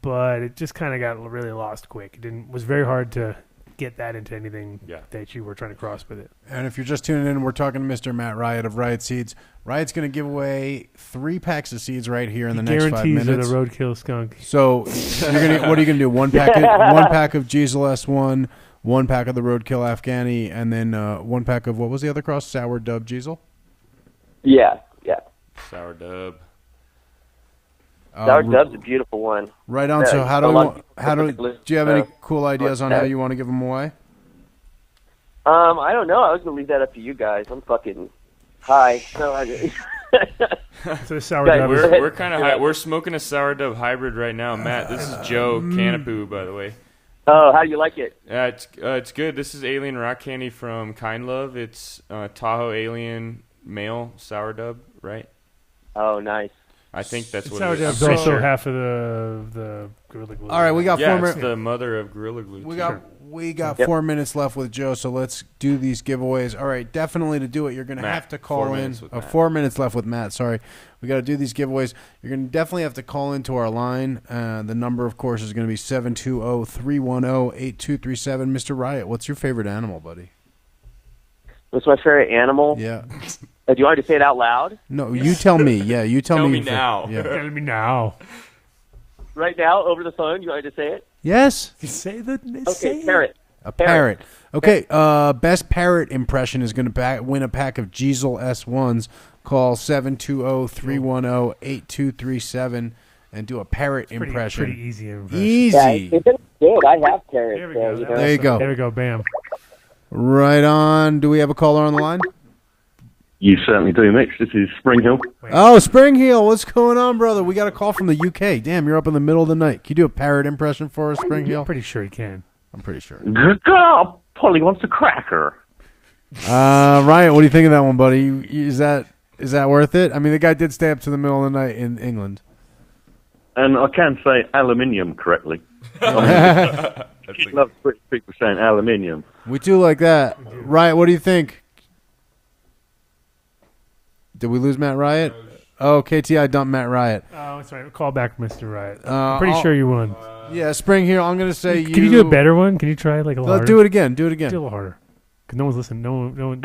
But it just kind of got really lost quick. It was very hard to get that into anything that you were trying to cross with it. And if you're just tuning in, we're talking to Mr. Matt Riot of Riot Seeds. Riot's going to give away 3 packs of seeds right here in the next 5 Guarantees minutes. are the roadkill skunk. So what are you going to do? One pack of Diesel S1, 1 pack of the Roadkill Afghani, and then 1 pack of, what was the other cross? Sour Dub Diesel? yeah. Sour dub. Sour Dub's a beautiful one. Right on. Yeah, So how a do lot do you have any of cool ideas on how you want to give them away? I don't know. I was gonna leave that up to you guys. I'm fucking high. So So the sour Guys, dub is We're kind of high. We're smoking a sour dub hybrid right now, Matt. This is Joe Kannapu, by the way. oh, how do you like it? It's good. This is Alien Rock Candy from Kind Love. It's Tahoe Alien male sour dub, right? Oh, nice. I think that's what sour it is. dub's I'm pretty also sure. half of the Gorilla Glue. All right, we got 4 Yeah, minutes. it's the mother of Gorilla Glue. We got Yep. 4 minutes left with Joe, so let's do these giveaways. All right, definitely to do it, you're going to Matt, have to call 4 in. minutes with Matt. 4 minutes left with Matt. Sorry, we got to do these giveaways. You're going to definitely have to call into our line. The number, of course, is going to be 720-310-8237. Mr. Riot, what's your favorite animal, buddy? What's my favorite animal? Yeah. Do you want me to say it out loud? No, you tell me. Yeah, you tell me. me now. Yeah. Tell me now. Right now, over the phone? You want me to say it? Yes. Say the Okay, parrot. A parrot. Okay, best parrot impression is going to win a pack of Diesel S1s. Call 720-310-8237 and do a parrot impression. Pretty easy impression. Yeah, Easy. it's good. I have parrots. There we go. There you go. There we go. Bam. Right on. Do we have a caller on the line? You certainly do, Mitch. This is Spring Hill. Oh, Spring Heel. What's going on, brother? We got a call from the UK. Damn, you're up in the middle of the night. Can you do a parrot impression for us, Spring Heel? I'm pretty sure he can. I'm pretty sure. God, Polly wants a cracker. Ryan, what do you think of that one, buddy? Is that worth it? I mean, the guy did stay up to the middle of the night in England. And I can say aluminium correctly. That's Love British people saying aluminium. We do like that. Riot, what do you think? Did we lose Matt Riot? Oh, KTI dumped Matt Riot. Oh, that's right. Call back, Mr. Riot. I'm pretty sure you won. Yeah, Spring Heel, I'm going to say Can you do a better one? Can you try like a little harder? Do it again. Do it again. Do a little harder. Because no one's listening. No one.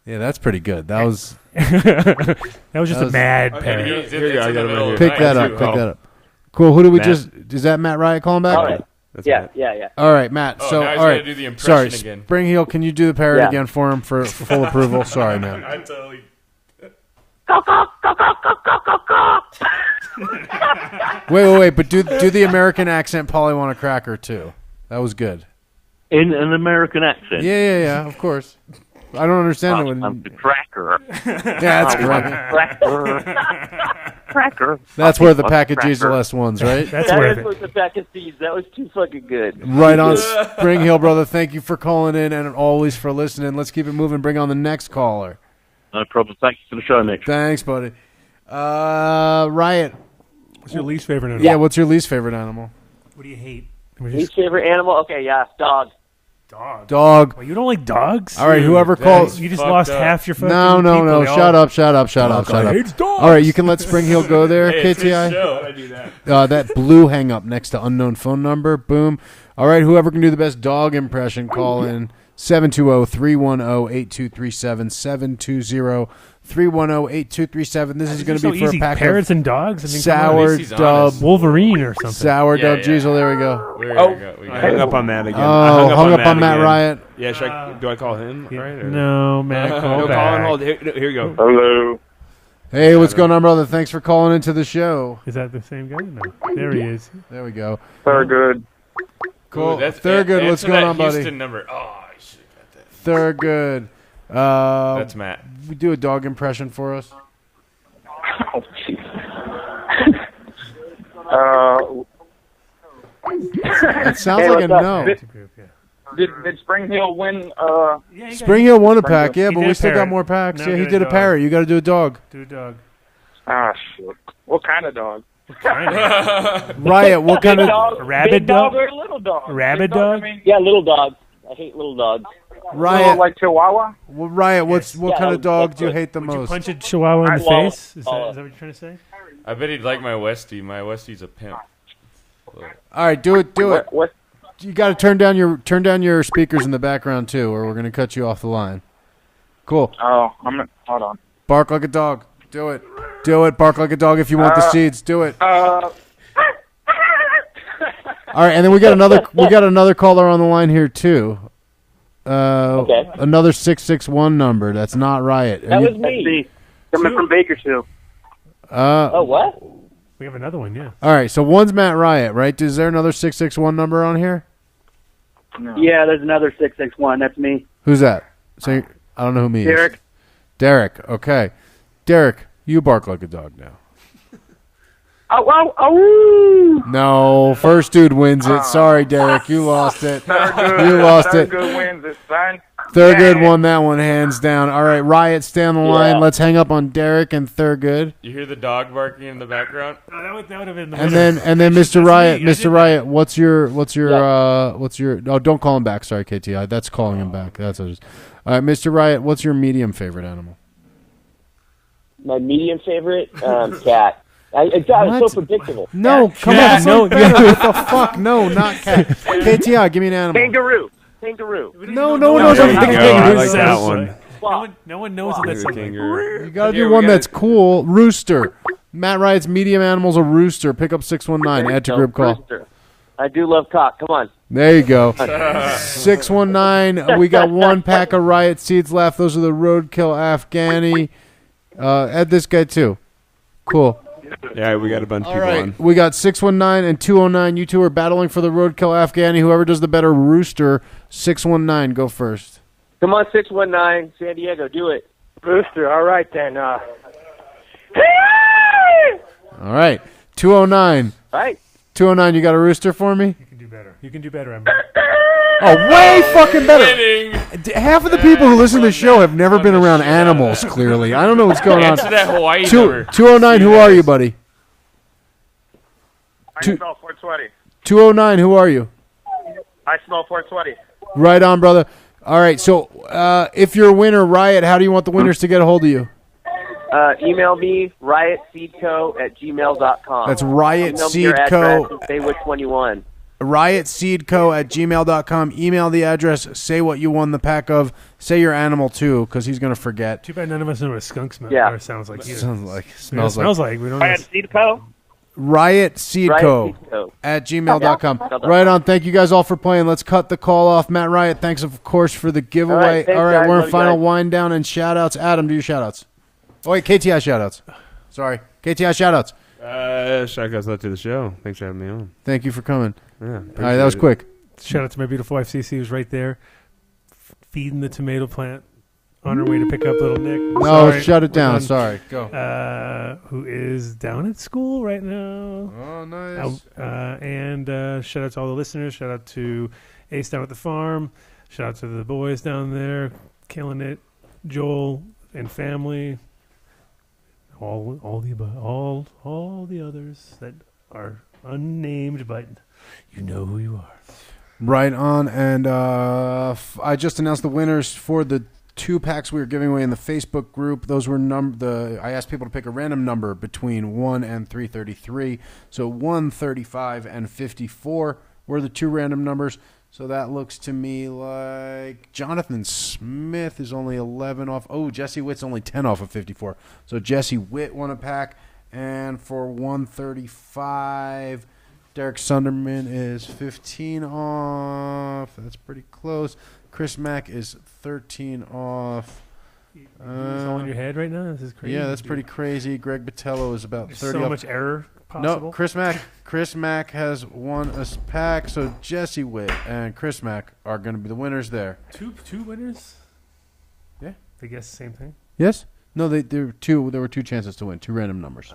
Yeah, that's pretty good. That was... that was just a mad parrot. Here you go. I got him right here. Pick that up. Pick that up. Cool. Who do we just... Is that Matt Riot calling back? All right. That's Yeah, Matt. yeah, yeah. All right, Matt. Oh, So, now he's all right. gotta do the impression Sorry, again. Spring Heel, can you do the parrot Yeah. again for him for full approval? Sorry, man. I totally. Wait. But do the American accent, Polly want a cracker, too. That was good. In an American accent. Yeah, of course. I don't understand it when... I'm the cracker. Yeah, that's correct. Cracker. That's where the pack of Diesel S1s, right? That's That worth is it. like the back of seeds. That was too fucking good. Right on, Spring Hill, brother. Thank you for calling in and always for listening. Let's keep it moving. Bring on the next caller. No problem. Thank you for the show, Mitch. Thanks, buddy. Riot. What's your least favorite animal? Yeah, what's your least favorite animal? What do you hate? Least favorite animal? Okay, yeah, dog. Dog. Well, you don't like dogs? All right, whoever calls. You just lost half your fucking No. people. They Shut all- up. hates dogs. All right, you can let Spring Heel go there, Hey, it's his KTI. show. I do that. That blue hang up next to unknown phone number. Boom. All right, whoever can do the best dog impression, call in 720-310-8237. 720-310-8237. This is going to be for easy. a pack Parrots of and dogs. I mean, come sour on. dub. Wolverine or something. Sour Yeah, dub yeah. Diesel. There we go. We hung up on Matt again. Oh, hung up on Matt again. Riot. Yeah, do I call him? Right? Or? No, Matt, call no, back. call and hold. Here you go. Hello. Hey, what's going on, brother? Thanks for calling into the show. Is that the same guy? No. There he is. There we go. Very good. Cool. Ooh, that's Thurgood, what's answer going that on, buddy? Houston number. Oh, I should have got that. Thurgood. That's Matt. We do a dog impression for us. Oh, jeez. It sounds Hey, like a what's up? no. Did Spring Hill win? Spring Hill won a pack, yeah, He but did we a still got parrot. more packs. Now Yeah, he get a did a dog. parrot. You got to do a dog. Do a dog. Ah, shit. What kind of dog? Riot, what kind of... A rabid Big dog dog? or a little dog? A rabid Big dog? dog? I mean, Yeah, little dogs. I hate little dogs. Riot, like Chihuahua? Riot, what Yeah, kind of dog that's do you good. hate the Would you most? punch a chihuahua in the Well, face? Is that what you're trying to say? I bet he'd like my Westie. My Westie's a pimp. All right, do it. What? You got to turn down your speakers in the background too, or we're going to cut you off the line. Cool. Oh, hold on. Bark like a dog. Do it. Do it. Bark like a dog if you want the seeds. Do it. All right, and then we got another caller on the line here too. Okay. Another 661 number. That's not Riot. That was me. Coming from Bakersfield. Oh, what? We have another one, yeah. All right, so one's Matt Riot, right? Is there another 661 number on here? No. Yeah, there's another 661. That's me. Who's that? So I don't know who me is. Derek. Derek. Okay. Derek, you bark like a dog now. Oh. No, first dude wins it. Sorry, Derek, you lost it. You lost it. Thurgood wins it, son. Thurgood won that one hands down. All right, Riot, stay on the line. Yeah. Let's hang up on Derek and Thurgood. You hear the dog barking in the background? Oh, that would have been the And winner. then Mr. Riot, me. I Mr. did Riot, what's your oh, don't call him back. Sorry, KTI. That's calling him back. That's what it is. All right, Mr. Riot, what's your medium favorite animal? My medium favorite? Cat. It's so predictable. No, come on. No, what the fuck? No, not cat. KTI, give me an animal. Kangaroo. No one knows There how you to go. think I of like that Sounds one. like- No one knows what that's like. Kangaroo. You gotta Here, do we one gotta- that's cool. Rooster. Matt Riot's medium animal's a rooster. Pick up 619. Add to group call. Rooster. I do love cock. Come on. There you go. 619. We got one pack of Riot seeds left. Those are the Roadkill Afghani. Add this guy too. Cool. Yeah, we got a bunch of All people right. on. We got 619 and 209. You two are battling for the Roadkill Afghani. Whoever does the better rooster, 619, go first. Come on, 619. San Diego, do it. Rooster. All right, then. All right. 209. Right. 209, you got a rooster for me? You can do better. You can do better, Ember. Oh, way fucking better. Winning. Half of the people who listen to the show have never been around animals, clearly. I don't know what's going on. Answer that Hawaii number. 209, who are you, buddy? I smell 420. 209, who are you? I smell 420. Right on, brother. All right, so if you're a winner, Riot, how do you want the winners to get a hold of you? Email me, riotseedco@gmail.com. That's Email me your riotseedco. address and say which one you won. riotseedco@gmail.com. Email the address. Say what you won the pack of. Say your animal, too, because he's going to forget. Too bad none of us know what a skunk smells Yeah. or sounds like. either. Sounds like. Smells like. We don't know. Seedco. Riotseedco. riotseedco@gmail.com. Right on. Thank you guys all for playing. Let's cut the call off. Matt Riot, thanks, of course, for the giveaway. Thanks, All right, guys. we're Love in you final guys. wind down and shout-outs. Adam, do your shout-outs. Oh, wait, KTI shout-outs. Sorry. KTI shout-outs. Shout out to the show. Thanks for having me on. Thank you for coming. Yeah, All right, that was quick. Shout out to my beautiful wife, Cece, who's right there feeding the tomato plant on her way to pick up little Nick. No, Sorry, shut it we're down. done. Sorry. Go. Who is down at school right now. Oh, nice. And shout out to all the listeners. Shout out to Ace down at the farm. Shout out to the boys down there, killing it. Joel and family. All the above, all the others that are Unnamed, but you know who you are. Right on. And I just announced the winners for the 2 packs we were giving away in the Facebook group. Those were I asked people to pick a random number between 1 and 333. So 135 and 54 were the 2 random numbers. So that looks to me like Jonathan Smith is only 11 off. Oh, Jesse Witt's only 10 off of 54. So Jesse Witt won a pack. And for 135, Derek Sunderman is 15 off. That's pretty close. Chris Mack is 13 off. It's all in your head right now? This is crazy. Yeah, that's pretty crazy. Greg Botello is about 30 so off. much error possible. No, Chris Mack has won a pack, so Jesse Witt and Chris Mack are going to be the winners there. Two winners? Yeah. They guess the same thing? Yes? No, there were 2 chances to win, 2 random numbers.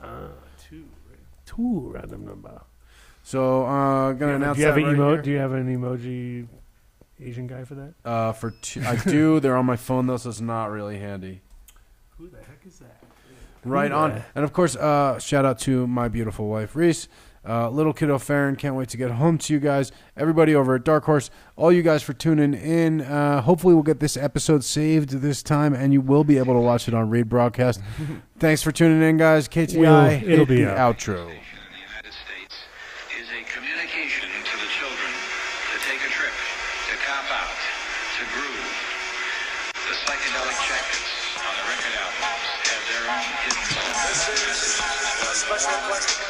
Two random number. So, going to announce do you that have right here. Do you have an emoji Asian guy for that? For 2, I do. They're on my phone, though, so it's not really handy. Who the heck is that? Right on. And, of course, shout out to my beautiful wife, Reese. Little kiddo Farron, can't wait to get home to you guys. Everybody over at Dark Horse, all you guys for tuning in. Hopefully we'll get this episode saved this time, and you will be able to watch it on Read Broadcast. Thanks for tuning in, guys. KTI, it'll be the out. outro. In the United States is a communication to the children to take a trip, to cop out, to groove. The psychedelic jackets on the record albums have their own hidden This is a special question.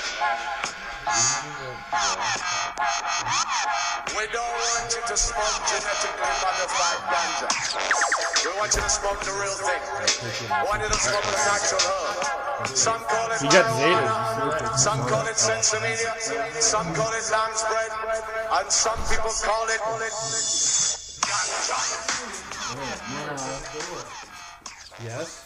We don't want you to smoke genetically modified ganja. We want you to smoke the real thing. We want you to smoke the natural herb. Some call it marijuana, some call it sensimilla, some call it lamb's bread, and some people call it ganja. Yes.